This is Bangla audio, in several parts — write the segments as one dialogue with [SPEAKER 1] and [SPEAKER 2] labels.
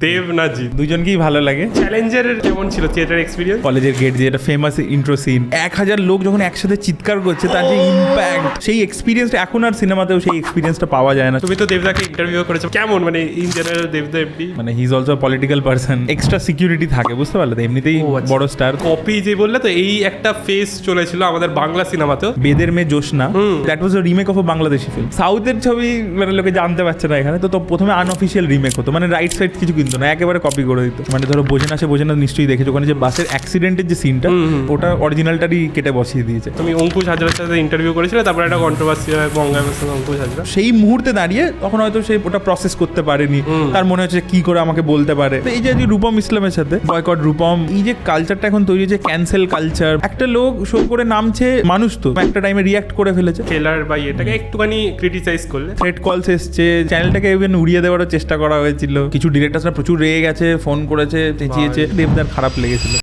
[SPEAKER 1] দেব না জিৎ
[SPEAKER 2] দুজনকেই ভালো লাগে।
[SPEAKER 1] চ্যালেঞ্জের কেমন ছিল থিয়েটার এক্সপিরিয়েন্স?
[SPEAKER 2] কলেজের গেট যে এটা ফেমাস ইন্ট্রো সিন, 1000 লোক যখন একসাথে চিৎকার করছে তার যে ইম্প্যাক্ট, সেই এক্সপিরিয়েন্সটা এখন আর সিনেমাতেও সেই এক্সপিরিয়েন্সটা পাওয়া যায় না।
[SPEAKER 1] তুমি তো দেবদাকে ইন্টারভিউ করেছো, কেমন মানে ইন জেনারেল দেবদা এমনি?
[SPEAKER 2] মানে he is also political person, extra security থাকে, বুঝতে পারলে? তো এমনিতেই বড় স্টার।
[SPEAKER 1] কপি যে বললে, তো এই একটা ফেস চলেছিল আমাদের বাংলা সিনেমাতেও,
[SPEAKER 2] Beder Meye Josna, that was a remake of a Bangladeshi film. সাউথের ছবি মানে লোকে জানতে পারছে না এখানে, তো প্রথমে আনঅফিসিয়াল রিমেক হতো, মানে রাইট সাইড কিছু কিনতো না, একেবারে কপি করে দিত। মানে ধরো বোঝে না নিশ্চয়ই দেখেছো, ওখানে যে বাসের অ্যাক্সিডেন্টের যে সিনটা, ওটা অরিজিনালটারই কেটে বসিয়ে দিয়েছে।
[SPEAKER 1] তুমি অঙ্কুশ হাজরার সাথে ইন্টারভিউ করেছিলে, তারপরে একটা কন্ট্রোভার্সি হয় বঙ্গামের সঙ্গে অঙ্কুশ হাজরা।
[SPEAKER 2] সেই মুহূর্তে দাঁড়িয়ে তখন হয়তো সে ওটা প্রসেস করতে পারেনি, তার মনে হচ্ছে কি করে আমাকে বলতে পারে। তো এই যে রূপম ইসলামের সাথে বয়কট রূপম, এই যে কালচারটা এখন তৈরি হয়েছে, ক্যান্সেল কালচার, একটা লোক শো করে নামছে, মানুষ তো একটা টাইমে রিয়াক্ট করে ফেলেছে।
[SPEAKER 1] ট্রেলার বা এটাকে একটুখানি ক্রিটিসাইজ করলে
[SPEAKER 2] থ্রেট কলস এসছে, চ্যানেলটাকে ইভেন উড়িয়ে দেওয়ারও চেষ্টা করা হয়েছিল। কিছু ডিরেক্টরসরা প্রচুর রেগে গেছে, ফোন করেছে, চেঁচিয়েছে, দেবদার খারাপ লেগেছিল।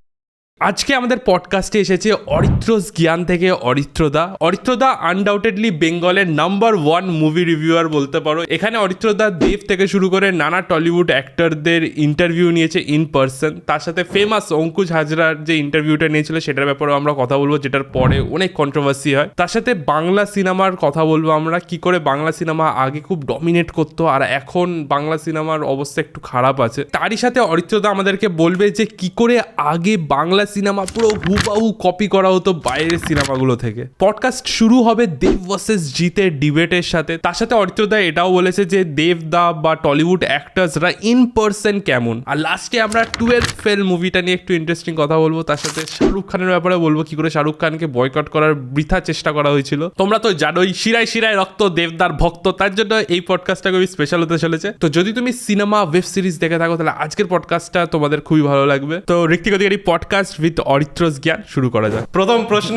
[SPEAKER 1] আজকে আমাদের পডকাস্টে এসেছে অরিত্রস জ্ঞান থেকে অরিত্রদা। অরিত্রদা আনডাউটেডলি বেঙ্গলের নাম্বার 1 মুভি রিভিউয়ার বলতে পারো। এখানে অরিত্রদা দেব থেকে শুরু করে নানা টলিউড অ্যাক্টরদের ইন্টারভিউ নিয়েছে ইন পার্সন। তার সাথে ফেমাস অঙ্কুশ হাজরার যে ইন্টারভিউটা নিয়েছিল সেটার ব্যাপারেও আমরা কথা বলবো, যেটার পরে অনেক কন্ট্রোভার্সি হয়। তার সাথে বাংলা সিনেমার কথা বলবো আমরা, কি করে বাংলা সিনেমা আগে খুব ডমিনেট করতো আর এখন বাংলা সিনেমার অবস্থা একটু খারাপ আছে। তারই সাথে অরিত্রদা আমাদেরকে বলবে যে কি করে আগে বাংলা সিনেমা পুরো হুবাহু কপি করা হতো বাইরের সিনেমাগুলো থেকে। পডকাস্ট শুরু হবে দেব ভার্সেস জিতের ডিবেটের সাথে। তার সাথে অরিত্রদা এটাও বলেছে যে দেবদা বা টলিউড অ্যাক্টার্সরা ইন পার্সন কেমন। আর লাস্টে আমরা 12th ফেল মুভিটা নিয়ে একটু ইন্টারেস্টিং কথা বলবো। তার সাথে শাহরুখ খানের ব্যাপারে বলবো, কি করে শাহরুখ খানকে বয়কট করার বৃথা চেষ্টা করা হয়েছিল। তোমরা তো জানোই শিরায় শিরায় রক্ত দেবদার ভক্ত, তার জন্য এই পডকাস্টটা খুবই স্পেশাল হতে চলেছে। তো যদি তুমি সিনেমা ওয়েব সিরিজ দেখে থাকো তাহলে আজকের পডকাস্টটা তোমাদের খুবই ভালো লাগবে। তো ঋত্বিক অধিকারী পডকাস্ট উইথ অরিত্রস জ্ঞান শুরু করা যায়। প্রথম প্রশ্ন,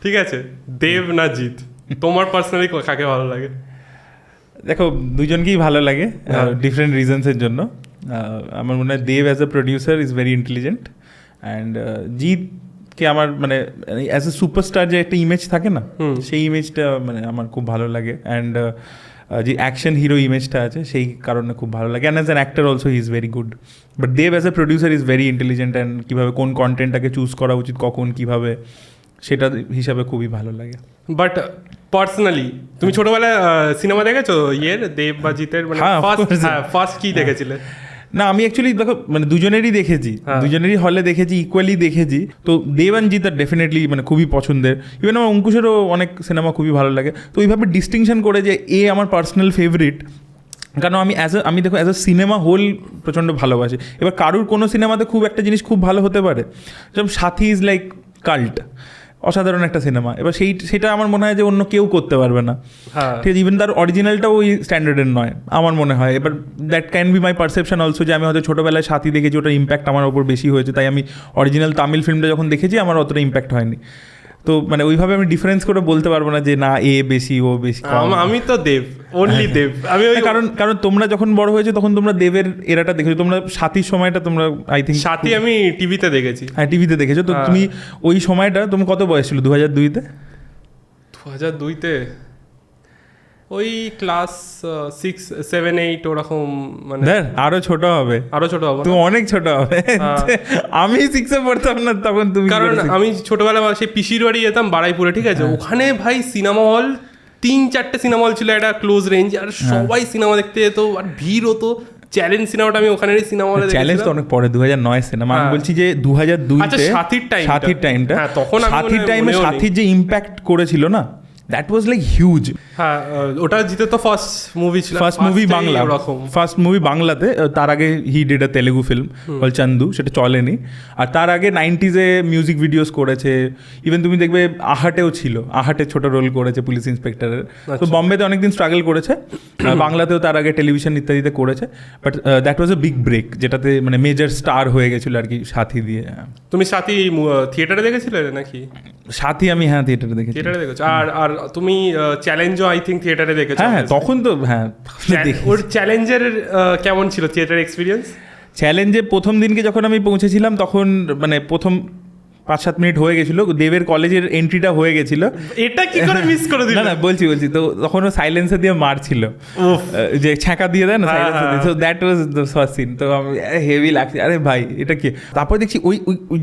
[SPEAKER 1] ঠিক আছে, দেব না জিৎ, তোমার পার্সোনালি কাকে ভালো লাগে?
[SPEAKER 2] দেখো, দুজনকেই ভালো লাগে ডিফারেন্ট রিজনসের জন্য। আমার মনে হয় Dev as a producer is very intelligent, and জিৎকে আমার মানে অ্যাজ এ সুপারস্টার যে একটা ইমেজ থাকে না, সেই ইমেজটা মানে আমার খুব ভালো লাগে। অ্যান্ড যে অ্যাকশন হিরো ইমেজটা আছে সেই কারণে খুব ভালো লাগে। And as an actor also he is very good. But Dev as a producer is very intelligent, and কীভাবে কোন কন্টেন্টটাকে চুজ করা উচিত, কখন কীভাবে, সেটা হিসাবে খুবই ভালো লাগে।
[SPEAKER 1] বাট পার্সোনালি তুমি ছোটবেলায় সিনেমা দেখেছো দেব বা জিতের? মানে ফার্স্ট কি দেখেছিলে?
[SPEAKER 2] না, আমি অ্যাকচুয়ালি দেখো মানে দুজনেরই দেখেছি, দুজনেরই হলে দেখেছি, ইকুয়ালি দেখেছি। তো দেব অ্যান্ড জিৎ আর ডেফিনেটলি মানে খুবই পছন্দের। ইভেন আমার অঙ্কুশেরও অনেক সিনেমা খুবই ভালো লাগে। তো ওইভাবে ডিস্টিংশন করে যে আমার পার্সোনাল ফেভারিট, কারণ আমি দেখো অ্যাজ এ সিনেমা হোল প্রচণ্ড ভালোবাসি। এবার কারুর কোনো সিনেমাতে খুব একটা জিনিস খুব ভালো হতে পারে, যেমন সাথী ইজ লাইক কাল্ট, অসাধারণ একটা সিনেমা। এবার সেটা আমার মনে হয় যে অন্য কেউ করতে পারবে না, ঠিক আছে? ইভেন তার অরিজিনালটাও ওই স্ট্যান্ডার্ডের নয় আমার মনে হয়। এবার that can be my perception also, যে আমি হয়তো ছোটোবেলায় সাথী দেখেছি, ওটার ইম্প্যাক্ট আমার ওপর বেশি হয়েছে, তাই আমি অরিজিনাল তামিল ফিল্মটা যখন দেখেছি আমার অতটা ইম্প্যাক্ট হয়নি। তো মানে ওইভাবে আমি ডিফারেন্স করে বলতে পারবো না যে না এ বেশি ও বেশি।
[SPEAKER 1] আমি তো দেব, অনলি দেব। আমি
[SPEAKER 2] কারণ তোমরা যখন বড় হয়েছে তখন তোমরা দেবের এরাটা দেখেছো, তোমরা সাথীর সময়টা তোমরা আই থিঙ্ক
[SPEAKER 1] সাথী আমি টিভিতে দেখেছি।
[SPEAKER 2] হ্যাঁ, টিভিতে দেখেছো। তো তুমি ওই সময়টা তোমার কত বয়স ছিল 2002-তে?
[SPEAKER 1] 2002-তে ওই ক্লাস 6, 7, 8 ওরকম। মানে
[SPEAKER 2] আরো ছোট হবে, তুমি অনেক ছোট হবে। আমি 6-এ পড়তাম না তখন, তুমি
[SPEAKER 1] কারণ আমি ছোটবেলা সেই পিসির বাড়ি যেতাম বারাইপুরে, ঠিক আছে? ওখানে ভাই সিনেমা হল 3-4টে সিনেমা হল ছিল একটা ক্লোজ রেঞ্জ, আর সবাই সিনেমা দেখতে যেত আর ভিড় হতো। চ্যালেঞ্জ সিনেমাটা আমি ওখানেরই সিনেমা হলে দেখেছিলাম।
[SPEAKER 2] চ্যালেঞ্জ তো অনেক পরে, 2009 সিনেমা। আমি বলছি যে 2002-তে সাথীর টাইমটা,
[SPEAKER 1] তখন
[SPEAKER 2] সাথীর টাইমে সাথীর যে ইম্প্যাক্ট করেছিল না, দ্যাট ওয়াজ লাইক হিউজ।
[SPEAKER 1] হ্যাঁ, ওটা জিতে তো ফার্স্ট মুভি ছিল,
[SPEAKER 2] ফার্স্ট মুভি বাংলাতে। তার আগে he did a Telugu film call Chandu, সেটা চলেনি। আর তার আগে 90s-এ মিউজিক ভিডিওস করেছে। ইভেন তুমি দেখবে আহাটেও ছিল, আহাটে ছোট রোল করেছে পুলিশ ইন্সপেক্টরের। তো বম্বেতে অনেকদিন স্ট্রাগল করেছে, বাংলাতেও তার আগে টেলিভিশন ইত্যাদিতে করেছে। But that was a big break, যেটাতে মানে মেজর স্টার হয়ে গেছিল আর কি সাথী দিয়ে।
[SPEAKER 1] তুমি সাথী থিয়েটারে দেখেছিলে নাকি?
[SPEAKER 2] সাথী আমি থিয়েটারে দেখেছি।
[SPEAKER 1] থিয়েটারে দেখেছো? আর তুমি চ্যালেঞ্জও আই থিঙ্ক থিয়েটারে দেখেছো?
[SPEAKER 2] হ্যাঁ, তখন তো
[SPEAKER 1] ওর চ্যালেঞ্জের কেমন ছিল থিয়েটার এক্সপিরিয়েন্স?
[SPEAKER 2] চ্যালেঞ্জে প্রথম দিনকে যখন আমি পৌঁছেছিলাম তখন মানে প্রথম 5-7 মিনিট হয়ে গেছিল, দেবের কলেজের এন্ট্রিটা হয়ে গেছিল।
[SPEAKER 1] এটা কি করে মিস করে দিল?
[SPEAKER 2] না বলছি তো তখন ও সাইলেন্সার দিয়ে মারছিল, যে ছ্যাঁকা দিয়ে দেয় না সাইলেন্সার দিয়ে, so that was the first scene. তো হেভি লাগছে, আরে ভাই এটা কি। তারপর দেখছি ওই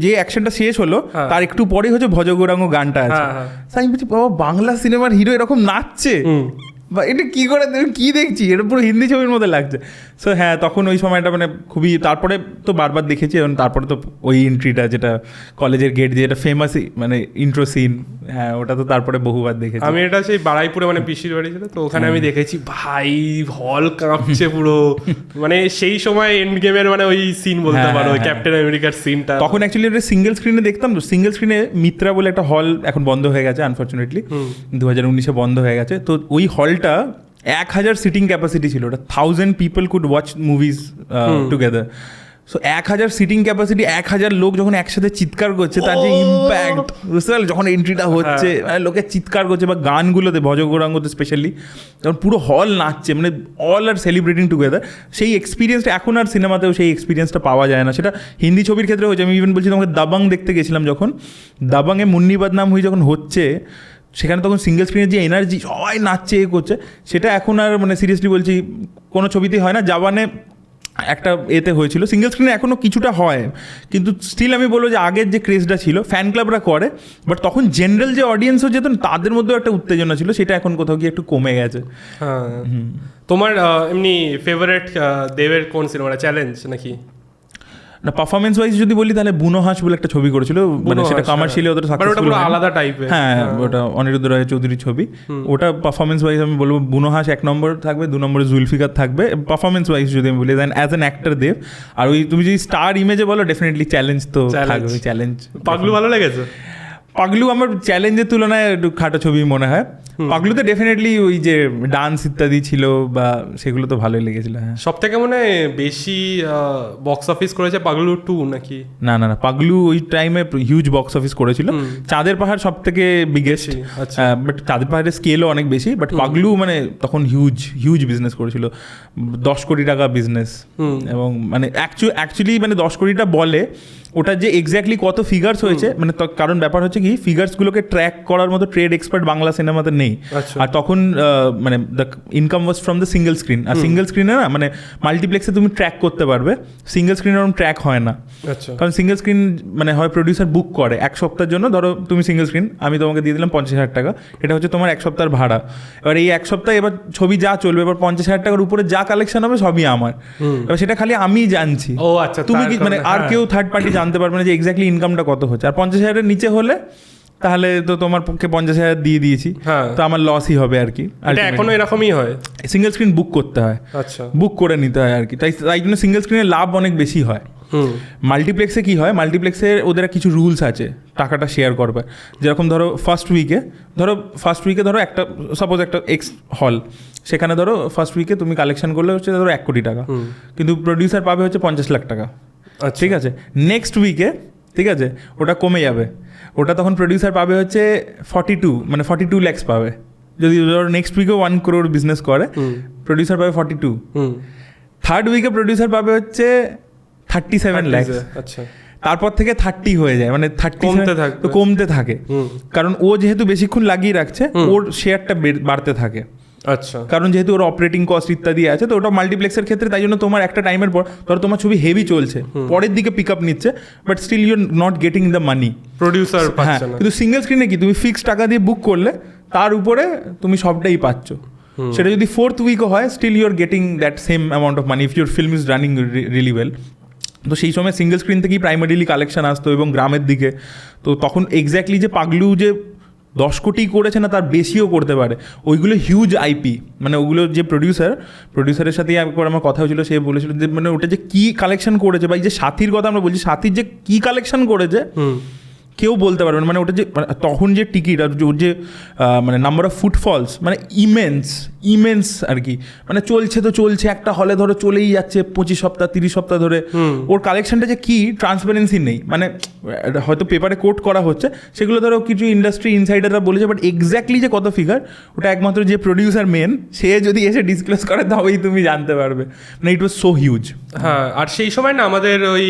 [SPEAKER 2] যে অ্যাকশনটা শেষ হলো তার একটু পরেই হচ্ছে ভজগৌরাঙ্গ গানটা আছে। আমি বলছি বাবা বাংলা সিনেমার হিরো এরকম নাচছে, বা এটা কি করে কি দেখছি, এটা পুরো হিন্দি ছবির মধ্যে লাগছে। সো হ্যাঁ তখন ওই সময়টা মানে খুবই, তারপরে তো বারবার দেখেছি, এবং তারপরে তো ওই এন্ট্রিটা যেটা কলেজের গেট দিয়ে এটা ফেমাস মানে ইন্ট্রো সিন, হ্যাঁ ওটা তো তারপরে বহুবার দেখেছি
[SPEAKER 1] আমি। এটা সেই বারাইপুরে মানে পিসির বাড়ি ছিল, তো ওখানে আমি দেখেছি ভাই হল কাঁপছে পুরো। মানে সেই সময় এন্ড গেমের মানে ওই সিন বলতে পারো, ওই ক্যাপ্টেন আমেরিকার সিনটা।
[SPEAKER 2] তখন অ্যাকচুয়ালি ওটা সিঙ্গেল স্ক্রিনে দেখতাম, তো সিঙ্গেল স্ক্রিনে মিত্রা বলে একটা হল এখন বন্ধ হয়ে গেছে আনফর্চুনেটলি, 2019-এ বন্ধ হয়ে গেছে। তো ওই হলটা 1000 সিটিং ক্যাপাসিটি ছিল, ওটা 1000 people could watch movies together. So 1000 seating capacity, 1000 লোক যখন একসাথে চিৎকার করছে, তার যে ইম্প্যাক্ট বুঝতে পারলে, যখন এন্ট্রিটা হচ্ছে লোকে চিৎকার করছে, বা গানগুলোতে ভজগৌরাঙ্গতে স্পেশালি যখন পুরো হল নাচছে, মানে অল আর সেলিব্রেটিং টুগেদার, সেই এক্সপিরিয়েন্সটা এখন আর সিনেমাতেও সেই এক্সপিরিয়েন্সটা পাওয়া যায় না। সেটা হিন্দি ছবির ক্ষেত্রে হয়েছে। আমি ইভেন বলছি তোমাকে দাবাং দেখতে গেছিলাম, যখন দাবাংয়ে মুন্নি বদনাম হুই যখন হচ্ছে, সেখানে তখন সিঙ্গেল স্ক্রিনের যে এনার্জি, সবাই নাচছে এ করছে, সেটা এখন আর মানে সিরিয়াসলি বলছি কোনো ছবিতেই হয় না। জাবানে একটা এতে হয়েছিল, সিঙ্গেল স্ক্রিনে এখনও কিছুটা হয়, কিন্তু স্টিল আমি বলবো যে আগের যে ক্রেজটা ছিল ফ্যান ক্লাবরা করে, বাট তখন জেনারেল যে অডিয়েন্সও যেত তাদের মধ্যেও একটা উত্তেজনা ছিল, সেটা এখন কোথাও গিয়ে একটু কমে গেছে।
[SPEAKER 1] হ্যাঁ। তোমার এমনি ফেভারিট দেবের কোন সিনেমাটা, চ্যালেঞ্জ নাকি?
[SPEAKER 2] না পারফরমেন্স ওয়াইজ যদি বলি তাহলে বুনো হাঁস বলে একটা ছবি করেছিল, মানে সেটা কমার্শিয়ালি ওদের সাকসেসফুল,
[SPEAKER 1] আলাদা টাইপের।
[SPEAKER 2] হ্যাঁ ওটা অনিরুদ্ধ রায় চৌধুরীর ছবি। ওটা পারফরমেন্স ওয়াইজ আমি বলবো বুনো হাঁস 1 নম্বর থাকবে, 2 নম্বরে জুলফিকার থাকবে পারফরমেন্স ওয়াইজ যদি আমি বলি, দেন অ্যাজ অ্যান অ্যাক্টর দেব। আর ওই তুমি যদি স্টার ইমেজে বলো ডেফিনেটলি চ্যালেঞ্জ তো থাকবে। চ্যালেঞ্জ
[SPEAKER 1] পাগলু ভালো লেগেছে?
[SPEAKER 2] পাগলু আমার চ্যালেঞ্জের তুলনায় একটু খাটো ছবি মনে হয়। পাগলুতে ডেফিনেটলি ওই যে ডান্স ইত্যাদি ছিল বা সেগুলো তো ভালোই লেগেছিল। হ্যাঁ
[SPEAKER 1] সব থেকে মনে বেশি বক্স অফিস করেছে পাগলু 2 নাকি?
[SPEAKER 2] না পাগলু ওই টাইমে হিউজ বক্স অফিস করেছিল। চাঁদের পাহাড় সব থেকে বিগেস্ট, বাট চাঁদের পাহাড়ের স্কেলও অনেক বেশি, বাট পাগলু মানে তখন হিউজ বিজনেস করেছিল, 10 কোটি টাকা বিজনেস। এবং মানে অ্যাকচুয়ালি মানে 10 কোটিটা বলে, ওটা যে এক্স্যাক্টলি কত ফিগার্স হয়েছে মানে, কারণ ব্যাপার হচ্ছে কি ফিগার্সগুলোকে ট্র্যাক করার মতো ট্রেড এক্সপার্ট বাংলা সিনেমাতে নেই। আর তখন মানে the income was from the single screen, আর সিঙ্গেল স্ক্রিনে না মানে মাল্টিপ্লেক্সে তুমি ট্র্যাক করতে পারবে, সিঙ্গেল স্ক্রিনে ওরকম ট্র্যাক হয় না। কারণ সিঙ্গেল স্ক্রিন মানে হয় প্রডিউসার বুক করে 1 সপ্তাহের জন্য, ধরো তুমি সিঙ্গেল স্ক্রিন আমি তোমাকে দিয়ে দিলাম 50,000 টাকা, এটা হচ্ছে তোমার 1 সপ্তাহের ভাড়া। এবার এই 1 সপ্তাহে এবার ছবি যা চলবে, এবার 50,000 টাকার উপরে যা কালেকশন হবে সবই আমার, এবার সেটা খালি আমি জানছি। তুমি কি মানে আর কেউ থার্ড পার্টি জানতে পারবে না যে এক্স্যাক্টলি ইনকামটা কত হচ্ছে। আর 50,000-এর নিচে হলে তাহলে তো তোমার পক্ষে 50,000 দিয়ে দিয়েছি, তো আমার লসই হবে আর কি।
[SPEAKER 1] এখনো এরকমই হয়,
[SPEAKER 2] সিঙ্গেল স্ক্রিন বুক করতে হয়, আচ্ছা বুক করে নিতে হয় আর কি। তাই জন্য সিঙ্গেল স্ক্রিনে লাভ অনেক বেশি হয়। মাল্টিপ্লেক্সে কি হয়, মাল্টিপ্লেক্সে ওদের কিছু রুলস আছে টাকাটা শেয়ার করবে। যেরকম ধরো ফার্স্ট উইকে ধরো একটা সাপোজ একটা এক্স হল, সেখানে ধরো ফার্স্ট উইকে তুমি কালেকশন করলে হচ্ছে ধরো 1 কোটি টাকা, কিন্তু প্রডিউসার পাবে হচ্ছে 50 লাখ টাকা, ঠিক আছে। নেক্সট উইকে ঠিক আছে ওটা কমে যাবে, ওটা তখন প্রডিউসার পাবে হচ্ছে 42 lakhs পাবে। যদি ধরো নেক্সট উইকে 1 crore বিজনেস করে, প্রডিউসার পাবে 42। থার্ড উইকে প্রডিউসার পাবে হচ্ছে 37 lakhs। আচ্ছা, তারপর থেকে 30 হয়ে যায়, মানে 30 কমতে থাকে, কারণ ও যেহেতু বেশিক্ষণ লাগিয়ে রাখছে ওর শেয়ারটা বাড়তে থাকে। আচ্ছা, কারণ যেহেতু ওর অপারেটিং কস্ট ইত্যাদি আছে, তো ওটা মাল্টিপ্লেক্সের ক্ষেত্রে তাই জন্য তোমার একটা টাইমের পর ধরো তোমার ছবি হেভি চলছে, পরের দিকে পিক আপ নিচ্ছে, but still you are not getting the money, producer পাচ্ছে না। কিন্তু সিঙ্গেল স্ক্রিনে কি তুমি ফিক্সড টাকা দিয়ে বুক করলে তার উপরে তুমি সবটাই পাচ্ছ। সেটা যদি 4th উইকও হয়, still you are getting that same amount of money if your film is running really well. তো সেই সময় সিঙ্গেল স্ক্রিন থেকেই প্রাইমারিলি কালেকশন আসতো এবং গ্রামের দিকে। তো তখন এক্স্যাক্টলি যে পাগলু যে 10 কোটি করেছে না, তার বেশিও করতে পারে। ওইগুলো হিউজ আইপি, মানে ওগুলো যে প্রডিউসারের সাথে একবার আমার কথা হয়েছিল, সে বলেছিল যে মানে ওটা যে কী কালেকশন করেছে, বা এই যে সাথীর কথা আমরা বলছি, সাথীর যে কী কালেকশন করেছে কেউ বলতে পারবে না। মানে ওটা যে তখন যে টিকিট আর ওর যে মানে নাম্বার অফ ফুটফলস মানে ইমেন্স আর কি, মানে চলছে তো চলছে, একটা হলে ধরো চলেই যাচ্ছে 25 সপ্তাহ 30 সপ্তাহ ধরে। ওর কালেকশনটা যে কি ট্রান্সপারেন্সি নেই, মানে হয়তো পেপারে কোট করা হচ্ছে, সেগুলো ধরো কিছু ইন্ডাস্ট্রি ইনসাইডাররা বলেছে, বাট এক্স্যাক্টলি যে কত ফিগার ওটা একমাত্র যে প্রডিউসার মেন সে যদি এসে ডিসক্লোজ করে তবেই তুমি জানতে পারবে, মানে ইট ওয়াজ সো হিউজ।
[SPEAKER 1] হ্যাঁ, আর সেই সময় না আমাদের ওই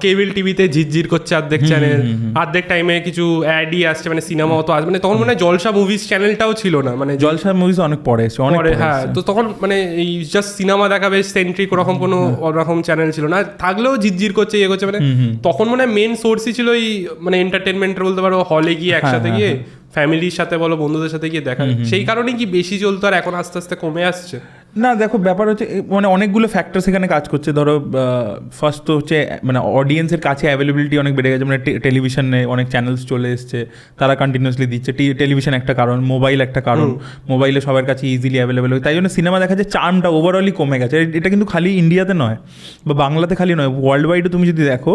[SPEAKER 1] কেবল টিভিতে ঝিরঝির করছে অর্ধেক চ্যানেল, অর্ধেক টাইমে কিছু অ্যাডই আসছে, মানে সিনেমা অত আসবে, মানে তখন মনে হয় জলসা মুভিজ চ্যানেলটাও ছিল না, মানে
[SPEAKER 2] জলসা মুভিজ অনেক পরে এসছে, অনেক পরে।
[SPEAKER 1] হ্যাঁ, তো তখন মানে এই জাস্ট সিনেমা দেখাবে সেন্ট্রিক ওরকম কোনো ওরকম চ্যানেল ছিল না, থাকলেও ঝিরঝির করছে ইয়ে করছে, মানে তখন মনে হয় মেন সোর্সই ছিল এই মানে এন্টারটেনমেন্টের বলতে পারো, হলে গিয়ে একসাথে গিয়ে ফ্যামিলির সাথে বলো বন্ধুদের সাথে গিয়ে দেখা, সেই কারণেই কি বেশি চলতো আর এখন আস্তে আস্তে কমে আসছে।
[SPEAKER 2] না দেখো ব্যাপার হচ্ছে মানে অনেকগুলো ফ্যাক্টর সেখানে কাজ করছে। ধরো ফার্স্ট তো হচ্ছে মানে অডিয়েন্সের কাছে অ্যাভেলেবিলিটি অনেক বেড়ে গেছে, মানে টেলিভিশনে অনেক চ্যানেলস চলে এসছে, তারা কন্টিনিউসলি দিচ্ছে। টেলিভিশন একটা কারণ, মোবাইল একটা কারণ, মোবাইলে সবার কাছে ইজিলি অ্যাভেলেবেল হয়, তাই জন্য সিনেমা দেখা যায় চার্মটা ওভারঅলই কমে গেছে। এটা কিন্তু খালি ইন্ডিয়াতে নয় বা বাংলাতে খালি নয়, ওয়ার্ল্ড ওয়াইডে তুমি যদি দেখো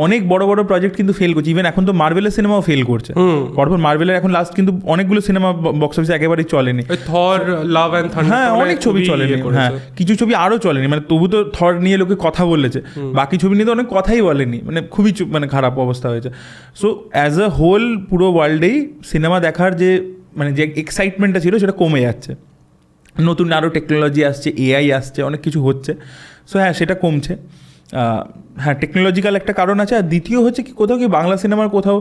[SPEAKER 2] অনেক বড় বড় প্রজেক্ট কিন্তু ফেল করছে। ইভেন এখন তো মার্ভেলের সিনেমাও ফেল করছে, পরপর মার্ভেলের এখন লাস্ট কিন্তু অনেকগুলো সিনেমা বক্স অফিসে একেবারেই চলেনি।
[SPEAKER 1] থর, লাভ অ্যান্ড থান্ডার,
[SPEAKER 2] হ্যাঁ অনেক ছবি চলেনি, হ্যাঁ কিছু ছবি আরও চলেনি, মানে তবু তো থর নিয়ে লোকে কথা বলেছে, বাকি ছবি নিয়ে তো অনেক কথাই বলেনি, মানে খুবই মানে খারাপ অবস্থা হয়েছে। সো অ্যাজ আ হোল পুরো ওয়ার্ল্ডেই সিনেমা দেখার যে মানে যে এক্সাইটমেন্টটা ছিল সেটা কমে যাচ্ছে। নতুন আরও টেকনোলজি আসছে, এআই আসছে, অনেক কিছু হচ্ছে, সো হ্যাঁ সেটা কমছে। হ্যাঁ টেকনোলজিক্যাল একটা কারণ আছে। আর দ্বিতীয় হচ্ছে কি কোথাও কি বাংলা সিনেমার কোথাও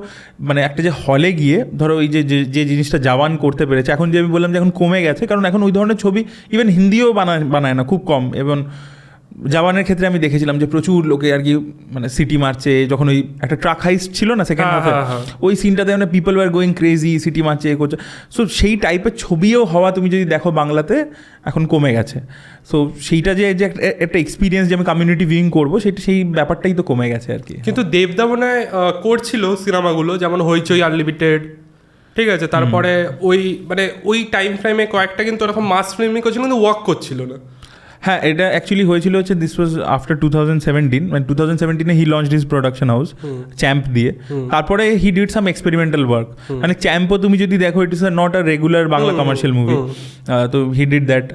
[SPEAKER 2] মানে একটা যে হলে গিয়ে ধরো ওই যে জিনিসটা জওয়ান করতে পেরেছে, এখন যে আমি বললাম যে এখন কমে গেছে, কারণ এখন ওই ধরনের ছবি ইভেন হিন্দিও বানায় না, খুব কম। এবং জওয়ানের ক্ষেত্রে আমি দেখেছিলাম যে প্রচুর লোকে আর কি মানে সিটি মারছে, যখন ওই একটা ট্রাক হাইস্ট ছিল না সেকেন্ড হাফে, ওই সিনটাতে মানে people were going crazy, city মারছে এ করছে। সো সেই টাইপের ছবিও হওয়া তুমি যদি দেখো বাংলাতে এখন কমে গেছে। সো সেইটা যে একটা এক্সপিরিয়েন্স যে আমি কমিউনিটি ভিউইং করবো, সেটা সেই ব্যাপারটাই তো কমে গেছে আর কি।
[SPEAKER 1] কিন্তু দেবদা মনে হয় করছিল সিনেমাগুলো, যেমন হইচই আনলিমিটেড, ঠিক আছে, তারপরে ওই মানে ওই টাইম ফ্রেমে কয়েকটা কিন্তু ওরকম মাস ফিল্মিং করছিল, কিন্তু ওয়ার্ক করছিল না।
[SPEAKER 2] হ্যাঁ এটা অ্যাকচুয়ালি হয়েছিল হচ্ছে দিস ওয়াজ আফটার 2017, মানে 2017 he launched his production house Champ দিয়ে। তারপরে he did some experimental work, মানে চ্যাম্পও তুমি যদি দেখো it is not a regular Bangla commercial movie. তো হি ডিড দ্যাট,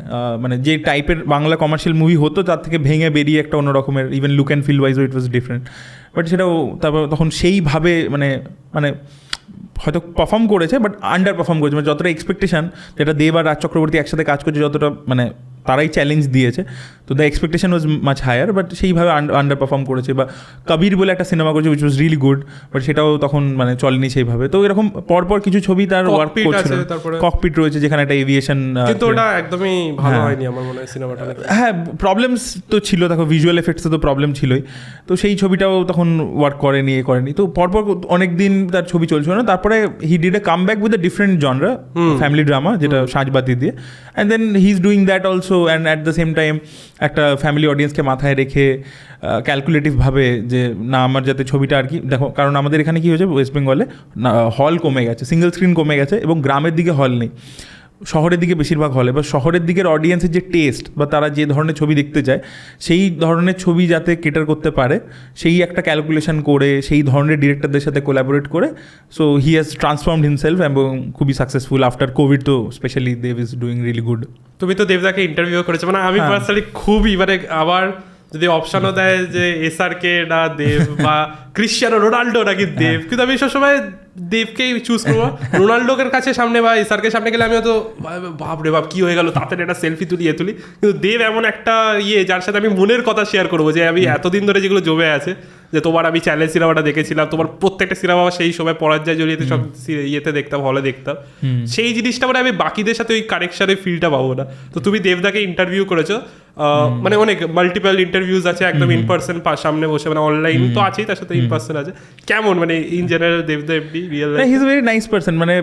[SPEAKER 2] মানে যে টাইপের বাংলা কমার্শিয়াল মুভি হতো তার থেকে ভেঙে বেরিয়ে একটা অন্য রকমের, even look and feel wise it was different. But সেটাও তারপর তখন সেইভাবে মানে মানে হয়তো পারফর্ম করেছে, বাট আন্ডার পারফর্ম করেছে, মানে যতটা এক্সপেকটেশন, যেটা দেব আর রাজ চক্রবর্তী একসাথে কাজ করছে যতটা মানে তারাই চ্যালেঞ্জ দিয়েছে, তো the expectation was much higher, but সেইভাবে আন্ডার পারফর্ম করেছে। বা কবির বলে একটা সিনেমা করেছে which was really good, but সেটাও তখন মানে চলেনি সেইভাবে। তো এরকম পরপর কিছু ছবি তার ওয়ার্ক করছিল। ককপিট রয়েছে যেখানে একটা এভিয়েশন,
[SPEAKER 1] কিন্তু ওটা একদমই ভালো হয়নি আমার মনে হয় সিনেমাটা।
[SPEAKER 2] হ্যাঁ প্রবলেমস তো ছিল, দেখো ভিজুয়াল এফেক্টসে তো প্রবলেম ছিলই, তো সেই ছবিটাও তখন ওয়ার্ক করেনি করেনি। তো পরপর অনেক দিন তার ছবি চলছিল না, তারপরে he did a comeback with a different genre, family drama, যেটা সাজবাতি দিয়ে, and then he is doing that also. And at the same time একটা ফ্যামিলি অডিয়েন্সকে মাথায় রেখে ক্যালকুলেটিভভাবে যে না আমার যাতে ছবিটা আর কি দেখো, কারণ আমাদের এখানে কি হয়েছে ওয়েস্ট বেঙ্গলে হল কমে গেছে, সিঙ্গেল স্ক্রিন কমে গেছে, এবং গ্রামের দিকে হল নেই, শহরের দিকে বেশিরভাগ হলে। বা শহরের দিকের অডিয়েন্সের যে টেস্ট বা তারা যে ধরনের ছবি দেখতে চায় সেই ধরনের ছবি যাতে কেটার করতে পারে, সেই একটা ক্যালকুলেশন করে সেই ধরনের ডিরেক্টরদের সাথে কোলাবোরেট করে, so he has transformed himself এবং খুবই সাকসেসফুল আফটার কোভিড। তো specially Dev is doing really good.
[SPEAKER 1] তুমি তো দেবদাকে ইন্টারভিউ করেছো, মানে আমি পার্সোনালি খুবই মানে আবার যদি অপশনও দেয় যে এসআরকে না দেব বা ক্রিশ্চিয়ানো রোনাল্ডো নাকি দেব, কিন্তু আমি সবসময় দেবকেই চুজ করবো। রোনাল্ডোকের কাছে সামনে বা এসআরকে সামনে গেলে আমি হয়তো বাপরে বাপ কি হয়ে গেল, তাড়াতাড়ি একটা সেলফি তুলি তুলি। কিন্তু দেব এমন একটা যার সাথে আমি মনের কথা শেয়ার করবো, যে আমি এতদিন ধরে যেগুলো জমে আছে, যে তোমার আমি চ্যালেঞ্জ সিনেমাটা দেখেছিলাম, তোমার প্রত্যেকটা সিনেমা সেই সময় পরাজয় জড়িয়ে সব ইয়েতে দেখতাম, হলে দেখতাম, সেই জিনিসটা মানে আমি বাকিদের সাথে ওই কানেকশনের ফিলটা পাবো না। তো তুমি দেবদাকে ইন্টারভিউ করেছো, মানে অনেক মাল্টিপল ইন্টারভিউজ আছে, একদম ইন পার্সন সামনে বসে, মানে অনলাইন তো আছেই, তার সাথে ইন পার্সন আছে। কেমন মানে ইন জেনারেল দেবদা এমনি real life?
[SPEAKER 2] He is very nice person. মানে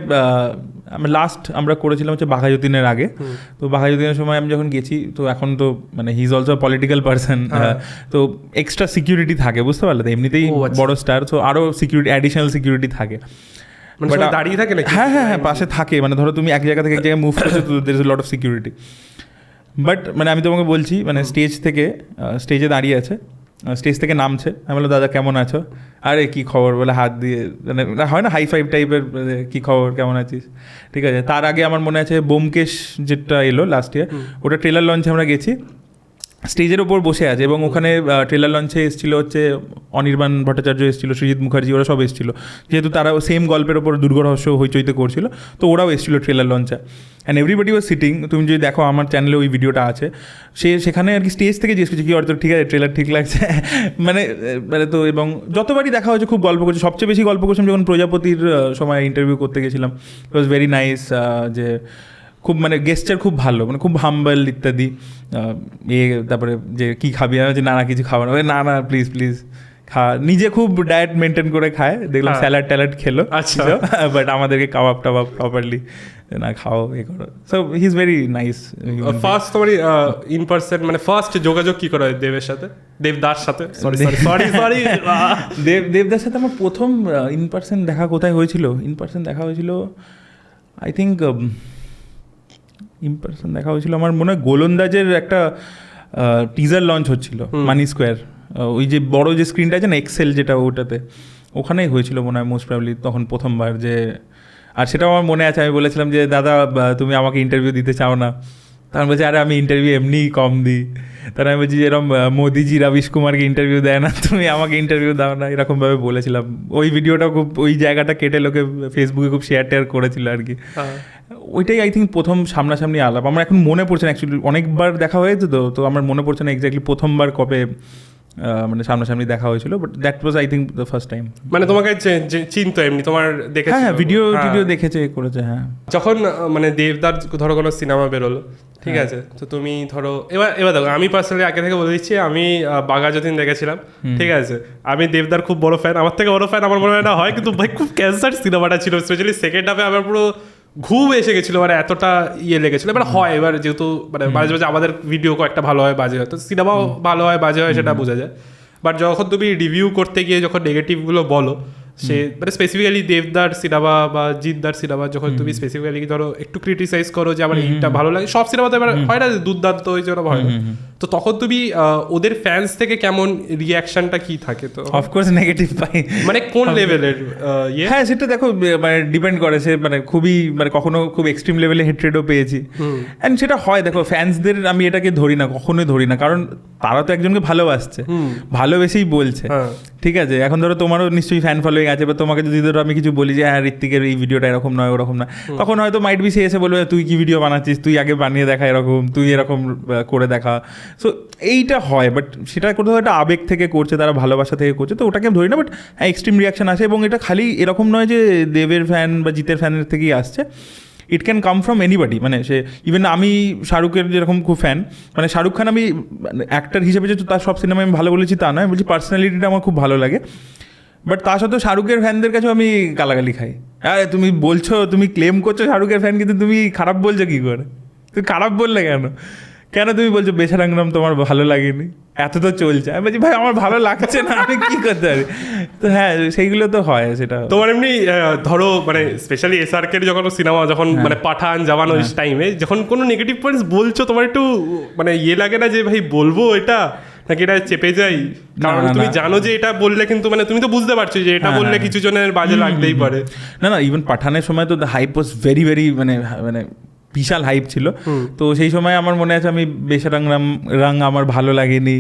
[SPEAKER 2] লাস্ট আমরা করেছিলাম হচ্ছে বাঘাযতীনের আগে, তো বাঘাযতীনের সময় আমি যখন গেছি, তো এখন তো মানে he is also political person, তো এক্সট্রা সিকিউরিটি থাকে, বুঝতে পারলে, তো এমনিতেই বড় স্টার, তো আরও সিকিউরিটি, অ্যাডিশনাল সিকিউরিটি থাকে।
[SPEAKER 1] দাঁড়িয়ে থাকে না?
[SPEAKER 2] হ্যাঁ হ্যাঁ হ্যাঁ, পাশে থাকে, মানে ধরো তুমি এক জায়গা থেকে এক জায়গায় মুভ করছো, তো there is lot of security. But মানে আমি তোমাকে বলছি, মানে স্টেজে দাঁড়িয়ে আছে, স্টেজ থেকে নামছে, আমি বললাম দাদা কেমন আছো, আরে কী খবর বলে হাত দিয়ে, মানে হয় না হাই ফাইভ টাইপের, কী খবর কেমন আছিস, ঠিক আছে। তার আগে আমার মনে আছে ব্যোমকেশ যেটা এলো লাস্ট ইয়ার, ওটা ট্রেলার লঞ্চে আমরা গেছি, স্টেজের ওপর বসে আছে এবং ওখানে ট্রেলার লঞ্চে এসেছিলো হচ্ছে অনির্বাণ ভট্টাচার্য এসেছিলো, সৃজিত মুখার্জি, ওরা সব এসেছিলো, যেহেতু তারা সেম গল্পের ওপর দুর্গরহস্য হইচইতে করছিল, তো ওরাও এসেছিলো ট্রেলার লঞ্চে। অ্যান্ড এভরিবডি ওয়াজ সিটিং, তুমি যদি দেখো আমার চ্যানেলে ওই ভিডিওটা আছে, সেখানে আর কি স্টেজ থেকে জিজ্ঞেস করছে কি অর্থ ঠিক আছে ট্রেলার ঠিক লাগছে মানে তো, এবং যতবারই দেখা হয়েছে খুব গল্প করছে, সবচেয়ে বেশি গল্প করছিলাম যখন প্রজাপতির সময় ইন্টারভিউ করতে গেছিলাম, ইট ওয়াজ ভেরি নাইস, যে খুব মানে গেস্টার খুব ভালো, মানে খুব হাম্বল ইত্যাদি। তারপরে যে কী খাবি, আমি যে না কিছু খাবো না, না প্লিজ প্লিজ নিজে খুব ডায়েট মেনটেন করে খায়, দেখলাম স্যালাড ট্যালাড খেলো,
[SPEAKER 1] আচ্ছা,
[SPEAKER 2] বাট আমাদেরকে কাবাব টাবাব প্রপারলি না খাও এ করো, so he is very nice.
[SPEAKER 1] First তোমার ইন পার্সন মানে ফার্স্ট যোগাযোগ কি করা হয় দেবের সাথে, দেবদার সাথে, সরি
[SPEAKER 2] দেবদার সাথে আমার প্রথম ইন পার্সন দেখা কোথায় হয়েছিল, ইন পার্সন দেখা হয়েছিল আই থিঙ্ক ইন পার্সন দেখা হয়েছিল আমার মনে হয় গোলন্দাজের একটা টিজার লঞ্চ হচ্ছিল মানি স্কোয়ার, ওই যে বড় যে স্ক্রিনটা আছে না এক্সেল যেটা, ওটাতে ওখানেই হয়েছিল মনে হয় মোস্ট প্রবলি তখন প্রথমবার। যে আর সেটাও আমার মনে আছে, আমি বলেছিলাম যে দাদা তুমি আমাকে ইন্টারভিউ দিতে চাও না, তখন বলছে আরে আমি ইন্টারভিউ এমনিই কম দিই, তার আমি বলছি যেরকম মোদিজি রবিশ কুমারকে ইন্টারভিউ দেয় না, তুমি আমাকে ইন্টারভিউ দাও না, এরকমভাবে বলেছিলাম। ওই ভিডিওটা খুব, ওই জায়গাটা কেটে লোকে ফেসবুকে খুব শেয়ার টেয়ার করেছিল আর কি। ওইটাই আই থিঙ্ক প্রথম সামনাসামনি আলাপ। আমার এখন মনে পড়ছে না, অ্যাকচুয়ালি অনেকবার দেখা হয়েছে তো আমার মনে পড়ছে না এক্স্যাক্টলি প্রথমবার কবে মানে সামনাসামনি দেখা হয়েছিল, but that was I think the first time.
[SPEAKER 1] মানে তোমাকে চিনতো এমনি, তোমার দেখেছে?
[SPEAKER 2] হ্যাঁ ভিডিও দেখেছে করেছে। হ্যাঁ
[SPEAKER 1] যখন মানে দেবদার ধরো কোনো সিনেমা বেরোলো, ঠিক আছে, তো তুমি ধরো এবার দেখো, আমি পার্সোনালি আগে থেকে বলে দিচ্ছি, আমি বাঘা যতীন দেখেছিলাম, ঠিক আছে, আমি দেবদার খুব বড় ফ্যান, আমার থেকে বড় ফ্যান আমার মনে হয় না হয়, কিন্তু ভাই খুব ক্যান্সার সিনেমাটা ছিল, স্পেশালি সেকেন্ড হাফে আমার পুরো ঘুম এসে গেছিলো, মানে এতটা লেগেছিলো। এবার হয়, এবার যেহেতু মানে মাঝে মাঝে আমাদের ভিডিও একটা ভালো হয় বাজে হয়, তো সিনেমাও ভালো হয় বাজে হয় সেটা বোঝা যায়। বাট যখন তুমি রিভিউ করতে গিয়ে যখন নেগেটিভগুলো বলো, সে মানে স্পেসিফিক্যালি দেবদার সিনেমা বা জিতদার সিনেমা যখন তুমি স্পেসিফিক্যালি ধরো একটু ক্রিটিসাইজ করো যে আমার এইটা ভালো লাগে, সব সিনেমাতে এবার হয় না দুর্দান্ত হয়েছে ওরা হয় না, তো তখন তুমি ওদের ফ্যান্স থেকে কেমন রিয়াকশনটা কি থাকে? তো
[SPEAKER 2] অফকোর্স নেগেটিভ পাই,
[SPEAKER 1] মানে কোন লেভেলের?
[SPEAKER 2] হ্যাঁ সেটা দেখো মানে ডিপেন্ড করে, সে মানে খুবই মানে কখনো খুব এক্সট্রিম লেভেলে হেট্রেডও পেয়েছি, অ্যান্ড সেটা হয়। দেখো ফ্যান্সদের আমি এটাকে ধরি না, কখনোই ধরি না, কারণ তারা তো একজনকে ভালোবাসছে, ভালোবেসেই বলছে, ঠিক আছে। এখন ধরো তোমারও নিশ্চয়ই ফ্যান ফলোয়িং আছে, বা তোমাকে যদি ধরো আমি কিছু বলি যে হ্যাঁ ঋত্বিকের এই ভিডিওটা এরকম নয় ওরকম নয়, তখন হয়তো মাইট বি সে এসে বলবে তুই কি ভিডিও বানাচ্ছিস, তুই আগে বানিয়ে দেখা এরকম, তুই এরকম করে দেখা। সো এইটা হয়, বাট সেটা কোথাও একটা আবেগ থেকে করছে, তারা ভালোবাসা থেকে করছে, তো ওটাকে ধরি না। বাট হ্যাঁ এক্সট্রিম রিয়াকশন আসে, এবং এটা খালি এরকম নয় যে দেবের ফ্যান বা জিতের ফ্যানের থেকেই আসছে, it can come from anybody. মানে সে ইভেন আমি শাহরুখের যেরকম খুব ফ্যান, মানে শাহরুখ খান আমি অ্যাক্টর হিসেবে যে তার সব সিনেমা আমি ভালো বলেছি তা নয়, আমি বলছি পার্সোনালিটিটা আমার খুব ভালো লাগে, বাট তা সত্ত্বেও শাহরুখের ফ্যানদের কাছেও আমি গালাগালি খাই। আরে তুমি বলছো, তুমি ক্লেম করছো শাহরুখের ফ্যান, কিন্তু তুমি খারাপ বলছো কী করে? তুমি খারাপ বললে কেন তুমি বলছো বেচারাংরাম তোমার ভালো লাগেনি, এত তো চলছে। আমি বলছি ভাই আমার ভালো লাগছে না, আমি কী করতে পারি? তো হ্যাঁ সেইগুলো তো হয়। সেটা
[SPEAKER 1] তোমার এমনি ধরো মানে স্পেশালি এসআরকের যখন সিনেমা যখন মানে পাঠান জাওয়ান ওই টাইমে যখন কোনো নেগেটিভ পয়েন্টস বলছো, তোমার একটু মানে লাগে না যে ভাই বলবো এটা নাকি এটা চেপে যাই? কারণ তুমি জানো যে এটা বললে কিন্তু মানে তুমি তো বুঝতে পারছো যে এটা বললে কিছু জনের বাজে লাগতেই পারে।
[SPEAKER 2] না ইভেন পাঠানের সময় তো the hype was very very মানে বিশাল হাইপ ছিল। তো সেই সময় আমার মনে আছে আমি বেচারাং আমার ভালো লাগেনি,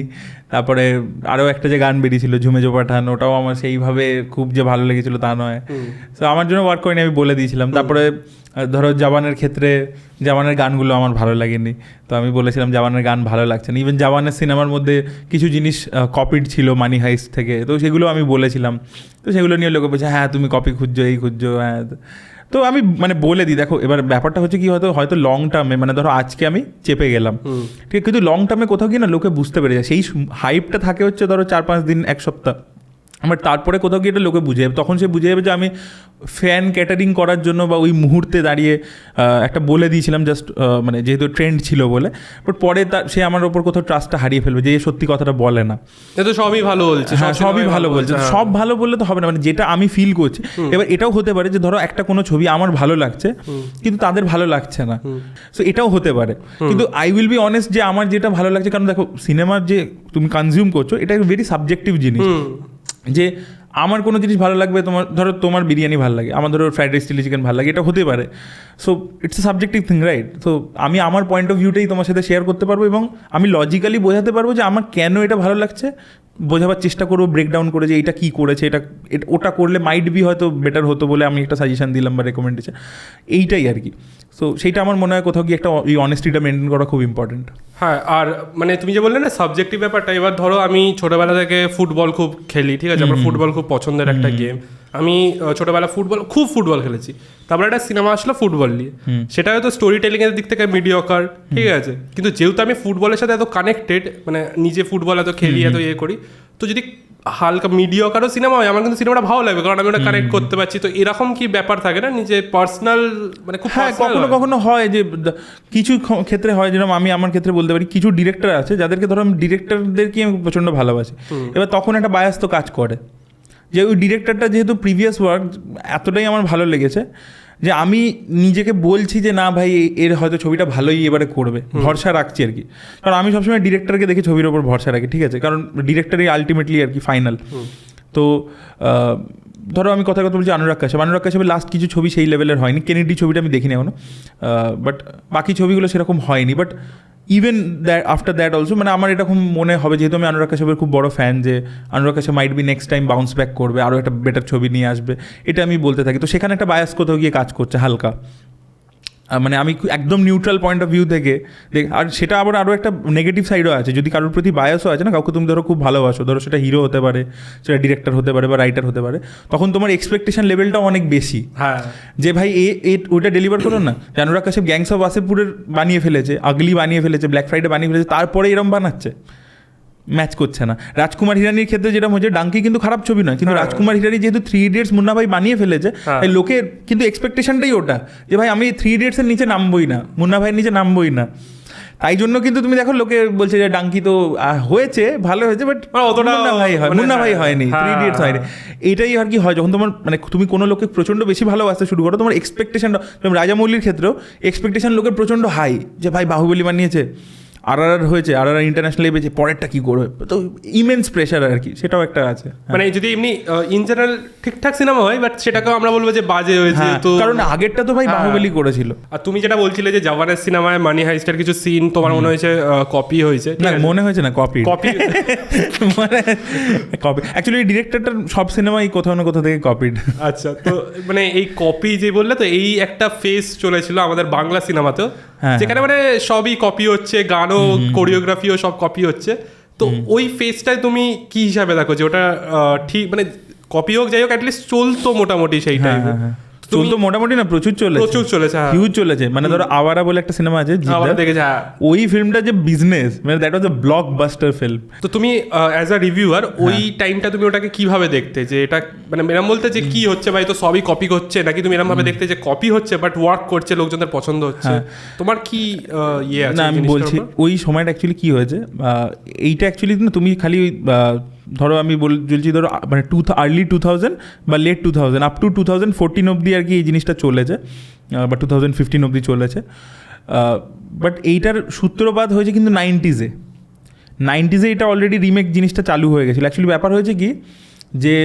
[SPEAKER 2] তারপরে আরও একটা যে গান বেরিয়েছিল ঝুমেজো পাঠান, ওটাও আমার সেইভাবে খুব যে ভালো লেগেছিল তা নয়। তো আমার জন্য ওয়ার্ক করিনি, আমি বলে দিয়েছিলাম। তারপরে ধরো জওয়ানের ক্ষেত্রে জওয়ানের গানগুলো আমার ভালো লাগেনি, তো আমি বলেছিলাম জওয়ানের গান ভালো লাগছে না। ইভেন জওয়ানের সিনেমার মধ্যে কিছু জিনিস কপিড ছিল মানি হাইস্ট থেকে, তো সেগুলো আমি বলেছিলাম। তো সেগুলো নিয়ে লোকে বলছে হ্যাঁ তুমি কপি খুঁজছো, এই খুঁজছো, হ্যাঁ। তো আমি মানে বলে দিই দেখো এবার ব্যাপারটা হচ্ছে কি, হয়তো লং টার্মে মানে ধরো আজকে আমি চেপে গেলাম, ঠিক আছে, কিন্তু লং টার্মে কোথাও গিয়ে না লোকে বুঝতে পেরে যায়। সেই হাইপটা থাকে হচ্ছে ধরো 4-5 দিন, এক সপ্তাহ, বাট তারপরে কোথাও গিয়ে এটা লোকে বুঝে যাবে, তখন সে বুঝে যাবে যে আমি ফ্যান ক্যাটারিং করার জন্য বা ওই মুহূর্তে দাঁড়িয়ে একটা বলে দিয়েছিলাম জাস্ট মানে যেহেতু ট্রেন্ড ছিল বলে, বাট পরে সে আমার ওপর কোথাও ট্রাস্টটা হারিয়ে ফেলবে যে সত্যি কথাটা বলে না।
[SPEAKER 1] তো সবই ভালো বলছে,
[SPEAKER 2] হ্যাঁ সবই ভালো বলছে, সব ভালো বললে তো হবে না, মানে যেটা আমি ফিল করছি। এবার এটাও হতে পারে যে ধরো একটা কোনো ছবি আমার ভালো লাগছে কিন্তু তাদের ভালো লাগছে না, সো এটাও হতে পারে। কিন্তু আই উইল বি অনেস্ট যে আমার যেটা ভালো লাগছে, কারণ দেখো সিনেমার যে তুমি কনজিউম করছো এটা ভেরি সাবজেক্টিভ জিনিস, যে আমার কোনো জিনিস ভালো লাগবে, তোমার ধরো তোমার বিরিয়ানি ভালো লাগে, আমার ধরো ফ্রাইড রাইস চিলি চিকেন ভালো লাগে, এটা হতে পারে। So it's a subjective thing, right? তো আমি আমার পয়েন্ট অফ ভিউটাই তোমার সাথে শেয়ার করতে পারবো এবং আমি লজিক্যালি বোঝাতে পারবো যে আমার কেন এটা ভালো লাগছে, বোঝাবার চেষ্টা করবো ব্রেকডাউন করে যে এটা কী করেছে, এটা ওটা করলে মাইট বি হয়তো বেটার হতো বলে আমি একটা সাজেশন দিলাম বা রেকমেন্ডেশন, এইটাই আর কি। সো সেইটা আমার মনে হয় কোথাও গিয়ে একটা এই অনেস্টিটা মেনটেন করা খুব ইম্পর্টেন্ট।
[SPEAKER 1] হ্যাঁ, আর মানে তুমি যে বললে না সাবজেক্টিভ ব্যাপারটা, এবার ধরো আমি ছোটোবেলা থেকে ফুটবল খুব খেলি, ঠিক আছে, আমার ফুটবল খুব পছন্দের একটা গেম, আমি ছোটোবেলা ফুটবল খেলেছি, তারপরে একটা সিনেমা আসলো ফুটবল নিয়ে, সেটা হয়তো স্টোরি টেলিং এর দিক থেকে মিডিয়কার, ঠিক আছে, কিন্তু যেহেতু আমি ফুটবলের সাথে এত কানেক্টেড, মানে নিজে ফুটবল এত খেলি, এত ইয়ে করি, তো যদি হালকা মিডিয়কারও সিনেমা হয় আমার কিন্তু সিনেমাটা ভালো লাগবে, কারণ আমি ওটা কানেক্ট করতে পারছি। তো এরকম কি ব্যাপার থাকে না নিজে পার্সোনাল, মানে খুব
[SPEAKER 2] কখনো কখনো হয় যে কিছু ক্ষেত্রে হয়, যেরকম আমি আমার ক্ষেত্রে বলতে পারি কিছু ডিরেক্টর আছে যাদেরকে ধরো আমি ডিরেক্টরদেরকে আমি প্রচণ্ড ভালোবাসি, এবার তখন একটা বায়াস তো কাজ করে যে ওই ডিরেক্টরটা যেহেতু প্রিভিয়াস ওয়ার্ক এতটাই আমার ভালো লেগেছে যে আমি নিজেকে বলছি যে না ভাই এর হয়তো ছবিটা ভালোই এবারে করবে, ভরসা রাখছি আর কি। কারণ আমি সবসময় ডিরেক্টরকে দেখে ছবির ওপর ভরসা রাখি, ঠিক আছে, কারণ ডিরেক্টরই আলটিমেটলি আর কি ফাইনাল। তো ধরো আমি কথা বলছি অনুরাগ কাশ্যপের লাস্ট কিছু ছবি সেই লেভেলের হয়নি, কেনেডি ছবিটা আমি দেখিনি এখনো, বাট বাকি ছবিগুলো সেরকম হয়নি। But even that after that also মানে আমার এরকম মনে হবে, যেহেতু আমি অনুরাগ কাশ্যপের খুব বড় ফ্যান, যে Anurag Kashyap might be next time bounce back করবে, আরও একটা বেটার ছবি নিয়ে আসবে, এটা আমি বলতে থাকি। তো সেখানে একটা বায়াস কোথাও গিয়ে কাজ করছে হালকা, মানে আমি একদম নিউট্রাল পয়েন্ট অফ ভিউ থেকে আর সেটা আবার আরও একটা নেগেটিভ সাইডও আছে, যদি কারোর প্রতি বায়াসও আছে না, কাউকে তুমি ধরো খুব ভালোবাসো, ধরো সেটা হিরো হতে পারে, সেটা ডিরেক্টর হতে পারে বা রাইটার হতে পারে, তখন তোমার এক্সপেকটেশন লেভেলটাও অনেক বেশি।
[SPEAKER 1] হ্যাঁ,
[SPEAKER 2] যে ভাই ওইটা ডেলিভার করো না, অনুরাগ কাশ্যপ গ্যাংস অফ ওয়াসেপুরের বানিয়ে ফেলেছে, আগলি বানিয়ে ফেলেছে, ব্ল্যাক ফ্রাইডে বানিয়ে ফেলেছে, তারপরে এরম বানাচ্ছে, ম্যাচ করছে না। রাজকুমার হিরানির ক্ষেত্রে যেটা হচ্ছে, ডাঙ্কি কিন্তু খারাপ ছবি নয়, কিন্তু রাজকুমার হিরানি যেহেতু 3 ইডিয়টস মুন্না ভাই বানিয়ে ফেলেছে, তাই লোকের কিন্তু এক্সপেকটেশনটাই ওটা যে ভাই আমি 3 ইডিয়টসের নিচে নামবই না, মুন্না ভাইয়ের নিচে নামবই না। তাই জন্য কিন্তু তুমি দেখো লোকে বলছে যে ডাঙ্কি তো হয়েছে, ভালো হয়েছে, বাট মুন্না ভাই হয়নি, 3 ইডিয়টস হয়নি। এটাই আর কি হয় যখন তোমার মানে তুমি কোনো লোককে প্রচণ্ড বেশি ভালোবাসতে শুরু করো, তোমার এক্সপেকটেশনটা, যেমন রাজামৌলির ক্ষেত্রেও এক্সপেকটেশন লোকের প্রচণ্ড হাই, যে ভাই বাহুবলী বানিয়েছে, আর হয়েছে, আর ইন্টারন্যাশনালি পেয়েছে, পরেরটা কী করবে, তো ইমেন্স প্রেশার আর কি, সেটাও একটা আছে।
[SPEAKER 1] মানে যদি এমনি ইন জেনারেল ঠিকঠাক সিনেমা হয়, বাট সেটাকেও আমরা বলবো যে বাজে হয়েছে, তো
[SPEAKER 2] কারণ আগেরটা তো ভাই বাহুবলী করেছিল।
[SPEAKER 1] আর তুমি যেটা বলছিলে যে জওয়ানের সিনেমায় মানি হাইস্টের কিছু সিন তোমার মনে হয়েছে কপি হয়েছে,
[SPEAKER 2] না মনে হয়েছে না, কপি মানে কপি অ্যাকচুয়ালি ডিরেক্টরটার সব সিনেমাই কোথাও না কোথাও থেকে কপিড।
[SPEAKER 1] আচ্ছা, তো মানে এই কপি যে বললে, তো এই একটা ফেস চলেছিল আমাদের বাংলা সিনেমাতেও, যেখানে মানে সবই কপি হচ্ছে, গানও কোরিওগ্রাফিও সব কপি হচ্ছে। তো ওই ফেসটায় তুমি কি হিসাবে দেখো যে ওটা ঠিক, মানে কপি হোক যাই হোক অ্যাটলিস্ট চলতো মোটামুটি সেই টাইমে?
[SPEAKER 2] চলতো মোটামুটি না, প্রচুর চলেছে, হিউজ চলেছে। মানে ধরো আওয়ারা বলে একটা সিনেমা আছে, ওই ফিল্মটা যে বিজনেস, মানে that was a blockbuster film.
[SPEAKER 1] তো তুমি অ্যাজ আ রিভিউয়ার ওই টাইমটা তুমি ওটাকে কিভাবে দেখতে, যে এটা মানে এরম বলতে যে কি হচ্ছে ভাই, তো সবই কপি হচ্ছে, নাকি তুমি এরম ভাবে দেখতে যে কপি হচ্ছে বাট ওয়ার্ক করছে, লোকজনের পছন্দ হচ্ছে? তোমার কি ইয়ে আছে?
[SPEAKER 2] না আমি বলছি ওই সময়টা অ্যাকচুয়ালি কি হয়েছে, এইটা অ্যাকচুয়ালি না তুমি খালি ধরো আমি বলছি ধরো মানে আর্লি 2000 বা লেট 2000 আপ টু 2014 অবধি আর কি এই জিনিসটা চলেছে, বা 2015 অবধি চলেছে। বাট এইটার সূত্রপাত হয়েছে কিন্তু 90s এটা অলরেডি রিমেক জিনিসটা চালু হয়ে গেছিলো। অ্যাকচুয়ালি ব্যাপার হয়েছে কি যে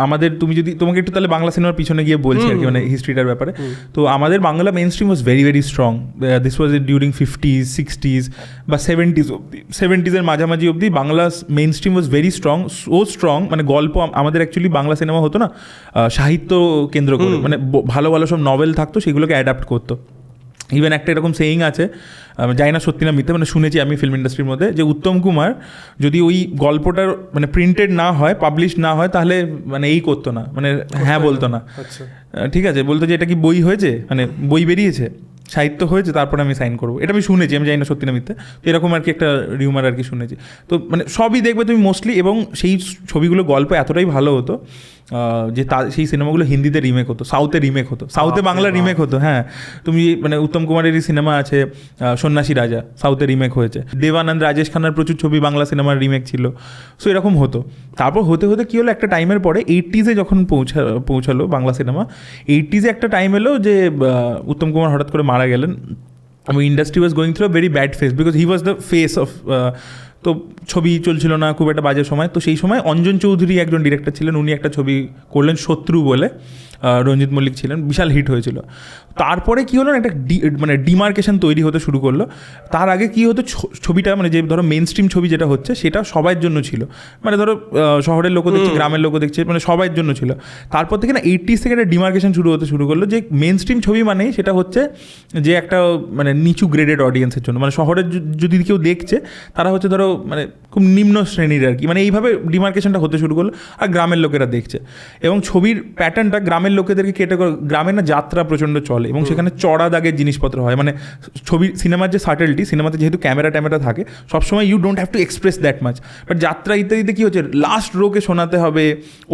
[SPEAKER 2] আমাদের তুমি যদি তোমাকে একটু তাহলে বাংলা সিনেমার পিছনে গিয়ে বলছি আর কি, মানে হিস্ট্রিটার ব্যাপারে। তো আমাদের Bangla main stream was very very strong. This was during 50s 60s বা 70s অবধি, 70s এর মাঝামাঝি অবধি Bangla main stream was very strong, so strong মানে গল্প আমাদের অ্যাকচুয়ালি বাংলা সিনেমা হতো না সাহিত্য কেন্দ্র করে, মানে ভালো ভালো সব নভেল থাকতো, সেগুলোকে অ্যাডাপ্ট করতো। ইভেন একটা এরকম সেইং আছে, জানি না সত্যি না মিথ্যে, মানে শুনেছি আমি ফিল্ম ইন্ডাস্ট্রির মধ্যে, যে উত্তম কুমার যদি ওই গল্পটার মানে প্রিন্টেড না হয়, পাবলিশ না হয়, তাহলে মানে এই করতো না, মানে হ্যাঁ বলতো না। ঠিক আছে, বলতো যে এটা কি বই হয়েছে, মানে বই বেরিয়েছে, সাহিত্য হয়েছে তারপরে আমি সাইন করবো, এটা আমি শুনেছি, আমি জানি না সত্যি না মিথ্যে, তো এরকম আর কি একটা রিউমার আর কি শুনেছি। তো মানে সবই দেখবে তুমি মোস্টলি, এবং সেই ছবিগুলো গল্প এতটাই ভালো হতো যে সেই সিনেমাগুলো হিন্দিতে রিমেক হতো, সাউথে রিমেক হতো, সাউথে বাংলা রিমেক হতো। হ্যাঁ, তুমি মানে উত্তম কুমারেরই সিনেমা আছে সন্ন্যাসী রাজা, সাউথে রিমেক হয়েছে। দেবানন্দ, রাজেশ খান্নার প্রচুর ছবি বাংলা সিনেমার রিমেক ছিল। সো এরকম হতো। তারপর হতে হতে কী হলো, একটা টাইমের পরে 80s যখন পৌঁছালো বাংলা সিনেমা, 80s একটা টাইম এলো যে উত্তম কুমার হঠাৎ করে মারা গেলেন। এবং industry was going through a very bad face, because he was the face of, তো ছবি চলছিল না, খুব একটা বাজে সময়। তো সেই সময় অঞ্জন চৌধুরী একজন ডিরেক্টর ছিলেন, উনি একটা ছবি করলেন শত্রু বলে, রঞ্জিত মল্লিক ছিলেন, বিশাল হিট হয়েছিল। তারপরে কী হলো, একটা মানে ডিমার্কেশন তৈরি হতে শুরু করলো। তার আগে কী হতো, ছবিটা মানে যে ধরো মেন স্ট্রিম ছবি যেটা হচ্ছে সেটা সবার জন্য ছিল, মানে ধরো শহরের লোকও দেখছে, গ্রামের লোকও দেখছে, মানে সবার জন্য ছিল। তারপর থেকে না 80s থেকে একটা ডিমার্কেশন শুরু করলো, যে মেন স্ট্রিম ছবি মানেই সেটা হচ্ছে যে একটা মানে নিচু গ্রেডেড অডিয়েন্সের জন্য, মানে শহরের যদি কেউ দেখছে তারা হচ্ছে ধরো মানে খুব নিম্ন শ্রেণীর আর কি, মানে এইভাবে ডিমার্কেশনটা হতে শুরু করলো। আর গ্রামের লোকেরা দেখছে, এবং ছবির প্যাটার্নটা গ্রামের লোকেদেরকে কেটে, গ্রামে না যাত্রা প্রচণ্ড চলে, এবং সেখানে চড়া দাগের জিনিসপত্র হয়। মানে ছবি সিনেমার যে সাটেলটি, সিনেমাতে যেহেতু ক্যামেরা থাকে সবসময়, you don't have to express that much. But যাত্রা ইত্যাদিতে কী হচ্ছে, লাস্ট রোকে শোনাতে হবে,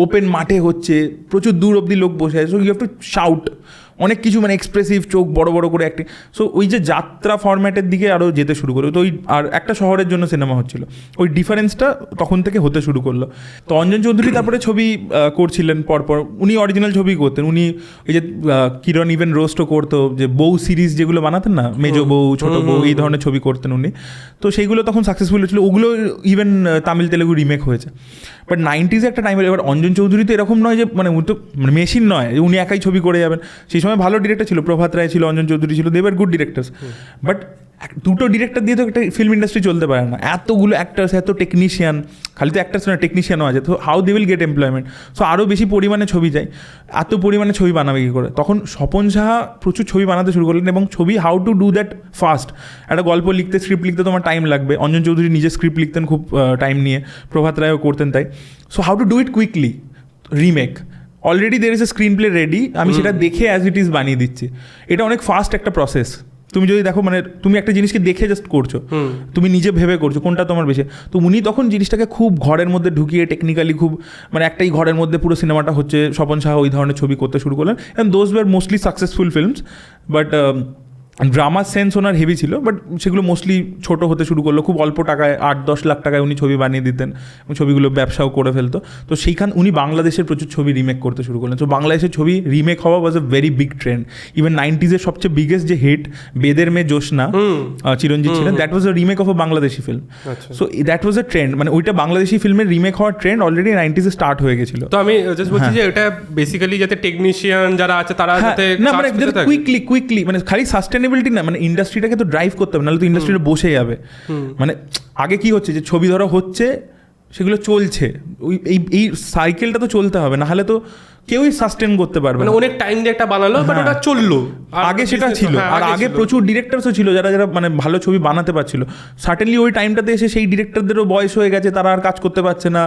[SPEAKER 2] ওপেন মাঠে হচ্ছে, প্রচুর দূর অব্দি লোক বসে আছে, so you have to shout অনেক কিছু, মানে এক্সপ্রেসিভ, চোখ বড় বড় করে অ্যাক্টিং। সো ওই যে যাত্রা ফরম্যাটের দিকে আরও যেতে শুরু করলো। তো ওই আর একটা শহরের জন্য সিনেমা হচ্ছিল, ওই ডিফারেন্সটা তখন থেকে হতে শুরু করলো। তো অঞ্জন চৌধুরী তারপরে ছবি করছিলেন পরপর, উনি অরিজিনাল ছবি করতেন। উনি এই যে কিরণ ইভেন রোস্টও করতো, যে বউ সিরিজ যেগুলো বানাতেন না, মেজো বউ, ছোটো বউ, এই ধরনের ছবি করতেন উনি। তো সেইগুলো তখন সাকসেসফুল হচ্ছিলো, ওগুলো ইভেন তামিল তেলেগু রিমেক হয়েছে। বাট 90s একটা টাইমে, এবার অঞ্জন চৌধুরী তো এরকম নয় যে মানে উনি তো মানে মেশিন নয় উনি একাই ছবি করে যাবেন। সেই সময় ভালো ডিরেক্টর ছিল, প্রভাত রায় ছিল, অঞ্জন চৌধুরী ছিল, they were good directors. But দুটো ডিরেক্টর দিয়ে তো একটা ফিল্ম ইন্ডাস্ট্রি চলতে পারে না, এতগুলো অ্যাক্টার্স, এত টেকনিশিয়ান, খালি তো অ্যাক্টার্স না, টেকনিশিয়ানও আছে, তো how they will get employment. So আরও বেশি পরিমাণে ছবি চাই, এত পরিমাণে ছবি বানাবে কী করে। তখন স্বপন সাহা প্রচুর ছবি বানাতে শুরু করলেন, এবং ছবি how to do that fast. একটা গল্প লিখতে, স্ক্রিপ্ট লিখতে তোমার টাইম লাগবে। অঞ্জন চৌধুরী নিজে স্ক্রিপ্ট লিখতেন খুব টাইম নিয়ে, প্রভাত রায়ও করতেন তাই। So how to do it quickly, remake, already there is a screen play ready, আমি সেটা দেখে অ্যাজ ইট ইজ বানিয়ে দিচ্ছি। এটা অনেক ফাস্ট একটা প্রসেস। তুমি যদি দেখো, মানে তুমি একটা জিনিসকে দেখে জাস্ট করছো, তুমি নিজে ভেবে করছো কোনটা তোমার বেশি। তো উনি তখন জিনিসটাকে খুব ঘরের মধ্যে ঢুকিয়ে টেকনিক্যালি খুব, মানে একটাই ঘরের মধ্যে পুরো সিনেমাটা হচ্ছে, স্বপন সাহা ওই ধরনের ছবি করতে শুরু করলেন। And those were mostly successful films, but drummer sense owner heavy ছিল, বাট সেগুলো মোস্টলি ছোটো হতে শুরু করলো। খুব অল্প টাকায়, 8-10 লাখ টাকায় উনি ছবি বানিয়ে দিতেন, এবং ছবিগুলো ব্যবসাও করে ফেলতো। তো সেইখান উনি বাংলাদেশের প্রচুর ছবি রিমেক করতে শুরু করলেন। তো বাংলাদেশের ছবি রিমেক হওয়া was a very big trend. Even 90s সবচেয়ে বিগেস্ট যে হিট বেদের মেয়ে জোসনা, চিরঞ্জিত ছিলেন, that was a remake of a Bangladeshi film. So that was a trend, মানে ওইটা বাংলাদেশি ফিল্মের রিমেক হওয়ার ট্রেন্ড অলরেডি 90s স্টার্ট হয়ে গেছিল।
[SPEAKER 1] তো আমি জাস্ট বলছি যে এটা বেসিক্যালি যাতে টেকনিশিয়ান যারা আছে তারা যাতে
[SPEAKER 2] না, মানে কুইকলি, মানে খালি সাস্টেনেবিলিটি না, মানে ইন্ডাস্ট্রিটাকে তো ড্রাইভ করতে হবে, নাহলে তো ইন্ডাস্ট্রিটা বসে যাবে। মানে আগে কি হচ্ছে, যে ছবি ধরো হচ্ছে, সেগুলো চলছে, এই সাইকেলটা তো চলতে হবে, নাহলে তো কেউই সাস্টেন করতে পারবে না।
[SPEAKER 1] অনেক টাইম দিয়ে একটা বানালো, বাট ওটা চললো,
[SPEAKER 2] আগে সেটা ছিল। আর আগে প্রচুর ডিরেক্টরসও ছিল যারা মানে ভালো ছবি বানাতে পারছিল। সার্টেনলি ওই টাইমটাতে এসে সেই ডিরেক্টরদেরও বয়স হয়ে গেছে, তারা আর কাজ করতে পারছে না,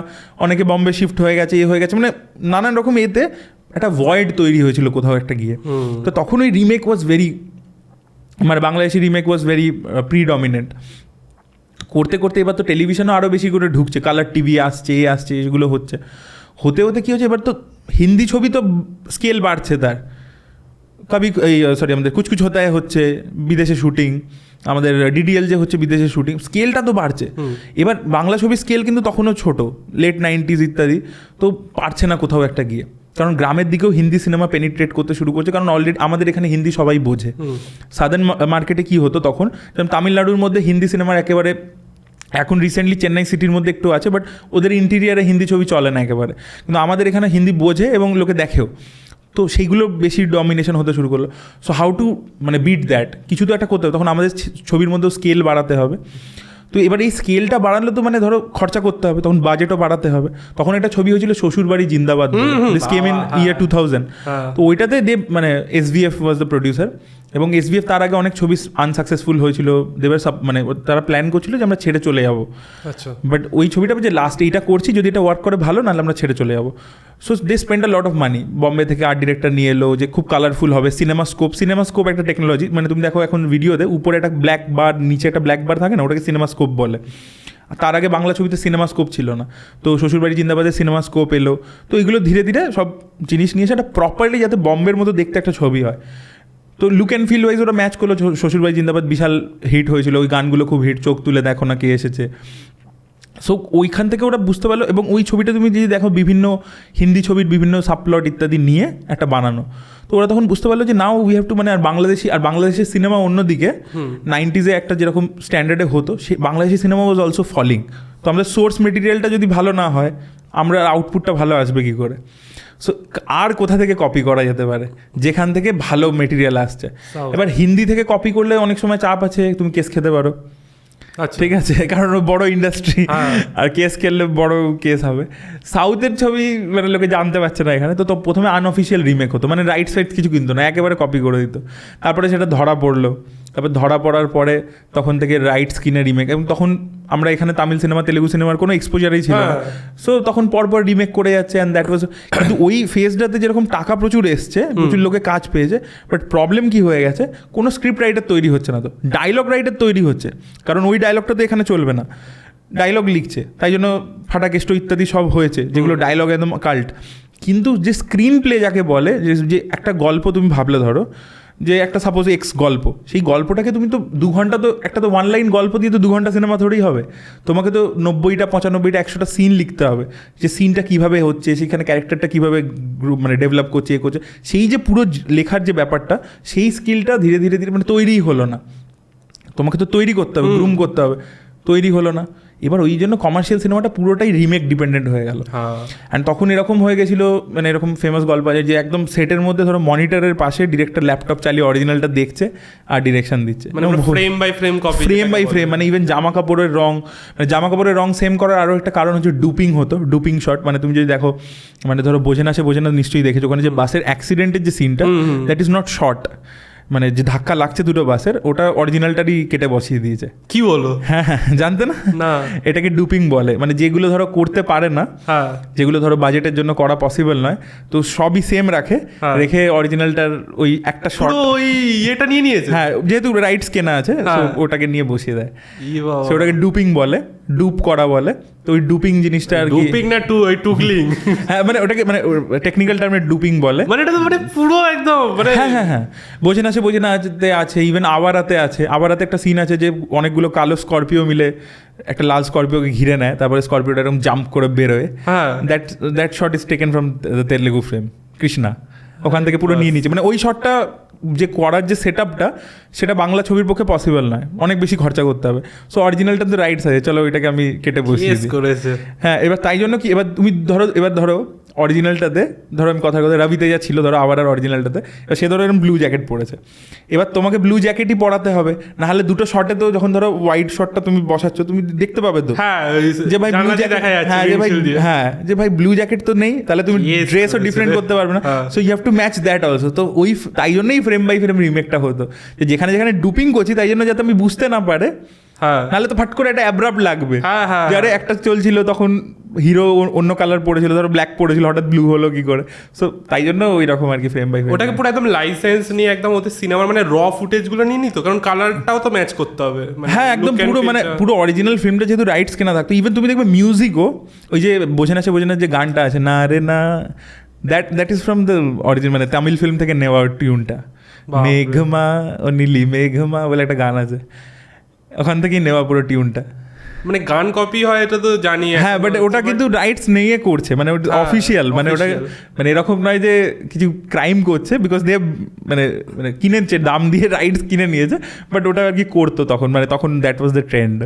[SPEAKER 2] অনেকে বম্বে শিফট হয়ে গেছে, হয়ে গেছে, মানে নানান রকম এতে একটা ভয়েড তৈরি হয়েছিল কোথাও একটা গিয়ে। তো তখন ওই রিমেক ওয়াজ ভেরি, মানে Bangladeshi remake was very predominant. করতে করতে এবার তো টেলিভিশনও আরও বেশি করে ঢুকছে, কালার টিভি আসছে, এগুলো হচ্ছে। হতে হতে কী হচ্ছে, এবার তো হিন্দি ছবি তো স্কেল বাড়ছে তার, আমাদের কুছ কুছ হোতা হ্যায় হচ্ছে বিদেশে শুটিং, আমাদের ডিডিএল যে হচ্ছে বিদেশে শুটিং, স্কেলটা তো বাড়ছে। এবার বাংলা ছবির স্কেল কিন্তু তখনও ছোট, লেট 90s ইত্যাদি, তো পারছে না কোথাও একটা গিয়ে। কারণ গ্রামের দিকেও হিন্দি সিনেমা পেনিট্রেট করতে শুরু করছে, কারণ অলরেডি আমাদের এখানে হিন্দি সবাই বোঝে। সাদার্ন মার্কেটে কী হতো তখন, যেমন তামিলনাড়ুর মধ্যে হিন্দি সিনেমার একেবারে, এখন রিসেন্টলি চেন্নাই সিটির মধ্যে একটু আছে, বাট ওদের ইন্টিরিয়ারে হিন্দি ছবি চলে না একেবারে। কিন্তু আমাদের এখানে হিন্দি বোঝে এবং লোকে দেখেও, তো সেইগুলো বেশি ডমিনেশন হতে শুরু করলো। সো হাউ টু মানে বিট দ্যাট, কিছু তো একটা করতে হবে। তখন আমাদের ছবির মধ্যেও স্কেল বাড়াতে হবে। তো এবার এই স্কেলটা বাড়ালে তো মানে ধরো খরচা করতে হবে, তখন বাজেটও বাড়াতে হবে। তখন একটা ছবি হয়েছিল শ্বশুরবাড়ি জিন্দাবাদ, দিস কেম ইন ইয়ার 2000। তো ওইটাতে মানে SVF ওয়াজ দ্য প্রডিউসার, এবং SBF তার আগে অনেক ছবি আনসাকসেসফুল হয়েছিল, দেবের সব মানে তারা প্ল্যান করছিল যে আমরা ছেড়ে চলে যাবো,
[SPEAKER 1] আচ্ছা
[SPEAKER 2] বাট ওই ছবিটা যে লাস্ট এইটা করছি, যদি এটা ওয়ার্ক করে ভালো, নাহলে আমরা ছেড়ে চলে যাবো। So they spend a lot of money, Bombay থেকে আর্ট ডিরেক্টর নিয়ে এলো যে খুব কালারফুল হবে, সিনেমাস্কোপ একটা টেকনোলজি, মানে তুমি দেখো এখন ভিডিওতে উপরে একটা ব্ল্যাক বার, নিচে একটা ব্ল্যাক বার থাকে না, ওটাকে সিনেমাস্কোপ বলে। তার আগে বাংলা ছবিতে সিনেমাস্কোপ ছিল না, তো শ্বশুরবাড়ি জিন্দাবাদে সিনেমাস্কোপ এলো। তো এগুলো ধীরে ধীরে সব জিনিস নিয়ে সেটা প্রপারলি যাতে বম্বের মতো দেখতে একটা ছবি হয়। তো লুক অ্যান্ড ফিল ওয়াইজ ওরা ম্যাচ করলো। শ্বশুরবাড়ি জিন্দাবাদ বিশাল হিট হয়েছিল, ওই গানগুলো খুব হিট, চোখ তুলে দেখো না কে এসেছে। সো ওইখান থেকে ওরা বুঝতে পারলো, এবং ওই ছবিটা তুমি যদি দেখো বিভিন্ন হিন্দি ছবির বিভিন্ন সাবপ্লট ইত্যাদি নিয়ে একটা বানানো, তো ওরা তখন বুঝতে পারলো যে নাও উই হ্যাভ টু, মানে আর বাংলাদেশের সিনেমা অন্যদিকে 90s একটা যেরকম স্ট্যান্ডার্ডে হতো, সেই Bangladeshi cinema was also falling. তো আমাদের সোর্স মেটেরিয়ালটা যদি ভালো না হয়, আমরা আউটপুটটা ভালো আসবে কী করে? সো আর কোথা থেকে কপি করা যেতে পারে যেখান থেকে ভালো মেটেরিয়াল আসছে? এবার হিন্দি থেকে কপি করলে অনেক সময় চাপ আছে, তুমি কেস খেতে পারো, ঠিক আছে, কারণ বড় ইন্ডাস্ট্রি, আর কেস খেললে বড় কেস হবে। সাউথের ছবি মানে লোকে জানতে পারছে না এখানে, তো প্রথমে আনঅফিসিয়াল রিমেক হতো, মানে রাইট সাইড কিছু কিনতো না, একেবারে কপি করে দিত। তারপরে সেটা ধরা পড়লো, তারপর ধরা পড়ার পরে তখন থেকে রাইটস কিনে রিমেক, এবং তখন আমরা এখানে তামিল সিনেমা তেলেগু সিনেমার কোনো এক্সপোজারই ছিল না, সো তখন পরপর রিমেক করে যাচ্ছে। অ্যান্ড দ্যাট ওয়াজ, কিন্তু ওই ফেজটাতে যেরকম টাকা প্রচুর এসছে, প্রচুর লোকে কাজ পেয়েছে, বাট প্রবলেম কি হয়ে গেছে, কোনো স্ক্রিপ্ট রাইটার তৈরি হচ্ছে না, তো ডায়লগ রাইটার তৈরি হচ্ছে, কারণ ওই ডায়লগটা তো এখানে চলবে না, ডায়লগ লিখছে, তাই জন্য ফাটাকেষ্ট ইত্যাদি সব হয়েছে, যেগুলো ডায়লগ একদম কাল্ট। কিন্তু যে স্ক্রিন প্লে যাকে বলে, যে একটা গল্প তুমি ভাবলে ধরো যে একটা সাপোজ এক্স গল্প, সেই গল্পটাকে তুমি তো 2 ঘন্টা, তো একটা তো ওয়ান লাইন গল্প দিয়ে তো 2 ঘন্টা সিনেমা থোড়েই হবে, তোমাকে তো 90টা 95টা 100টা সিন লিখতে হবে, যে সিনটা কীভাবে হচ্ছে, সেখানে ক্যারেক্টারটা কীভাবে মানে ডেভেলপ করছে, এ করছে, সেই যে পুরো লেখার যে ব্যাপারটা, সেই স্কিলটা ধীরে ধীরে ধীরে মানে তৈরিই হলো না, তোমাকে তো তৈরি করতে হবে, গ্রুম করতে হবে, তৈরি হলো না। এবার ওই জন্য কমার্শিয়াল সিনেমাটা পুরোটাই রিমেক ডিপেন্ডেন্ট হয়ে গেল। অ্যান্ড তখন এরকম হয়ে গেছিলো, মানে এরকম ফেমাস গল্প আছে যে একদম সেটের মধ্যে ধরো মনিটরের পাশে ডিরেক্টর ল্যাপটপ চালিয়ে অরিজিনালটা দেখছে আর ডিরেকশন দিচ্ছে,
[SPEAKER 1] মানে frame by frame copy,
[SPEAKER 2] frame by frame. মানে ইভেন জামা কাপড়ের রং সেম করার আরও একটা কারণ হচ্ছে ডুপিং হতো, ডুপিং শট। মানে তুমি যদি দেখো, মানে ধরো বোঝে না নিশ্চয়ই দেখেছো, ওখানে যে বাসের অ্যাক্সিডেন্টের যে সিনটা, দ্যাট ইজ নট শর্ট, মানে যে ধাক্কা লাগছে দুটো বাসের, ওটা অরিজিনালটারই কেটে বসিয়ে দিয়েছে।
[SPEAKER 1] কি বলো?
[SPEAKER 2] হ্যাঁ, জানতে না? এটাকে ডুপিং বলে, মানে যেগুলো ধরো করতে পারে না, যেগুলো ধরো বাজেটের জন্য করা পসিবল নয়, তো সবই সেম রেখে অরিজিনালটার ওই একটা শর্ট
[SPEAKER 1] ওই এটা নিয়ে নিয়েছে,
[SPEAKER 2] হ্যাঁ, যেহেতু রাইটস কেনা আছে ওটাকে নিয়ে বসিয়ে দেয়, ওটাকে ডুপিং বলে, ডুপ করা বলে। তো ওই ডুপিং জিনিসটা আর কি,
[SPEAKER 1] ডুপিং না টুকলিং,
[SPEAKER 2] হ্যাঁ, মানে ওটাকে মানে টেকনিক্যাল টার্মে ডুপিং বলে।
[SPEAKER 1] মানে এটা তো মানে পুরো একদম মানে
[SPEAKER 2] হ্যাঁ, বোঝে না আছে, ইভেন আওয়ারাতে আছে। আওয়ারাতে একটা সিন আছে যে অনেকগুলো কালো স্করপিও মিলে একটা লাল স্করপিওকে ঘিরে নেয়, তারপরে স্করপিওটা এরকম জাম্প করে বেরোয়। That shot is taken from the Telugu film Krishna, ওখান থেকে পুরো নিয়ে নিচ্ছে। মানে ওই শটটা যে করার যে সেট আপটা, সেটা বাংলা ছবির পক্ষে পসিবল নয়, অনেক বেশি খরচা করতে হবে। সো অরিজিনালটা তো রাইটস আছে, চলো ওইটাকে আমি কেটে বসিয়ে দিই। হ্যাঁ, এবার তাই জন্য কি, এবার তুমি ধরো অরিজিনালটাতে, ধরো আমি কথা রবি তেজা ছিল ধরো আবার আর অরিজিনালটাতে, এবার সে ধরো এরকম ব্লু জ্যাকেট পরেছে, এবার তোমাকে ব্লু জ্যাকেটই পরাতে হবে, নাহলে দুটো শটে তো যখন ধরো হোয়াইট শটটা তুমি বসাচ্ছ, তুমি দেখতে পাবে তো যে ভাই ব্লু জ্যাকেট, যে ভাই ব্লু জ্যাকেট তো নেই, তাহলে তুমি ড্রেসও ডিফারেন্ট করতে পারবে না। So you have to match that also. তো ওই তাই জন্যই ফ্রেম বাই ফ্রেম রিমেকটা হতো, যে যেখানে ডুপিং করছি তাই জন্য যাতে আমি বুঝতে না পারে, নাহলে তো ফাট করে একটা অ্যাব্রাপ্ট লাগবে। যারে একটা চলছিল তখন হিরো অন্য কালার পড়েছিল, ধরো ব্ল্যাক পড়েছিল, হঠাৎ ব্লু হলো কি করে। সো তাই জন্য ওই রকম আর কি ফ্রেম বাই ফ্রেম।
[SPEAKER 1] ওটাকে পুরো একদম লাইসেন্স নিয়ে একদম ওদের সিনেমার মানে র ফুটেজ গুলো নিয়ে নিত, কারণ কালারটাও তো ম্যাচ করতে হবে।
[SPEAKER 2] হ্যাঁ, একদম পুরো অরিজিনাল ফিল্মটা যেহেতু রাইটস কেনা থাকতো, ইভেন তুমি দেখবে মিউজিকও ওই যে বোঝে না যে গানটা আছে না রে না, that is from the original, মানে তামিল ফিল্ম থেকে নেওয়া টিউনটা। মেঘমা ও নীলি মেঘমা বলে একটা গান আছে, ওখান থেকেই নেওয়া পুরো টিউনটা।
[SPEAKER 1] মানে গান কপি হয় এটা তো জানি,
[SPEAKER 2] হ্যাঁ, বাট ওটা কিন্তু রাইটস নিয়ে করছে, মানে অফিসিয়াল, মানে ওটা মানে এরকম নয় যে কিছু ক্রাইম করছে, বিকজ দে মানে কিনেছে, দাম দিয়ে রাইটস কিনে নিয়েছে, বাট ওটা আর কি করতো তখন, মানে তখন দ্যাট ওয়াজ দ্য ট্রেন্ড।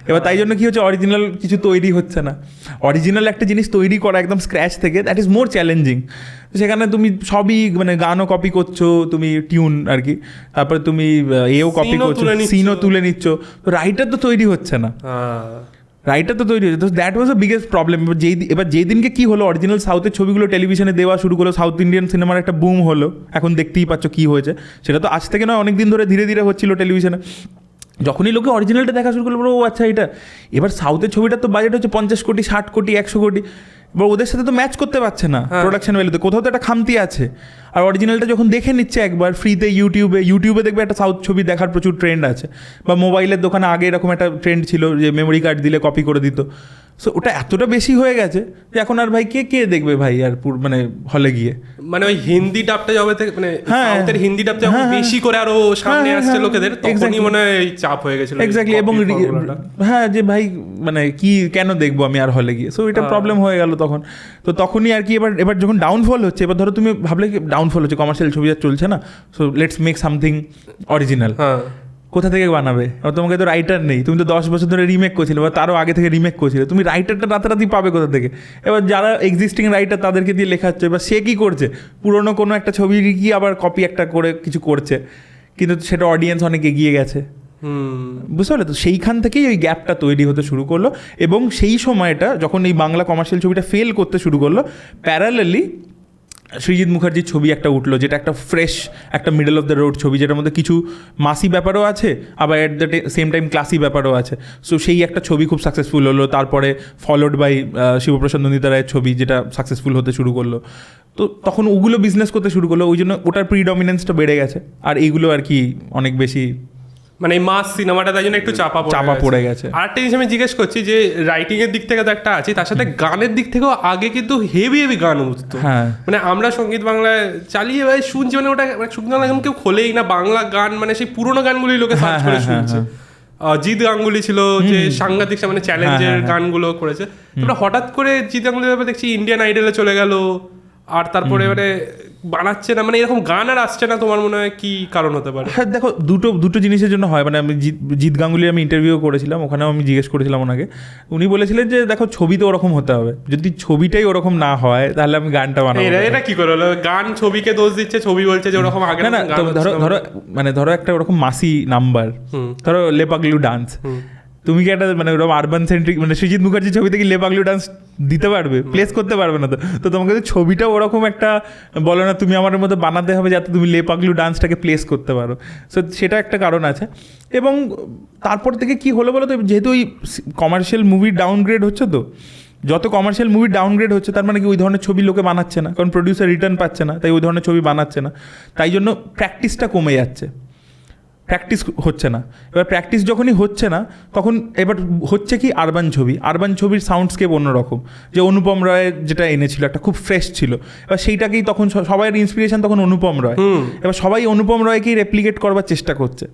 [SPEAKER 2] এবার তাই জন্য কি হচ্ছে, অরিজিনাল কিছু তৈরি হচ্ছে না। অরিজিনাল একটা জিনিস তৈরি করা একদম স্ক্র্যাচ থেকে, দ্যাট ইজ মোর চ্যালেঞ্জিং। সেখানে তুমি সবই মানে গানও কপি করছো, তুমি টিউন আর কি, তারপরে তুমি এও কপি করছো, সিনও তুলে নিচ্ছ, তো রাইটার তো তৈরি হচ্ছে না। রাইটার তো তৈরি হয়েছে, তো that was the biggest problem. এবার যেই দিনকে কি হলো, অরিজিনাল সাউথের ছবিগুলো টেলিভিশনে দেওয়া শুরু করলো, সাউথ ইন্ডিয়ান সিনেমার একটা বুম হলো, এখন দেখতেই পাচ্ছ কি হয়েছে। সেটা তো আজ থেকে নয়, অনেক দিন ধরে ধীরে ধীরে হচ্ছিল টেলিভিশনে। যখনই লোকে অরিজিনালটা দেখা শুরু করলো, ও আচ্ছা এটা, এবার সাউথের ছবিটার তো বাজেট হচ্ছে 50 কোটি 60 কোটি 100 কোটি, এবার ওদের সাথে তো ম্যাচ করতে পারছে না প্রোডাকশন ভ্যালুতে, কোথাও তো একটা খামতি আছে। আর অরিজিনালটা যখন দেখে নিচ্ছে একবার ফ্রিতে ইউটিউবে দেখবে একটা সাউথ ছবি দেখার প্রচুর ট্রেন্ড আছে, বা মোবাইলের দোকানে আগে এরকম একটা ট্রেন্ড ছিল যে মেমোরি কার্ড দিলে কপি করে দিত। সো ওটা এতটা বেশি হয়ে গেছে যে এখন আর ভাই কে দেখবে ভাই আর মানে হলে গিয়ে,
[SPEAKER 1] মানে ওই হিন্দি ডাবটা যবে থেকে মানে সাউথের হিন্দি ডাবটা যখন বেশি করে আরো সামনে আসছে লোকেদের, তখনই মনে হয় এই চাপ হয়ে গেছিল
[SPEAKER 2] এক্স্যাক্টলি। এবং হ্যাঁ, যে ভাই মানে কি কেন দেখবো আমি আর হলে গিয়ে, সো এটা প্রবলেম হয়ে গেল তখন। তো তখনই আর কি এবার যখন ডাউনফল হচ্ছে, এবার ধরো তুমি ভাবলে কি ডাউনফল হচ্ছে, কমার্শিয়াল ছবি আর চলছে না, so let's make something original. কোথা থেকে বানাবে? তোমাকে তো রাইটার নেই, তুমি তো 10 বছর ধরে রিমেক করছিলে বা তারও আগে থেকে রিমেক করছিলে, তুমি রাইটারটা রাতারাতি পাবে কোথা থেকে? এবার যারা এক্সিস্টিং রাইটার তাদেরকে দিয়ে লেখাচ্ছে, এবার সে কী করছে, পুরোনো কোনো একটা ছবির কি আবার কপি একটা করে কিছু করছে, কিন্তু সেটা অডিয়েন্স অনেক এগিয়ে গেছে, বুঝতে পারলে? তো সেইখান থেকেই ওই গ্যাপটা তৈরি হতে শুরু করলো। এবং সেই সময়টা যখন এই বাংলা কমার্শিয়াল ছবিটা ফেল করতে শুরু করলো, প্যারালালি সৃজিত মুখার্জির ছবি একটা উঠলো, যেটা একটা ফ্রেশ একটা মিডল অফ দ্য রোড ছবি, যেটার মধ্যে কিছু মাসি ব্যাপারও আছে, আবার at the same time classy ব্যাপারও আছে। সো সেই একটা ছবি খুব সাকসেসফুল হলো, তারপরে ফলোড বাই শিবপ্রসাদ নন্দিতা রায়ের ছবি, যেটা সাকসেসফুল হতে শুরু করলো। তো তখন ওগুলো বিজনেস করতে শুরু করলো, ওই জন্য ওটার প্রিডমিনেন্সটা বেড়ে গেছে, আর এইগুলো আর কি অনেক বেশি
[SPEAKER 1] মানে এই মাস সিনেমাটা তাই জন্য একটু চাপা
[SPEAKER 2] পড়ে গেছে।
[SPEAKER 1] আরেকটা জিনিস আমি জিজ্ঞেস করছি যে রাইটিং এর দিক থেকে তো একটা আছে, তার সাথে গানের দিক থেকেও আগে কিন্তু হেভি গান উঠতো। মানে আমরা সঙ্গীত বাংলায় চালিয়ে ভাই শুনছি, মানে ওটা সঙ্গীত বাংলা এখন কেউ খোলেই না, বাংলা গান মানে সেই পুরোনো গানগুলি লোকে সার্চ করে শুনছে। জিৎ গাঙ্গুলি ছিল যে সাংঘাতিক মানে চ্যালেঞ্জের গানগুলো করেছে, তারপরে হঠাৎ করে জিৎ গাঙ্গুলির ব্যাপারে দেখছি ইন্ডিয়ান আইডলে চলে গেল, আর তারপরে মানে বানাচ্ছে না, মানে এরকম গান আর আসছে না। তোমার মনে হয় কি কারণ হতে পারে?
[SPEAKER 2] হ্যাঁ দেখো, দুটো জিনিসের জন্য হয়। মানে আমি জিৎ গাঙ্গুলির আমি ইন্টারভিউ করেছিলাম, ওখানেও আমি জিজ্ঞেস করেছিলাম ওনাকে, উনি বলেছিলেন যে দেখো ছবি তো ওরকম হতে হবে, যদি ছবিটাই ওরকম না হয় তাহলে আমি গানটা বানাবো।
[SPEAKER 1] এটা কি করে হলো? গান ছবিকে দোষ দিচ্ছে, ছবি বলছে যে ওরকম আগে
[SPEAKER 2] না। ধরো একটা ওরকম মাসি নাম্বার, ধরো লে পাগলু ডান্স, তুমি কি একটা মানে ওরকম আরবান সেন্ট্রিক মানে সৃজিত মুখার্জির ছবিতে কি লে পাগলু ডান্স দিতে পারবে? প্লেস করতে পারবে না। তো তোমাকে তো ছবিটা ওরকম একটা বলো না, তুমি আমার মতো বানাতে হবে যাতে তুমি লে পাগলু ডান্সটাকে প্লেস করতে পারো। সো সেটা একটা কারণ আছে। এবং তারপর থেকে কি হলো বলো তো, যেহেতু ওই কমার্শিয়াল মুভি ডাউনগ্রেড হচ্ছে, তো যত কমার্শিয়াল মুভি ডাউনগ্রেড হচ্ছে তার মানে কি ওই ধরনের ছবি লোকে বানাচ্ছে না, কারণ প্রডিউসার রিটার্ন পাচ্ছে না, তাই ওই ধরনের ছবি বানাচ্ছে না, তাই জন্য প্র্যাকটিসটা কমে যাচ্ছে, প্র্যাকটিস হচ্ছে না। এবার প্র্যাকটিস যখনই হচ্ছে না, তখন এবার হচ্ছে কি আরবান ছবির সাউন্ডস্কেপ অন্যরকম, যে অনুপম রায় যেটা এনেছিল একটা খুব ফ্রেশ ছিল, এবার সেইটাকেই তখন সবাই ইন্সপিরেশন তখন অনুপম রায়, এবার সবাই অনুপম রায়কেই রেপ্লিকেট করবার চেষ্টা করছে,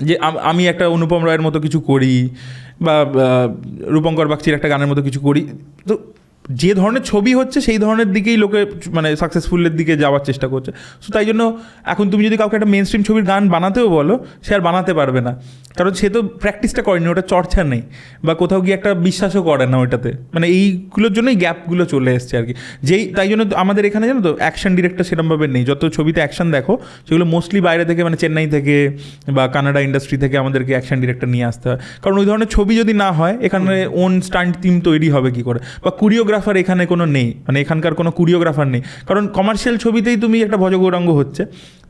[SPEAKER 2] যে আমি একটা অনুপম রায়ের মতো কিছু করি, বা রূপঙ্কর বাগচির একটা গানের মতো কিছু করি। তো যে ধরনের ছবি হচ্ছে সেই ধরনের দিকেই লোকে মানে সাকসেসফুলের দিকে যাওয়ার চেষ্টা করছে। সো তাই জন্য এখন তুমি যদি কাউকে একটা মেন স্ট্রিম ছবির গান বানাতেও বলো, সে আর বানাতে পারবে না, কারণ সে তো প্র্যাকটিসটা করেনি, ওটা চর্চা নেই, বা কোথাও গিয়ে একটা বিশ্বাসও করে না ওইটাতে। মানে এইগুলোর জন্যই গ্যাপগুলো চলে এসছে আর কি। তাই জন্য আমাদের এখানে জানো তো অ্যাকশন ডিরেক্টর সেরকমভাবে নেই। যত ছবিতে অ্যাকশন দেখো সেগুলো মোস্টলি বাইরে থেকে, মানে চেন্নাই থেকে বা কানাডা ইন্ডাস্ট্রি থেকে আমাদেরকে অ্যাকশন ডিরেক্টর নিয়ে আসতে হয়, কারণ ওই ধরনের ছবি যদি না হয় এখানে ওন স্টান্ট টিম তৈরি হবে কী করে, বা কোরিওগ্রাফার এখানে কোনো নেই, মানে এখানকার কোনো কোরিওগ্রাফার নেই, কারণ কমার্শিয়াল ছবিতেই তুমি একটা ভজগৌরাঙ্গ হচ্ছে,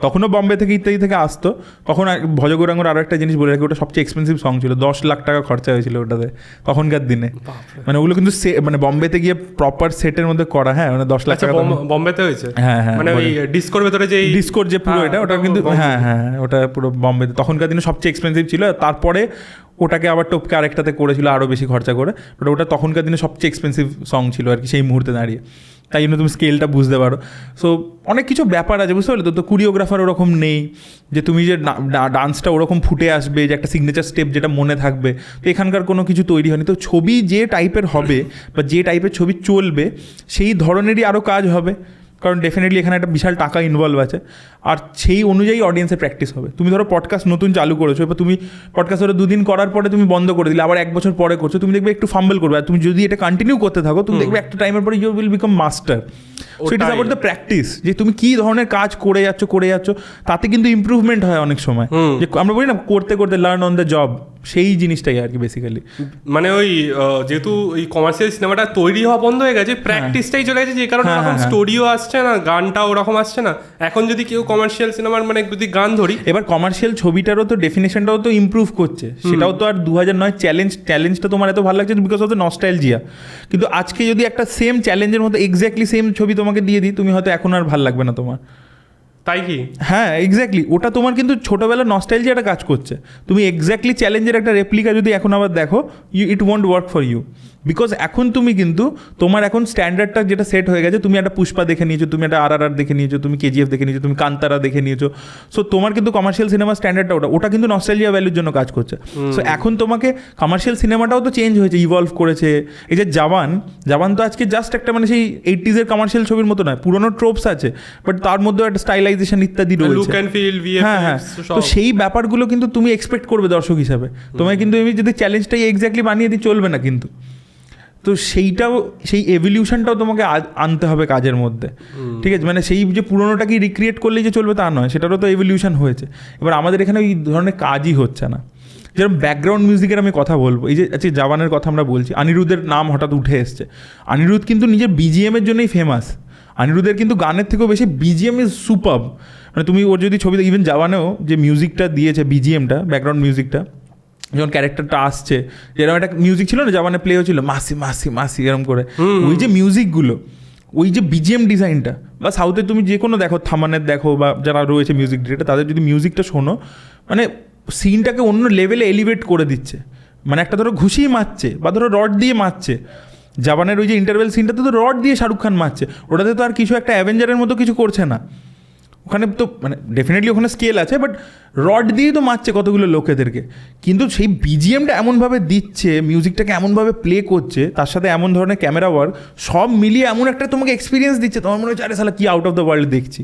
[SPEAKER 2] তখনও বম্বে থেকে ইত্যাদি থেকে আসতো, তখন ভজগৌরাঙ্গর আরও একটা জিনিস বলে রাখি, ওটা সবচেয়ে এক্সপেন্সিভ সং ছিল, 10 লাখ টাকা খরচা হয়েছিল ওটাতে তখনকার দিনে। মানে ওগুলো কিন্তু মানে বম্বেতে গিয়ে প্রপার সেটের মধ্যে করা, হ্যাঁ মানে 10 লাখ টাকা
[SPEAKER 1] বম্বেতে হয়েছে।
[SPEAKER 2] হ্যাঁ,
[SPEAKER 1] মানে ওই ডিসকোর ভেতরে যে
[SPEAKER 2] ডিসকোর যে পুরো ওটা কিন্তু হ্যাঁ ওটা পুরো বম্বেতে তখনকার দিনে সবচেয়ে এক্সপেন্সিভ ছিল। তারপরে ওটাকে আবার টপকে আরেকটাতে করেছিল আরও বেশি খরচা করে, বাট ওটা তখনকার দিনে সবচেয়ে এক্সপেন্সিভ সং ছিল আর কি সেই মুহূর্তে দাঁড়িয়ে, তাই জন্য তুমি স্কেলটা বুঝতে পারো। সো অনেক কিছু ব্যাপার আছে, বুঝতে পারলে? তো কোরিওগ্রাফার ওরকম নেই যে তুমি যে ডান্সটা ওরকম ফুটে আসবে, যে একটা সিগনেচার স্টেপ যেটা মনে থাকবে, তো এখানকার কোনো কিছু তৈরি হয়নি। তো ছবি যে টাইপের হবে বা যে টাইপের ছবি চলবে সেই ধরনেরই আরও কাজ হবে, কারণ ডেফিনেটলি এখানে একটা বিশাল টাকা ইনভলভ আছে, আর সেই অনুযায়ী অডিয়েন্সের প্র্যাকটিস হবে। তুমি ধরো পডকাস্ট নতুন চালু করেছো, এবার তুমি পডকাস্ট ধরো 2 দিন করার পরে তুমি বন্ধ করে দিলে, আবার 1 বছর পরে করছো, তুমি দেখবে একটু ফাম্বল করবে, আর তুমি যদি এটা কন্টিনিউ করতে থাকো তুমি দেখবে একটা টাইমের পরে you will become master. So it is about the practice, যে তুমি কী ধরনের কাজ করে যাচ্ছ, তাতে কিন্তু ইমপ্রুভমেন্ট হয় অনেক সময়। যে আমরা বলি না করতে করতে লার্ন অন দ্য জব, সেই জিনিসটাই আর কি বেসিক্যালি।
[SPEAKER 1] মানে ওই যেহেতু ওই কমার্শিয়াল সিনেমাটা তৈরি হওয়া বন্ধ হয়ে গেছে, প্র্যাকটিসটাই চলে গেছে, যে কারণে ওরকম স্টোরিও আসছে না, গানটাও ওরকম আসছে না। এখন যদি কেউ কমার্শিয়াল সিনেমার মানে যদি গান ধরি,
[SPEAKER 2] এবার কমার্শিয়াল ছবিটারও তো ডেফিনেশনটাও তো ইমপ্রুভ করছে, সেটাও তো আর 2009 চ্যালেঞ্জটা তোমার এত ভালো লাগছে বিকজ অফ দ্য নস্টালজিয়া। কিন্তু আজকে যদি একটা সেম চ্যালেঞ্জের মতো এক্স্যাক্টলি সেম ছবি তোমাকে দিয়ে দিই, তুমি হয়তো এখন আর ভালো লাগবে না তোমার।
[SPEAKER 1] তাই কি?
[SPEAKER 2] হ্যাঁ এক্স্যাক্টলি, ওটা তোমার কিন্তু ছোটোবেলার নস্টালজিয়াটা কাজ করছে। তুমি এক্স্যাক্টলি চ্যালেঞ্জের একটা রেপ্লিকা যদি এখন আবার দেখো, it won't work for you, because এখন তুমি কিন্তু তোমার এখন স্ট্যান্ডার্ডটা যেটা সেট হয়ে গেছে, তুমি একটা পুষ্পা দেখে নিয়েছো, তুমি একটা RRR দেখে নিয়েছো, তুমি KGF দেখে নিয়েছো, তুমি কান্তারা দেখে নিয়েছো। সো তোমার কিন্তু কমার্শিয়াল সিনেমার স্ট্যান্ডার্ডটা ওটা কিন্তু নস্টালজিয়া ভ্যালুর জন্য কাজ করছে। সো এখন তোমাকে কমার্শিয়াল সিনেমাটাও তো চেঞ্জ হয়েছে, ইভলভ করেছে। এই যে জওয়ান তো আজকে জাস্ট একটা মানে সেই 80s কমার্শিয়াল ছবির মতো নয়, পুরোনো ট্রোপস আছে বাট তার মধ্যেও একটা স্টাইলাইজেশন ইত্যাদি রয়েছে।
[SPEAKER 1] লুক অ্যান্ড ফিল,
[SPEAKER 2] হ্যাঁ হ্যাঁ, তো সেই ব্যাপারগুলো কিন্তু তুমি এক্সপেক্ট করবে দর্শক হিসাবে। তোমায় কিন্তু আমি যদি চ্যালেঞ্জটাই এক্স্যাক্টলি বানিয়ে দিই চলবে না কিন্তু। তো সেইটাও, সেই এভলিউশনটাও তোমাকে আনতে হবে কাজের মধ্যে, ঠিক আছে? মানে সেই যে পুরোনোটাকে রিক্রিয়েট করলেই যে চলবে তা নয়, সেটারও তো এভলিউশন হয়েছে। এবার আমাদের এখানে ওই ধরনের কাজই হচ্ছে না। যেরকম ব্যাকগ্রাউন্ড মিউজিকের আমি কথা বলবো, এই যে আচ্ছা জওয়ানের কথা আমরা বলছি, অনিরুদ্ধের নাম হঠাৎ উঠে এসছে। অনিরুদ্ধ কিন্তু নিজের BGM-এর জন্যই ফেমাস। অনিরুদ্ধের কিন্তু গানের থেকেও বেশি BGM ইজ সুপারব। মানে তুমি ওর যদি ছবি, ইভেন জওয়ানেও যে মিউজিকটা দিয়েছে, BGM-টা, ব্যাকগ্রাউন্ড মিউজিকটা, যখন ক্যারেক্টারটা আসছে, যেরকম একটা মিউজিক ছিল না জওয়ানে প্লে হচ্ছিল, মাসি মাসি মাসি এরকম করে, ওই যে মিউজিকগুলো, ওই যে BGM ডিজাইনটা, বা সাউথে তুমি যে কোনো দেখো, থামানের দেখো, বা যারা রয়েছে মিউজিক ডিরেক্টর, তাদের যদি মিউজিকটা শোনো, মানে সিনটাকে অন্য লেভেলে এলিভেট করে দিচ্ছে। মানে একটা ধরো ঘুষি মারছে বা ধরো রড দিয়ে মারছে, জওয়ানের ওই যে ইন্টারভেল সিনটাতে তো রড দিয়ে শাহরুখ খান মারছে, ওটাতে তো আর কিছু একটা অ্যাভেঞ্জারের মতো কিছু করছে না। ওখানে তো মানে ডেফিনেটলি ওখানে স্কেল আছে, বাট রড দিয়েই তো মারছে কতগুলো লোকেদেরকে। কিন্তু সেই BGM-টা এমনভাবে দিচ্ছে, মিউজিকটাকে এমনভাবে প্লে করছে, তার সাথে এমন ধরনের ক্যামেরা ওয়ার্ক, সব মিলিয়ে এমন একটা তোমাকে এক্সপিরিয়েন্স দিচ্ছে, তোমার মনে হচ্ছে আরে শালা কি আউট অফ দ্য ওয়ার্ল্ড দেখছি।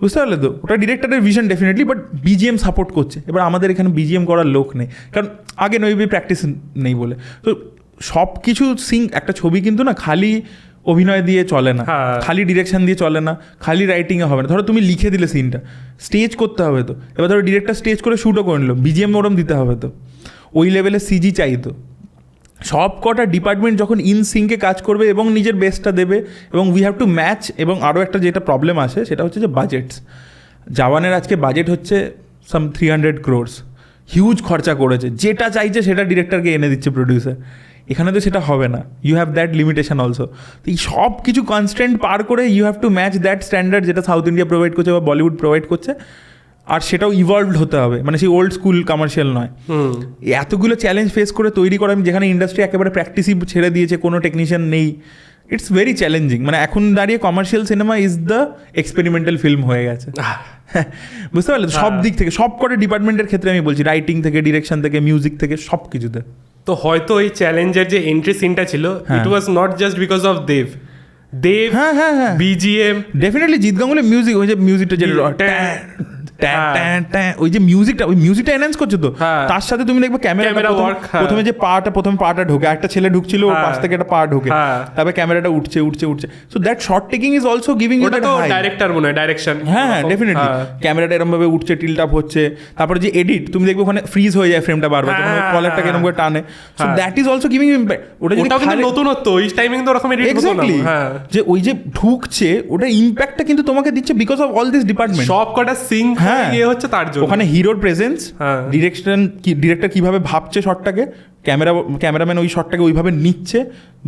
[SPEAKER 2] বুঝতে পারলে তো? ওটা ডিরেক্টরের vision definitely, but BGM support করছে। এবার আমাদের এখানে BGM করার লোক নেই, কারণ আগে নইবি প্র্যাকটিস নেই বলে। তো সব কিছু একটা ছবি কিন্তু না খালি অভিনয় দিয়ে চলে না, খালি ডিরেকশন দিয়ে চলে না, খালি রাইটিংয়ে হবে না। ধরো তুমি লিখে দিলে সিনটা, স্টেজ করতে হবে তো। এবার ধরো ডিরেক্টর স্টেজ করে শ্যুটও করে নিল, BGM ওরম দিতে হবে তো, ওই লেভেলে CG চাইতো। সব কটা ডিপার্টমেন্ট যখন ইন সিঙ্কে কাজ করবে এবং নিজের বেস্টটা দেবে, এবং উই হ্যাভ টু ম্যাচ। এবং আরও একটা যেটা প্রবলেম আসে সেটা হচ্ছে যে বাজেটস। জওয়ানের আজকে বাজেট হচ্ছে সাম 300 crores, হিউজ খরচা করেছে, যেটা চাইছে সেটা ডিরেক্টরকে এনে দিচ্ছে প্রডিউসার। এখানে তো সেটা হবে না, you have that limitation also. তো এই সব কিছু কনস্ট্যান্ট পার করে you have to match that standard যেটা সাউথ ইন্ডিয়া প্রোভাইড করছে বা বলিউড প্রোভাইড করছে, আর সেটাও ইভলভড হতে হবে, মানে সেই ওল্ড স্কুল কমার্শিয়াল নয়। এতগুলো চ্যালেঞ্জ ফেস করে তৈরি করা, যেখানে ইন্ডাস্ট্রি একেবারে প্র্যাকটিসই ছেড়ে দিয়েছে, কোনো টেকনিশিয়ান নেই, ইটস ভেরি চ্যালেঞ্জিং। মানে এখন দাঁড়িয়ে commercial cinema is the experimental film হয়ে গেছে। বুঝতে পারলে? সব দিক থেকে, সব কটা ডিপার্টমেন্টের ক্ষেত্রে আমি বলছি, রাইটিং থেকে, ডিরেকশন থেকে, মিউজিক থেকে, সব কিছুতে।
[SPEAKER 1] তো হয়তো এই চ্যালেঞ্জের যে এন্ট্রি সিনটা ছিল, it was not just because of Dev,
[SPEAKER 2] হ্যাঁ
[SPEAKER 1] BGM
[SPEAKER 2] ডেফিনেটলি জিৎ গাঙ্গুলির মিউজিক, ওই যে মিউজিকটা যেটা ওই যে মিউজিকটা, ওই মিউজিকটা এনহ্যান্স করছে তো, তার সাথে তুমি দেখবে ক্যামেরা ওয়ার্ক। প্রথমে যে পাটা ঢোকে, একটা ছেলে ঢুকছিল, ওর পাশ থেকে একটা পা ঢোকে, তারপরে ক্যামেরাটা উঠছে। So that shot taking is also giving you that high.
[SPEAKER 1] Director মনে হয় ডাইরেকশন।
[SPEAKER 2] হ্যাঁ ডেফিনেটলি ক্যামেরাটা এরকম ভাবে উঠছে, টিল্ট আপ হচ্ছে, তারপরে যে এডিট তুমি দেখবে ওখানে ফ্রিজ হয়ে যায় ফ্রেমটা বারবার, যখন কলারটাকে এরকম করে টানে। So that is also giving impact. ওটা যদি
[SPEAKER 1] নতুনত্ব, ওই টাইমিং তো ওরকম এডিট হতো না।
[SPEAKER 2] যে ওই যে ঢুকছে, ওটা ইম্প্যাক্টটা কিন্তু তোমাকে দিচ্ছে because of all this department.
[SPEAKER 1] সব কটা সিঙ্ক হয়ে হচ্ছে তার জন্য।
[SPEAKER 2] ওখানে হিরোর প্রেজেন্স, ডিরেক্টর কিভাবে ভাবছে শটটাকে, ক্যামেরাম্যান ওই শটটাকে ওইভাবে নিচ্ছে,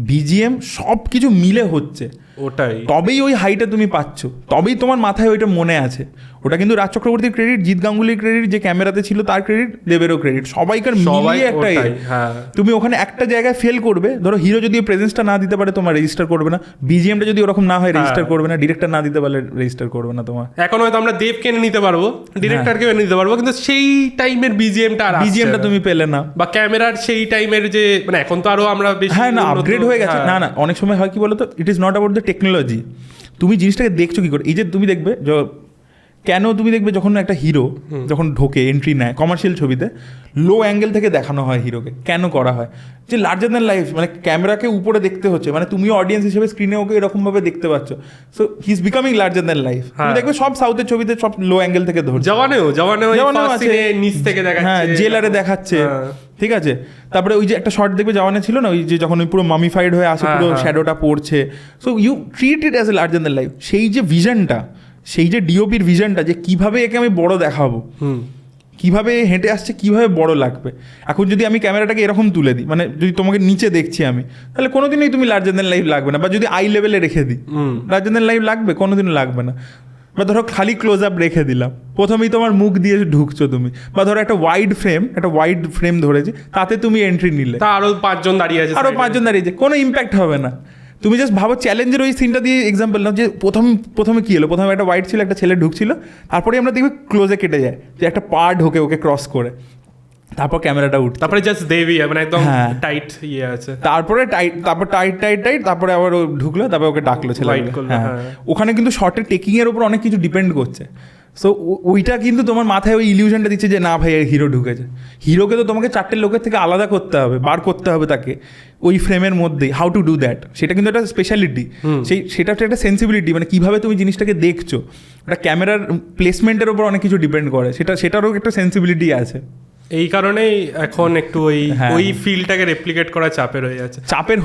[SPEAKER 2] BGM সব কিছু মিলে হচ্ছে,
[SPEAKER 1] ওটাই
[SPEAKER 2] তবেই ওই হাইটা তুমি পাচ্ছ, তবেই তোমার মাথায় ওইটা মনে আছে। ওটা কিন্তু রাজ চক্রবর্তীর ক্রেডিট, জিৎ গাঙ্গুলির ক্রেডিট, যে ক্যামেরাতে ছিল তার ক্রেডিট, দেবেরও ক্রেডিট, সবাইকার মিলিয়ে একটা। তুমি ওখানে একটা জায়গায় ফেল করবে, ধরো হিরো যদি প্রেজেন্সটা না দিতে পারে তোমার রেজিস্টার করবে না, BGMটা যদি ওরকম না হয় রেজিস্টার করবে না, ডিরেক্টর না দিতে পারলে রেজিস্টার করবে না তোমার।
[SPEAKER 1] এখন হয়তো আমরা দেবকে এনে নিতে পারবো, ডিরেক্টরকে এনে নিতে পারবো, কিন্তু সেই টাইমের BGMটা
[SPEAKER 2] তুমি পেলে না,
[SPEAKER 1] বা ক্যামেরার সেই টাইমের যে, মানে এখন তো আরো আমরা বেশি
[SPEAKER 2] আপগ্রেড হয়ে গেছে। না অনেক সময় হয় কি বলতো, it is not about the technology, তুমি জিনিসটাকে দেখছো কি করে। এই যে তুমি দেখবে কেন তুমি দেখবে যখন একটা হিরো যখন ঢোকে এন্ট্রি নেয় কমার্শিয়াল ছবিতে লো অ্যাঙ্গেল থেকে দেখানো হয় হিরোকে, কেন করা হয়? যে লার্জার দ্যান লাইফ, মানে ক্যামেরাকে উপরে দেখতে হচ্ছে, মানে তুমিও অডিয়েন্স হিসেবে স্ক্রিনে ওকে এরকমভাবে দেখতে পাচ্ছ। So he is becoming larger than life. তুমি দেখবে সব সাউথের ছবিতে সব লো অ্যাঙ্গেল থেকে ধরছে।
[SPEAKER 1] জওয়ানেও আছে, নিচ থেকে দেখাচ্ছে,
[SPEAKER 2] হ্যাঁ জেলারে দেখাচ্ছে, ঠিক আছে। তারপরে ওই যে একটা শর্ট দেখবে জওয়ানে ছিল না, ওই যে যখন ওই পুরো মামিফাইড হয়ে আসে, পুরো শ্যাডোটা পড়ছে। So you treat it as a larger than life. সেই যে ভিশনটা, সেই যে ডিওপির ভিশনটা, যে কিভাবে একে আমি বড় দেখাবো, কিভাবে হেঁটে আসছে, কিভাবে বড় লাগবে। এখন যদি আমি ক্যামেরাটাকে এরকম তুলে দিই, মানে যদি তোমাকে নিচে দেখছি আমি, তাহলে কোনোদিনই তুমি লার্জার দ্যান লাইফ লাগবে না। বা যদি আই লেভেলে রেখে দিই, লার্জার দ্যান লাইফ লাগবে? কোনোদিনও লাগবে না। বা ধরো খালি ক্লোজ আপ রেখে দিলাম, প্রথমেই তোমার মুখ দিয়ে ঢুকছো তুমি, বা ধরো একটা ওয়াইড ফ্রেম ধরেছি, তাতে তুমি এন্ট্রি নিলে,
[SPEAKER 1] আরো 5 জন দাঁড়িয়ে আছে,
[SPEAKER 2] কোনো ইম্প্যাক্ট হবে না। তুমি জাস্ট ভাবো চ্যালেঞ্জের ওই সিনটা দিয়ে এক্সাম্পল নাও, যে প্রথমে কি হলো, প্রথমে একটা ওয়াইড ছিল, একটা ছেলে ঢুকছিল, তারপরে আমরা দেখবি ক্লোজে কেটে যায়, যে একটা পা ঢোকে ওকে ক্রস করে, তারপর ক্যামেরাটা উঠছে,
[SPEAKER 1] তারপরে জাস্ট দেবী মানে একদম টাইট ইয়ে আছে,
[SPEAKER 2] তারপরে টাইট, তারপরে আবার ও ঢুকলো, তারপরে ওকে ডাকলো ছেলে। ওখানে কিন্তু শর্টের টেকিং এর উপর অনেক কিছু ডিপেন্ড করছে। সো ওইটা কিন্তু তোমার মাথায় ওই ইলিউশনটা দিচ্ছে যে না ভাই হিরো ঢুকেছে। হিরোকে তো তোমাকে 4টে লোকের থেকে আলাদা করতে হবে, বার করতে হবে তাকে ওই ফ্রেমের মধ্যেই। হাউ টু ডু দ্যাট, সেটা কিন্তু একটা স্পেশালিটি, সেটা একটা সেন্সিবিলিটি, মানে কীভাবে তুমি জিনিসটাকে দেখছো। একটা ক্যামেরার প্লেসমেন্টের ওপর অনেক কিছু ডিপেন্ড করে, সেটারও একটা সেন্সিবিলিটি আছে।
[SPEAKER 1] এই কারণেই এখন একটু ওই ফিলটাকে রেপ্লিকেট করা চাপের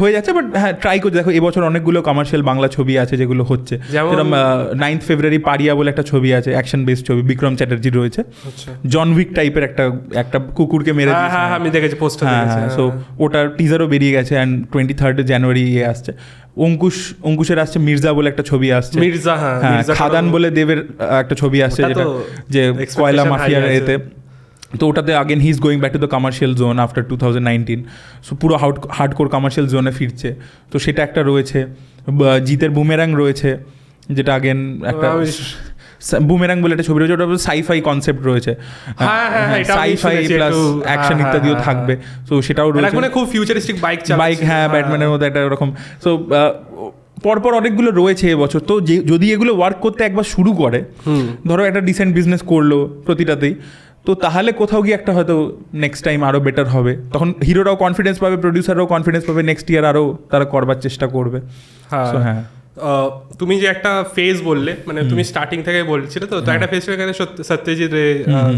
[SPEAKER 1] হয়ে যাচ্ছে,
[SPEAKER 2] বাট হ্যাঁ ট্রাই করে দেখো। এবছর অনেকগুলো কমার্শিয়াল বাংলা ছবি আছে যেগুলো হচ্ছে, যেরকম 9th ফেব্রুয়ারি পারিয়া বলে একটা ছবি আছে, অ্যাকশন বেসড ছবি, বিক্রম চ্যাটার্জি রয়েছে, জন উইক টাইপের একটা কুকুরকে মেরে দিয়েছে,
[SPEAKER 1] আমি দেখেছি পোস্টার।
[SPEAKER 2] সো ওটার টিজারও বেরিয়ে গেছে, অ্যান্ড 23rd জানুয়ারি আসছে। অঙ্কুশের আসছে মির্জা বলে একটা ছবি আসছে, খাদান বলে দেবের একটা ছবি আসছে, যেটা যে কয়লা মাফিয়ার এতে। তো ওটাতে again he is going back to the commercial zone after 2019। So পুরো হার্ডকোর কমার্শিয়াল জোনে ফিরছে, তো সেটা একটা রয়েছে। জিতের বুমেরাং রয়েছে, যেটা আগেন একটা বুমেরাং বলে একটা ছবি রয়েছে, ওটা সাইফাই কনসেপ্ট রয়েছে, সাইফাই প্লাস অ্যাকশন ইত্যাদিও থাকবে। তো সেটাও রয়েছে,
[SPEAKER 1] খুব ফিউচারিস্টিক বাইক,
[SPEAKER 2] হ্যাঁ ব্যাটম্যানের মধ্যে একটা ওরকম। সো পরপর অনেকগুলো রয়েছে এবছর। তো যদি এগুলো ওয়ার্ক করতে একবার শুরু করে, ধরো একটা ডিসেন্ট বিজনেস করলো প্রতিটাতেই, তো তাহলে কোথাও গিয়ে একটা হয়তো নেক্সট টাইম আরও বেটার হবে। তখন হিরোরাও কনফিডেন্স পাবে, প্রডিউসাররাও কনফিডেন্স পাবে, নেক্সট ইয়ার আরও তারা করবার চেষ্টা করবে। হ্যাঁ,
[SPEAKER 1] তুমি যে একটা ফেজ বললে, মানে তুমি স্টার্টিং থেকে বলছিলে, তো একটা ফেজ এখানে সত্যজিৎ রে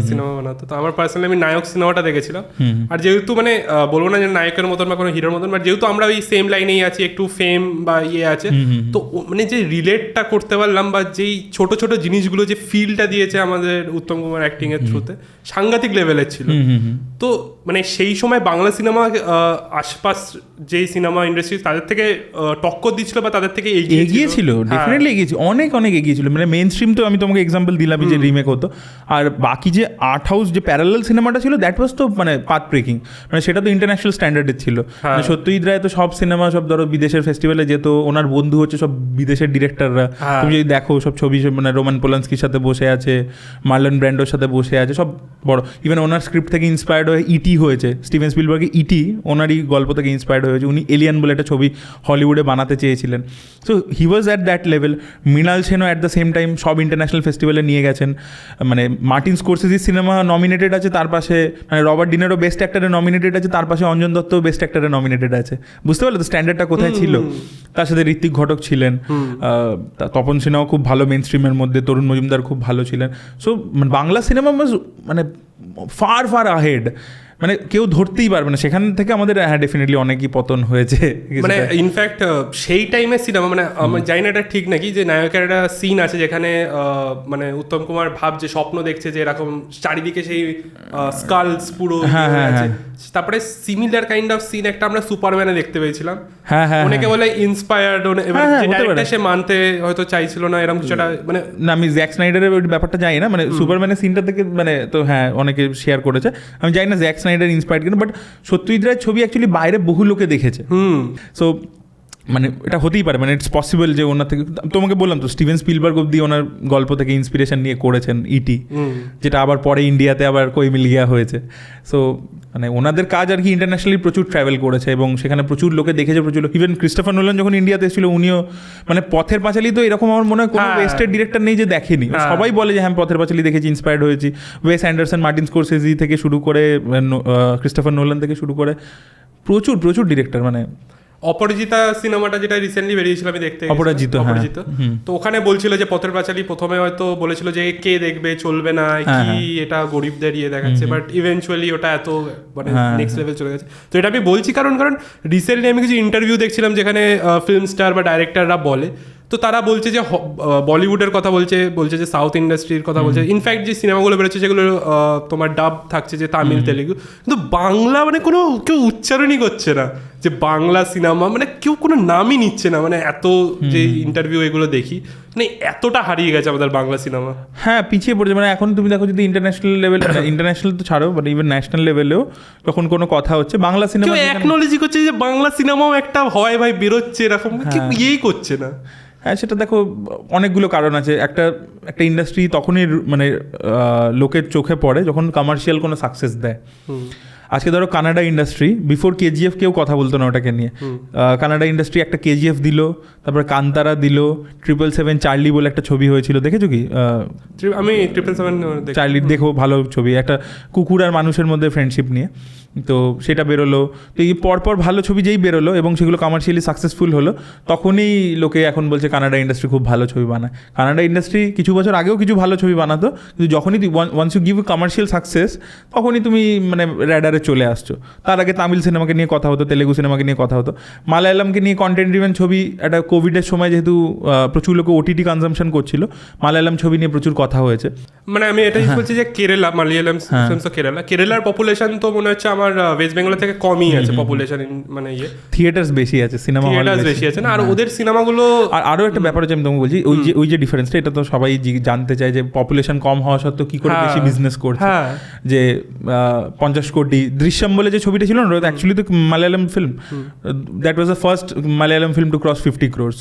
[SPEAKER 1] সিনেমা বানাতো। তো আমার পার্সোনালি আমি নায়ক সিনেমাটা দেখেছিলাম। আর যেহেতু মানে বলবো না যে নায়কের মতন বা কোনো হিরোর মতন, বাট যেহেতু আমরা ওই সেম লাইনেই আছি, একটু ফেম বা ইয়ে আছে, তো মানে যে রিলেটটা করতে পারলাম, বা যেই ছোট ছোট জিনিসগুলো যে ফিলটা দিয়েছে আমাদের উত্তম কুমার অ্যাক্টিং এর থ্রুতে, সাংঘাতিক লেভেলের ছিল। তো মানে সেই সময় বাংলা সিনেমা আশপাশ যেই সিনেমা ইন্ডাস্ট্রি তাদের থেকে টক্কর দিচ্ছিল, বা তাদের থেকে
[SPEAKER 2] এগিয়েছিল, ডেফিনেটলি এগিয়েছিল, অনেক এগিয়েছিল। মানে মেইন স্ট্রিম তো আমি তোমাকে এক্সাম্পল দিলাম যে রিমেক হতো, আর বাকি যে আর্ট হাউস যে প্যারালাল সিনেমাটা ছিল, দ্যাট ওয়াজ তো মানে পাথ ব্রেকিং, মানে সেটা তো ইন্টারন্যাশনাল স্ট্যান্ডার্ডের ছিল। মানে সত্যজিৎ রায় তো সব সিনেমা, সব ধরো বিদেশের ফেস্টিভ্যালে যেত, ওনার বন্ধু হচ্ছে সব বিদেশের ডিরেক্টররা। তুমি যদি দেখো সব ছবি, মানে রোমান পোলান্সকির সাথে বসে আছে, মার্লন ব্র্যান্ডোর সাথে বসে আছে, সব বড়। ইভেন ওনার স্ক্রিপ্ট থেকে ইন্সপায়ার্ড হয়ে ইটি হয়েছে, স্টিভেন স্পিলবার্গের ইটি ওনারই গল্প থেকে ইন্সপায়ার্ড হয়েছে। উনি এলিয়ান বলে একটা ছবি হলিউডে বানাতে চেয়েছিলেন। So he was at that level. Mrinal সেনও অ্যাট দ্য সেম টাইম সব ইন্টারন্যাশনাল ফেস্টিভ্যালে নিয়ে গেছেন। মানে মার্টিন স্কোরসেসির সিনেমা নমিনেটেড আছে, তার পাশে মানে রবার্ট ডিনেরও বেস্ট অ্যাক্টরে নমিনেটেড আছে, তার পাশে অঞ্জন দত্তও বেস্ট অ্যাক্টরে নমিনেটেড আছে। বুঝতে পারলে তো স্ট্যান্ডার্ডটা কোথায় ছিল। তার সাথে ঋত্বিক ঘটক ছিলেন, তপন সিনহাও খুব ভালো মেইন স্ট্রিমের মধ্যে, তরুণ মজুমদার খুব ভালো ছিলেন। সো বাংলা সিনেমা মানে ফার আহেড, মানে কেউ ধরতেই পারবে না। সেখান থেকে আমাদের হ্যাঁ ডেফিনেটলি অনেকই পতন হয়েছে। মানে
[SPEAKER 1] ইনফ্যাক্ট সেই টাইমের সিনেমা, মানে আমি জানি না এটা ঠিক নাকি, যে নায়কের একটা সিন আছে যেখানে মানে উত্তম কুমার ভাবছে, স্বপ্ন দেখছে যে এরকম চারিদিকে সেই স্কালস পুরো আছে। তারপরে সিমিলার কাইন্ড অফ সিন একটা আমরা সুপারম্যানে দেখতে পেয়েছিলাম। অনেকে বলে ইন্সপায়ার্ড, এবার যে ডাইরেক্টর সে মানতে হয়তো চাইছিল না এরকম কিছুটা। মানে
[SPEAKER 2] না, আমি জ্যাক স্নাইডারের ওই ব্যাপারটা জানি না, মানে সুপারম্যানের সিনটা থেকে মানে তো হ্যাঁ অনেকে শেয়ার করেছে, আমি জানি না জ্যাক স্নাইডার ইন্সপায়ার্ড কিনা, বাট সত্যজিৎ রায়ের ছবি অ্যাকচুয়ালি বাইরে বহু লোকে দেখেছে। সো মানে এটা হতেই পারে, মানে ইটস পসিবল যে ওনার থেকে, তোমাকে বললাম তো স্টিভেন স্পিলবার্গ অব্দি ওনার গল্প থেকে ইন্সপিরেশন নিয়ে করেছেন ইটি, যেটা আবার পরে ইন্ডিয়াতে আবার কই মিল গিয়া হয়েছে। সো মানে ওনাদের কাজ আর কি ইন্টারন্যাশনালি প্রচুর ট্রাভেল করেছে এবং সেখানে প্রচুর লোকে দেখেছে, প্রচুর ইভেন ক্রিস্টোফার নোলান যখন ইন্ডিয়াতে এসেছিল উনিও মানে পথের পাঁচালী তো এরকম আমার মনে হয় কোনো ওয়েস্টের ডিরেক্টর নেই যে দেখেনি, সবাই বলে যে হ্যাঁ পথের পাঁচালী দেখেছি, ইন্সপায়ার্ড হয়েছি। ওয়েস অ্যান্ডারসন, মার্টিন স্কোরসেজি থেকে শুরু করে ক্রিস্টোফার নোলান থেকে শুরু করে প্রচুর প্রচুর ডিরেক্টর। মানে
[SPEAKER 1] অপরাজিতা সিনেমাটা যেটা রিসেন্টলি বেরিয়েছিল আমি দেখতে
[SPEAKER 2] অপরাজিত,
[SPEAKER 1] তো ওখানে বলছিল যে পথের পাঁচালী প্রথমে হয়তো বলেছিল যে কে দেখবে, চলবে না, কি এটা গরিবদের ইয়ে দেখাচ্ছে, বাট ইভেনচুয়ালি ওটা এত মানে নেক্সট লেভেল চলে গেছে। তো এটা আমি বলছি কারণ রিসেন্টলি আমি কিছু ইন্টারভিউ দেখছিলাম যেখানে ফিল্ম স্টার বা ডাইরেক্টররা বলে, তো তারা বলছে যে বলিউডের কথা বলছে যে সাউথ ইন্ডাস্ট্রির কথা বলছে, ইনফ্যাক্ট যে সিনেমাগুলো বেরোচ্ছে যেগুলো তোমার ডাব থাকছে যে তামিল তেলেগু, কিন্তু বাংলা মানে কোনো কেউ উচ্চারণই করছে না যে বাংলা সিনেমা, মানে কেউ কোনো নামই নিচ্ছে না। মানে এত যে ইন্টারভিউ এগুলো দেখি, মানে এতটা হারিয়ে গেছে আমাদের বাংলা সিনেমা।
[SPEAKER 2] হ্যাঁ পিছিয়ে পড়েছে। মানে এখন তুমি দেখো যদি ইন্টারন্যাশনাল লেভেল, ইন্টারন্যাশনাল তো ছাড়ো, বাট ইভেন ন্যাশনাল লেভেলেও যখন কোনো কথা হচ্ছে বাংলা সিনেমা
[SPEAKER 1] অ্যাকনোলজি করছে যে বাংলা সিনেমাও একটা হয় ভাই বেরোচ্ছে, এরকম কেউ ইয়েই করছে না।
[SPEAKER 2] হ্যাঁ সেটা দেখো অনেকগুলো কারণ আছে। একটা ইন্ডাস্ট্রি তখনই মানে লোকের চোখে পড়ে যখন কমার্শিয়াল কোনো সাকসেস দেয়। আজকে ধরো কানাডা ইন্ডাস্ট্রি, বিফোর কেজিএফ কেউ কথা বলতো না ওটাকে নিয়ে। কানাডা ইন্ডাস্ট্রি একটা কেজিএফ দিল, তারপরে কান্তারা দিল, 777 চার্লি বলে একটা ছবি হয়েছিল, দেখেছো কি?
[SPEAKER 1] আমি 777
[SPEAKER 2] চার্লি দেখো, ভালো ছবি, একটা কুকুর আর মানুষের মধ্যে ফ্রেন্ডশিপ নিয়ে, তো সেটা বেরোলো। তো এই পরপর ভালো ছবি যেই বেরোলো এবং সেগুলো কমার্শিয়ালি সাকসেসফুল হলো, তখনই লোকে এখন বলছে কানাডা ইন্ডাস্ট্রি খুব ভালো ছবি বানায়। কানাডা ইন্ডাস্ট্রি কিছু বছর আগেও কিছু ভালো ছবি বানাতো, কিন্তু যখনই once you give commercial success তখনই তুমি মানে র্যাডারে চলে আসছো। তার আগে তামিল সিনেমাকে নিয়ে কথা হতো, তেলেগু সিনেমাকে নিয়ে কথা হতো, মালায়ালামকে নিয়ে কন্টেন্ট ড্রিভেন ছবি, একটা কোভিডের সময় যেহেতু প্রচুর লোক ওটিটি কনজামশন করছিল, মালায়ালাম ছবি নিয়ে প্রচুর কথা হয়েছে।
[SPEAKER 1] মানে আমি এটাই বলছি যে কেরালা, মালায়ালাম ফিল্মস, কেরালার পপুলেশন তো মনে হচ্ছে আমার ওয়েস্ট বেঙ্গল থেকে কমই আছে পপুলেশন, মানে ইয়ে
[SPEAKER 2] থিয়েটার্স বেশি আছে, সিনেমা হল
[SPEAKER 1] বেশি আছে না, আর ওদের সিনেমাগুলো।
[SPEAKER 2] আর আরও একটা ব্যাপার আছে আমি তোমাকে বলছি, ওই যে ডিফারেন্সটা, এটা তো সবাই জানতে চায় যে পপুলেশন কম হওয়া সত্ত্বেও কি করে বেশি বিজনেস করছে। যে 50 কোটি দৃশ্যম বলে যে ছবিটা ছিল না, অ্যাকচুয়ালি তো Malayalam film, that was the first Malayalam film to cross 50 crores।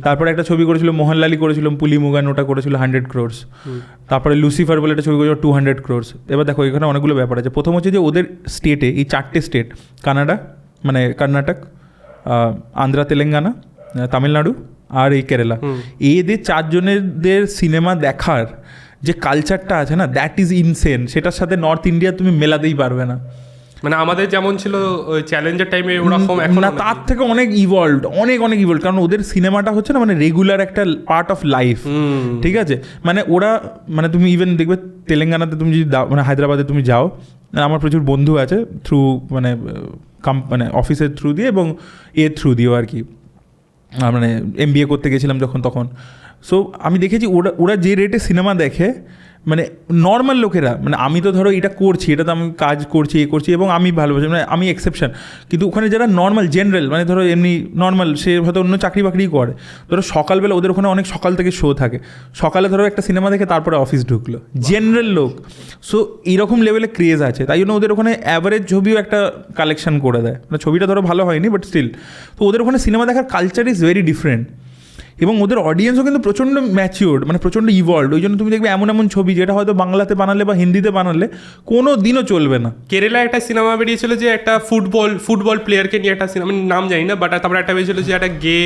[SPEAKER 2] তারপরে একটা ছবি করেছিল মোহনলালই করেছিল, পুলি মুগান, ওটা করেছিল 100 crores। তারপরে লুসিফার বলে একটা ছবি করেছিল 200 crores। এবার দেখো এখানে অনেকগুলো ব্যাপার আছে। প্রথম হচ্ছে যে ওদের স্টেটে, এই 4টে স্টেট, কানাডা মানে কর্ণাটক, আন্ধ্রা, তেলেঙ্গানা, তামিলনাড়ু আর এই কেরালা, এদের 4 জনেদের সিনেমা দেখার যে কালচারটা আছে না, দ্যাট ইজ ইনসেন। সেটার সাথে নর্থ ইন্ডিয়া তুমি মেলাতেই পারবে না।
[SPEAKER 1] মানে আমাদের যেমন ছিল ওই চ্যালেঞ্জের টাইমে ওরকম এখন
[SPEAKER 2] না, তার থেকে অনেক ইভলভড, অনেক ইভলভড। কারণ ওদের সিনেমাটা হচ্ছে না মানে রেগুলার একটা পার্ট অফ লাইফ, ঠিক আছে? মানে ওরা, মানে তুমি ইভেন দেখবে তেলেঙ্গানাতে তুমি যদি মানে হায়দ্রাবাদে তুমি যাও, আমার প্রচুর বন্ধু আছে থ্রু মানে মানে অফিসের থ্রু দিয়ে এবং থ্রু দিয়েও আর কি, মানে MBA করতে গেছিলাম যখন তখন। সো আমি দেখেছি ওরা যে রেটে সিনেমা দেখে, মানে নর্মাল লোকেরা, মানে আমি তো ধরো এটা করছি, এটা তো আমি কাজ করছি, করছি এবং আমি ভালোবাসি, মানে আমি এক্সেপশন, কিন্তু ওখানে যারা নর্মাল জেনারেল, মানে ধরো এমনি নর্মাল, সে হয়তো অন্য চাকরি বাকরি করে, ধরো সকালবেলা ওদের ওখানে অনেক সকাল থেকে শো থাকে, সকালে ধরো একটা সিনেমা দেখে তারপরে অফিস ঢুকলো, জেনারেল লোক। সো এইরকম লেভেলে ক্রেজ আছে, তাই জন্য ওদের ওখানে অ্যাভারেজ ছবিও একটা কালেকশন করে দেয়। মানে ছবিটা ধরো ভালো হয়নি বাট স্টিল, তো ওদের ওখানে সিনেমা দেখার কালচার ইজ ভেরি ডিফারেন্ট। এবং ওদের অডিয়েন্সও কিন্তু প্রচণ্ড ম্যাচিওর্ড, মানে প্রচণ্ড ইভলভড। ওই জন্য তুমি দেখবে এমন ছবি যেটা হয়তো বাংলাতে বানালে বা হিন্দিতে বানালে কোনো দিনও চলবে না।
[SPEAKER 1] কেরালায় একটা সিনেমা বেরিয়েছিল যে একটা ফুটবল প্লেয়ারকে নিয়ে একটা সিনেমা, নাম জানি না, বাট তারপরে একটা বেরিয়েছিল যে একটা গে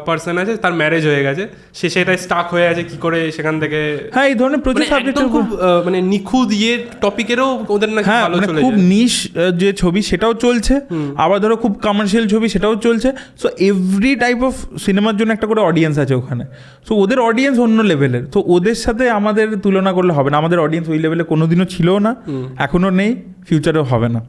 [SPEAKER 1] পার্সন আছে, তার ম্যারেজ হয়ে গেছে, সে সেটা স্টাক হয়ে আছে কি করে সেখান থেকে।
[SPEAKER 2] হ্যাঁ, এই ধরনের প্রচুর সাবজেক্ট,
[SPEAKER 1] খুব মানে নিখুঁত ইয়ে টপিকেরও ওদের না ভালো চলে,
[SPEAKER 2] খুব নিশ যে ছবি সেটাও চলছে, আবার ধরো খুব কমার্শিয়াল ছবি সেটাও চলছে। সো এভরি টাইপ অফ সিনেমার জন্য একটা করে অডিয়েন্স আছে ওখানে। সো ওদের অডিয়েন্স অন্য লেভেলের, তো ওদের সাথে আমাদের তুলনা করলে হবে না। আমাদের অডিয়েন্স ওই লেভেলে কোনোদিনও ছিল না, এখনো নেই, ফিউচারেও হবে না।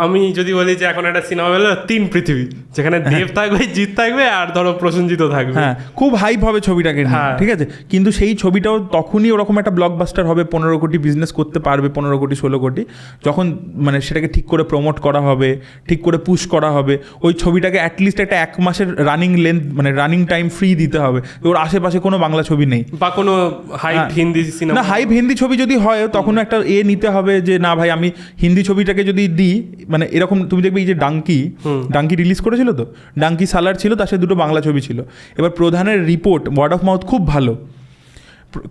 [SPEAKER 1] আমি যদি বলি যে এখন একটা সিনেমা হলো 3 পৃথিবী, যেখানে দেব থাকবে, জিৎ থাকবে আর ধরো প্রসেনজিৎ থাকবে,
[SPEAKER 2] হ্যাঁ খুব হাইপ হবে ছবিটাকে নিয়ে, ঠিক আছে? কিন্তু সেই ছবিটাও তখনই ওরকম একটা ব্লকবাস্টার হবে, 15 কোটি বিজনেস করতে পারবে, 15 কোটি 16 কোটি, যখন মানে সেটাকে ঠিক করে প্রমোট করা হবে, ঠিক করে পুশ করা হবে, ওই ছবিটাকে অ্যাটলিস্ট একটা 1 মাসের রানিং লেন্থ, মানে রানিং টাইম ফ্রি দিতে হবে, হবে ওর আশেপাশে কোনো বাংলা ছবি নেই,
[SPEAKER 1] বা কোনো হাইপ হিন্দি
[SPEAKER 2] না
[SPEAKER 1] সিনেমা,
[SPEAKER 2] হাইপ হিন্দি ছবি যদি হয় তখন একটা নিতে হবে যে না ভাই আমি হিন্দি ছবিটাকে যদি দিই, মানে এরকম তুমি দেখবে এই যে ডাঙ্কি রিলিজ করেছিল, তো ডাঙ্কি সালার ছিল, তার সাথে দুটো বাংলা ছবি ছিল। এবার প্রধানের রিপোর্ট ওয়ার্ড অফ মাউথ খুব ভালো,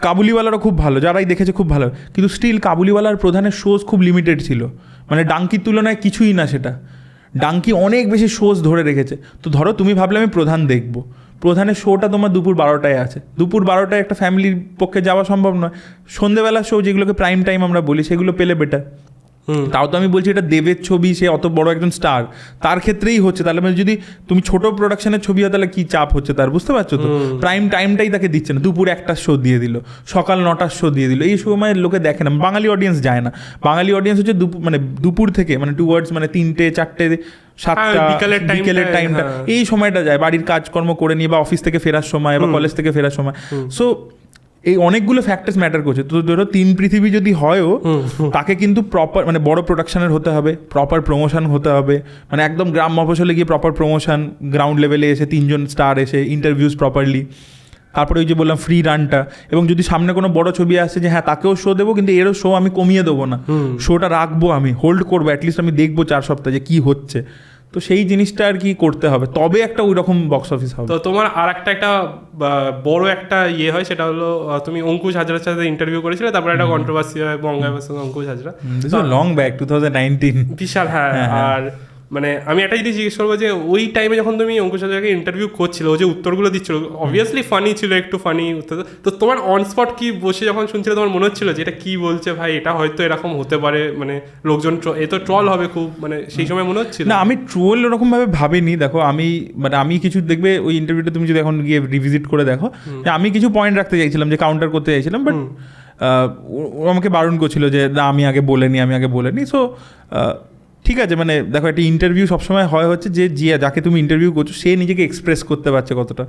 [SPEAKER 2] কাবুলিওয়ালারও খুব ভালো, যারাই দেখেছে খুব ভালো, কিন্তু স্টিল কাবুলিওয়ালার প্রধানের শোজ খুব লিমিটেড ছিল, মানে ডাঙ্কির তুলনায় কিছুই না সেটা। ডাঙ্কি অনেক বেশি শোজ ধরে রেখেছে। তো ধরো তুমি ভাবলে আমি প্রধান দেখবো, প্রধানের শোটা তোমার দুপুর 12টায় আছে, দুপুর 12টায় একটা ফ্যামিলির পক্ষে যাওয়া সম্ভব নয়। সন্ধ্যেবেলার শো যেগুলোকে প্রাইম টাইম আমরা বলি সেগুলো পেলে বেটার। তাও তো আমি বলছি এটা দেবের ছবি, সে অত বড় একজন স্টার, তার ক্ষেত্রেই হচ্ছে। তাহলে মানে যদি তুমি ছোট প্রোডাকশনের ছবি হয় তাহলে কি চাপ হচ্ছে তার, বুঝতে পারছো তো? প্রাইম টাইমটাই তাকে দিচ্ছে না, দুপুর 1টার শো দিয়ে দিল, সকাল 9টার শো দিয়ে দিল, এই সময় লোকে দেখে না, বাঙালি অডিয়েন্স যায় না। বাঙালি অডিয়েন্স হচ্ছে দুপুর থেকে মানে টুয়ার্ডস মানে 3টে 4টে 7টা বিকেলের টাইমটা, এই সময়টা যায় বাড়ির কাজকর্ম করে নিয়ে, বা অফিস থেকে ফেরার সময়, বা কলেজ থেকে ফেরার সময়। সো এই অনেকগুলো ফ্যাক্টরস ম্যাটার করছে। তো ধরো 3 পৃথিবী যদি হয়ও, তাকে কিন্তু প্রপার মানে বড় প্রোডাকশনের হতে হবে, প্রপার প্রমোশন হতে হবে, মানে একদম গ্রাম মফস্বলে গিয়ে প্রপার প্রমোশন, গ্রাউন্ড লেভেলে এসে 3জন স্টার এসে ইন্টারভিউস প্রপারলি, তারপরে ওই যে বললাম ফ্রি রানটা, এবং যদি সামনে কোনো বড় ছবি আসছে যে হ্যাঁ তাকেও শো দেবো, কিন্তু এরও শো আমি কমিয়ে দেবো না, শোটা রাখবো, আমি হোল্ড করবো, অ্যাটলিস্ট আমি দেখবো 4 সপ্তাহ যে কী হচ্ছে। তো সেই জিনিসটা আর কি করতে হবে, তবে একটা ওই রকম বক্স অফিস হবে।
[SPEAKER 1] তো তোমার আর একটা বড় একটা ইয়ে হয়, সেটা হলো তুমি অঙ্কুশ হাজরার সাথে ইন্টারভিউ করেছিলে, তারপরে একটা কন্ট্রোভার্সি হয় বঙ্গাই versus Ankush Hazra,
[SPEAKER 2] long back 2019
[SPEAKER 1] বিশাল। হ্যাঁ, আর মানে আমি একটা জিনিস জিজ্ঞেস করবো যে ওই টাইমে যখন তুমি অঙ্কুশ হাজরাকে ইন্টারভিউ করছিলে, ও যে উত্তরগুলো দিচ্ছিল অবভিয়াসলি ফানি ছিল, একটু ফানি উত্তর, তো তোমার অন স্পট কি বসে যখন শুনছিলে তোমার মনে হচ্ছিল যে এটা কি বলছে ভাই, এটা হয়তো এরকম হতে পারে, মানে লোকজন এ তো ট্রল হবে খুব, মানে সেই সময় মনে হচ্ছিল?
[SPEAKER 2] না, আমি ট্রোল ওরকম ভাবে ভাবিনি। দেখো আমি কিছু দেখবে ওই ইন্টারভিউটা তুমি যদি এখন গিয়ে রিভিজিট করে দেখো, আমি কিছু পয়েন্ট রাখতে চাইছিলাম, যে কাউন্টার করতে চাইছিলাম, বাট ও আমাকে বারণ করছিল যে না আমি আগে বলিনি। সো ঠিক আছে, মানে দেখো একটা ইন্টারভিউ সবসময় হচ্ছে যে যাকে তুমি ইন্টারভিউ করছো সে নিজেকে এক্সপ্রেস করতে পারছে কতটা,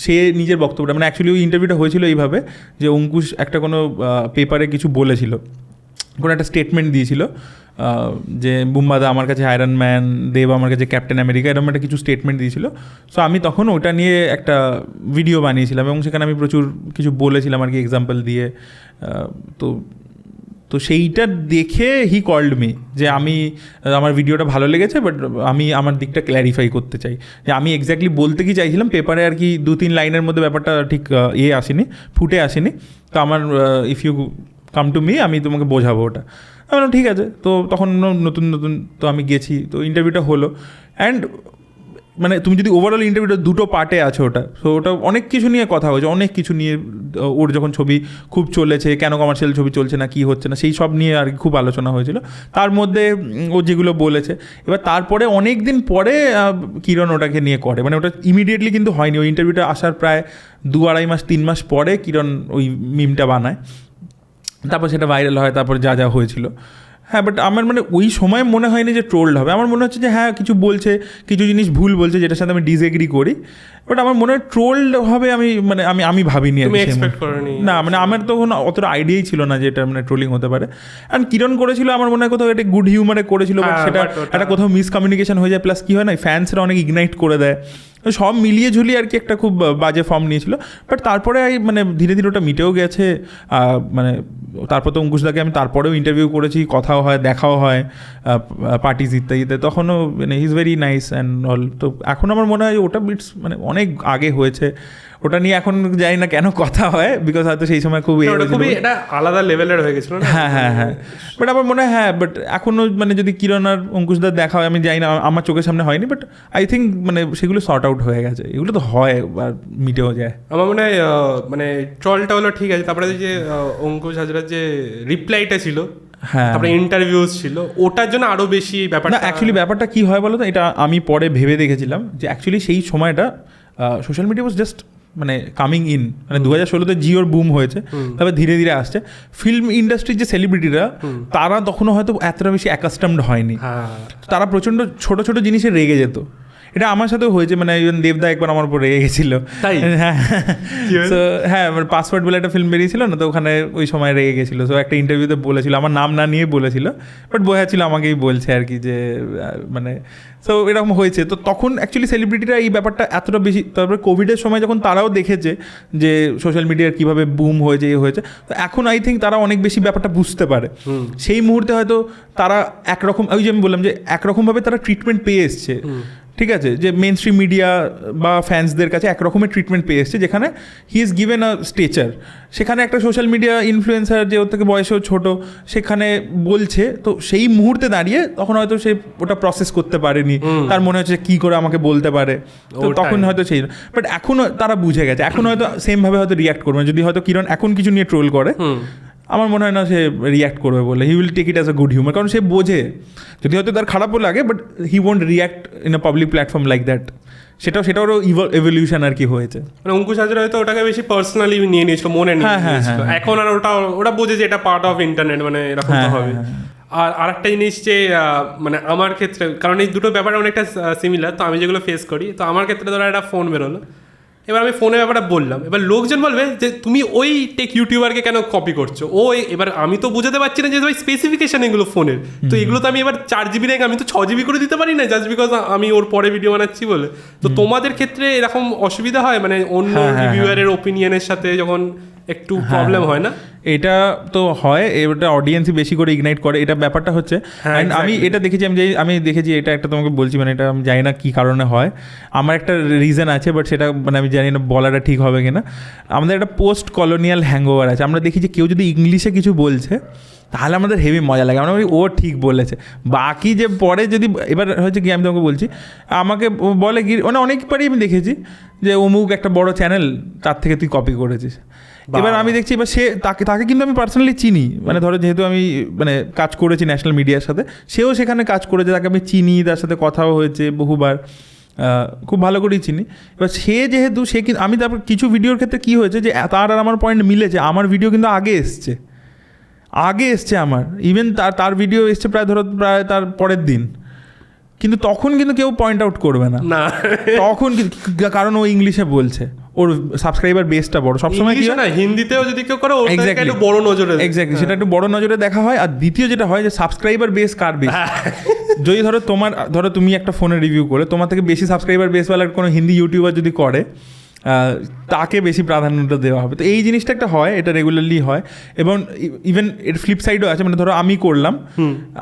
[SPEAKER 2] সে নিজের বক্তব্যটা, মানে অ্যাকচুয়ালি ওই ইন্টারভিউটা হয়েছিল এইভাবে যে অঙ্কুশ একটা কোনো পেপারে কিছু বলেছিল, কোনো একটা স্টেটমেন্ট দিয়েছিল যে বুম্বাদা আমার কাছে আয়রন ম্যান, দেব আমার কাছে ক্যাপ্টেন আমেরিকা, এরকম একটা কিছু স্টেটমেন্ট দিয়েছিল। সো আমি তখন ওটা নিয়ে একটা ভিডিও বানিয়েছিলাম, এবং সেখানে আমি প্রচুর কিছু বলেছিলাম আর কি এক্সাম্পল দিয়ে। তো সেইটা দেখে হি কল্ড মি যে আমার ভিডিওটা ভালো লেগেছে, বাট আমি আমার দিকটা ক্ল্যারিফাই করতে চাই, যে আমি এক্স্যাক্টলি বলতে কি চাইছিলাম পেপারে আর কি 2-3 লাইনের মধ্যে ব্যাপারটা ঠিক ফুটে আসেনি। তো আমার if you come to me আমি তোমাকে বোঝাবো ওটা। আমি বললাম ঠিক আছে। তো তখন নতুন তো আমি গেছি, তো ইন্টারভিউটা হলো। অ্যান্ড মানে তুমি যদি ওভারঅল ইন্টারভিউটা 2টো পার্টে আছে ওটা, তো ওটা অনেক কিছু নিয়ে কথা হয়েছে, অনেক কিছু নিয়ে, ওর যখন ছবি খুব চলেছে, কেন কমার্শিয়াল ছবি চলছে না, কি হচ্ছে না, সেই সব নিয়ে আর কি খুব আলোচনা হয়েছিল। তার মধ্যে ও যেগুলো বলেছে, এবার তারপরে অনেক দিন পরে কিরণ ওটাকে নিয়ে করে, মানে ওটা ইমিডিয়েটলি কিন্তু হয়নি, ওই ইন্টারভিউটা আসার প্রায় 2-2.5 মাস 3 মাস পরে কিরণ ওই মিমটা বানায়, তারপর সেটা ভাইরাল হয়, তারপর যা হয়েছিল। হ্যাঁ, বাট আমার মানে ওই সময় মনে হয়নি যে ট্রোলড হবে। আমার মনে হচ্ছে যে হ্যাঁ কিছু বলছে, কিছু জিনিস ভুল বলছে, যেটার সাথে আমি ডিসএগ্রি করি, বাট আমার মনে হয় ট্রোলড হবে আমি ভাবিনি। না, মানে আমার তখন অতটা আইডিয়াই ছিল না যে এটা মানে ট্রোলিং হতে পারে। অ্যান্ড কিরণ করেছিল আমার মনে হয় কোথাও এটা গুড হিউমারে করেছিল, বাট সেটা একটা কোথাও মিসকমিউনিকেশন হয়ে যায়, প্লাস কী হয় না ফ্যান্সরা অনেক ইগনাইট করে দেয়, সব মিলিয়ে ঝুলিয়ে আর কি একটা খুব বাজে ফর্ম নিয়েছিল। বাট তারপরে মানে ধীরে ধীরে ওটা মিটেও গেছে। মানে তারপর তো অঙ্কুশদাকে আমি তারপরেও ইন্টারভিউ করেছি, কথাও হয়, দেখাও হয়, পার্টিজ ইত্যাদিতে, তখনও মানে হি is very nice and all. তো এখন আমার মনে হয় ওটা বিটস মানে অনেক আগে হয়েছে, ওটা নিয়ে এখন জানি না কেন কথা হয়, বিকজ হয়তো সেই সময় খুবই
[SPEAKER 1] এটা আলাদা লেভেলের হয়ে গেছিল।
[SPEAKER 2] হ্যাঁ, বাট আমার মনে হয় হ্যাঁ, বাট এখনও মানে যদি কিরণ আর অঙ্কুশদার দেখা হয়, আমি জানি না, আমার চোখের সামনে হয়নি, বাট আই থিঙ্ক মানে সেগুলো সর্ট আউট হয়ে গেছে, এগুলো তো হয় আর মিটেও যায়।
[SPEAKER 1] আমার মনে হয় মানে ট্রলটা হলো ঠিক আছে, তারপরে যে অঙ্কুশ হাজরার যে রিপ্লাইটা ছিল, হ্যাঁ, তারপরে ইন্টারভিউস ছিল, ওটার জন্য আরো বেশি ব্যাপারটা।
[SPEAKER 2] না, অ্যাকচুয়ালি ব্যাপারটা কি হয় বলো তো, এটা আমি পরে ভেবে দেখেছিলাম যে অ্যাকচুয়ালি সেই সময়টা সোশ্যাল মিডিয়া ওয়াজ জাস্ট মানে কামিং ইন, মানে 2016-তে জিওর বুম হয়েছে, তারপরে ধীরে ধীরে আসছে। ফিল্ম ইন্ডাস্ট্রির যে সেলিব্রিটিরা, তারা তখনও হয়তো এতটা বেশি অ্যাকাস্টমড হয়নি, তারা প্রচণ্ড ছোট ছোট জিনিসে রেগে যেত। এটা আমার সাথেও হয়েছে, মানে ইভেন দেবদা একবার আমার উপর রেগে গেছিল।
[SPEAKER 1] তাই?
[SPEAKER 2] হ্যাঁ তো হ্যাঁ, মানে পাসওয়ার্ড বলে একটা ফিল্ম বেরিয়েছিল না, তো ওখানে ওই সময় রেগে গেছিলো। তো একটা ইন্টারভিউতে বলেছিল, আমার নাম না নিয়ে বলেছিল, বাট বোঝা ছিল আমাকেই বলছে আর কি, যে মানে তো এরকম হয়েছে। তো তখন অ্যাকচুয়ালি সেলিব্রিটিরা এই ব্যাপারটা এতটা বেশি, তারপরে কোভিডের সময় যখন তারাও দেখেছে যে সোশ্যাল মিডিয়ার কীভাবে বুম হয়েছে, হয়েছে, তো এখন আই থিঙ্ক তারা অনেক বেশি ব্যাপারটা বুঝতে পারে। সেই মুহূর্তে হয়তো তারা একরকম, ওই যে আমি বললাম যে একরকমভাবে তারা ট্রিটমেন্ট পেয়ে এসছে, ঠিক আছে, যে মেন স্ট্রিম মিডিয়া বা ফ্যান্সদের কাছে একরকমের ট্রিটমেন্ট পেয়ে এসছে, যেখানে হি ইজ গিভেন আ স্টেচার। সেখানে একটা সোশ্যাল মিডিয়া ইনফ্লুয়েন্সার, যে ওর থেকে বয়সেও ছোট, সেখানে বলছে, তো সেই মুহূর্তে দাঁড়িয়ে তখন হয়তো সে ওটা প্রসেস করতে পারেনি, তার মনে হচ্ছে কী করে আমাকে বলতে পারে, তো তখন হয়তো সেই, বাট এখন তারা বুঝে গেছে, এখন হয়তো সেমভাবে হয়তো রিয়াক্ট করবে। যদি হয়তো কিরণ এখন কিছু নিয়ে ট্রোল করে, আমার মনে হয় না সে রিয়াক্ট করবে বলে, he will take it as a good humour, কারণ সে বোঝে, যদি হয়তো তার খারাপও লাগে, but he won't react in a public platform like that. সেটারও এভলিউশন আর কি হয়েছে।
[SPEAKER 1] মানে অঙ্কুশ হাজরা হয়তো ওটাকে বেশি পার্সোনালি নিয়ে নিয়েছিল, মনে নিয়ে নিয়েছিল। এখন আর ওটা বোঝে যে এটা পার্ট অফ ইন্টারনেট, মানে এরকম তো হবে। আর আরেকটা জিনিস যে মানে আমার ক্ষেত্রে, কারণ এই দুটো ব্যাপারে অনেকটা সিমিলার, তো আমি যেগুলো ফেস করি, তো আমার ক্ষেত্রে ধরো একটা ফোন বেরোলো, এবার আমি ফোনের ব্যাপারটা বললাম, এবার লোকজন বলবে যে তুমি ওই টেক ইউটিউবারকে কেন কপি করছো, এবার আমি তো বুঝাতে পারছি না যে ভাই স্পেসিফিকেশন এগুলো ফোনের, তো এগুলো তো আমি এবার 4 GB রেখে আমি তো 6 GB করে দিতে পারি না, জাস্ট বিকজ আমি ওর পরে ভিডিও বানাচ্ছি বলে। তো তোমাদের ক্ষেত্রে এরকম অসুবিধা হয়, মানে অন্য রিভিউয়ারের ওপিনিয়নের সাথে যখন একটু প্রবলেম হয় না?
[SPEAKER 2] এটা তো হয়, এটা অডিয়েন্সই বেশি করে ইগনাইট করে, এটা ব্যাপারটা হচ্ছে। অ্যান্ড আমি এটা দেখেছি, আমি দেখেছি, এটা একটা তোমাকে বলছি, মানে এটা আমি জানি না কী কারণে হয়, আমার একটা রিজন আছে, বাট সেটা মানে আমি জানি না বলাটা ঠিক হবে কিনা। আমাদের একটা পোস্ট কলোনিয়াল হ্যাংওভার আছে, আমরা দেখি যে কেউ যদি ইংলিশে কিছু বলছে তাহলে আমাদের হেভি মজা লাগে, আমরা বলি ও ঠিক বলেছে। বাকি যে পরে যদি, এবার হচ্ছে কি আমি তোমাকে বলছি, আমাকে বলে কি, মানে অনেকবারই আমি দেখেছি যে অমুক একটা বড় চ্যানেল, তার থেকে তুই কপি করেছিস। এবার আমি দেখছি, এবার সে তাকে কিন্তু আমি পার্সোনালি চিনি, মানে ধরো যেহেতু আমি মানে কাজ করেছি ন্যাশনাল মিডিয়ার সাথে, সেও সেখানে কাজ করেছে, তাকে আমি চিনি, তার সাথে কথাও হয়েছে বহুবার, খুব ভালো করেই চিনি। এবার সে যেহেতু কিন্তু আমি তারপর কিছু ভিডিওর ক্ষেত্রে কী হয়েছে যে তার আর আমার পয়েন্ট মিলেছে, আমার ভিডিও কিন্তু আগে এসছে আমার, ইভেন তার ভিডিও এসছে প্রায় তার পরের দিন, কিন্তু তখন কিন্তু কেউ পয়েন্ট আউট করবে না তখন, কারণ ও ইংলিশে বলছে, ওর সাবস্ক্রাইবার বেসটা বড়, সবসময় কি না
[SPEAKER 1] হিন্দিতেও যদি কেউ করে একটু বড় নজরে,
[SPEAKER 2] এক্স্যাক্টলি সেটা একটু বড় নজরে দেখা হয়। আর দ্বিতীয় যেটা হয় যে সাবস্ক্রাইবার বেস কার বেশি, যদি ধরো তুমি একটা ফোনে রিভিউ করে তোমার থেকে বেশি সাবস্ক্রাইবার বেসওয়ালা কোনো হিন্দি ইউটিউবার যদি করে, তাকে বেশি প্রাধান্যটা দেওয়া হবে। তো এই জিনিসটা একটা হয়, এটা রেগুলারলি হয়। এবং ইভেন এর ফ্লিপ সাইডও আছে, মানে ধরো আমি করলাম,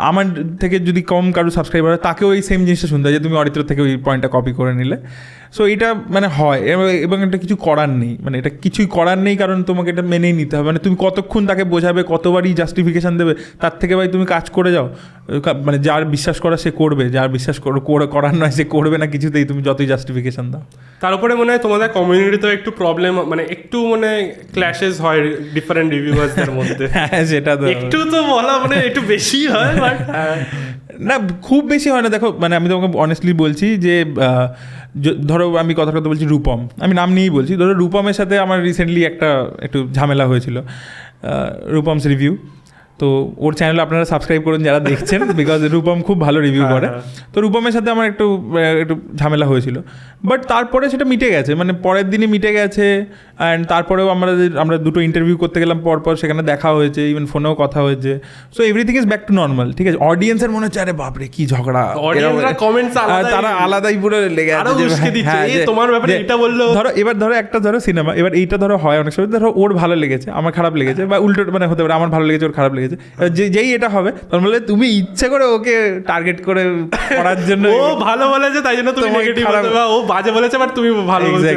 [SPEAKER 2] আমার থেকে যদি কম কারো সাবস্ক্রাইবার হয়, তাকেও ওই সেম জিনিসটা শুনতে হয় যে তুমি অরিত্র থেকে ওই পয়েন্টটা কপি করে নিলে। সো এটা মানে হয়, এবং এটা কিছু করার নেই, মানে এটা কিছুই করার নেই, কারণ তোমাকে এটা মেনেই নিতে হবে। মানে তুমি কতক্ষণ তাকে বোঝাবে, কতবারই জাস্টিফিকেশান দেবে, তার থেকে ভাই তুমি কাজ করে যাও। মানে যার বিশ্বাস করা সে করবে, যার বিশ্বাস করার নয় সে করবে না কিছুতেই, তুমি যতই জাস্টিফিকেশান দাও।
[SPEAKER 1] তার উপরে মনে হয় তোমাদের কমিউনিটিতেও একটু প্রবলেম, মানে একটু মানে ক্ল্যাশেস হয় ডিফারেন্ট রিভিউয়ার্সদের মধ্যে।
[SPEAKER 2] হ্যাঁ সেটা তো
[SPEAKER 1] একটু তো বলা মানে একটু বেশি হয়, বাট
[SPEAKER 2] না খুব বেশি হয় না। দেখো মানে আমি তোমাকে অনেস্টলি বলছি যে ধরো আমি কথা বলছি রূপম, আমি নাম নিয়েই বলছি, ধরো রূপমের সাথে আমার রিসেন্টলি একটু ঝামেলা হয়েছিল, রূপমস রিভিউ। তো ওর চ্যানেলে আপনারা সাবস্ক্রাইব করুন যারা দেখছেন, বিকজ রূপম খুব ভালো রিভিউ করে। তো রূপমের সাথে আমার একটু ঝামেলা হয়েছিল, বাট তারপরে সেটা মিটে গেছে, মানে পরের দিনই মিটে গেছে। অ্যান্ড তারপরেও আমরা দুটো ইন্টারভিউ করতে গেলাম পরপর, সেখানে দেখা হয়েছে, ইভেন ফোনেও কথা হয়েছে। So everything is back to normal, ঠিক আছে। অডিয়েন্সের মনে হচ্ছে আরে বাপরে কি ঝগড়া, তারা আলাদাই পুরো লেগে আছে
[SPEAKER 1] তোমার ব্যাপারে এটা বললো।
[SPEAKER 2] ধরো একটা সিনেমা, এবার এইটা ধরো হয় অনেক সময়, ধরো ওর ভালো লেগেছে আমার খারাপ লেগেছে, বা উল্টো মানে হতে পারে আমার ভালো লেগেছে ওর খারাপ লেগেছে। যেই এটা হবে তখন বলে তুমি ইচ্ছে করে ওকে টার্গেট করে করার জন্য,
[SPEAKER 1] ও ভালো বলেছে তাই জন্য তুমি নেগেটিভ বলতে, বা ও বাজে বলেছে বাট তুমি ভালো বলছো।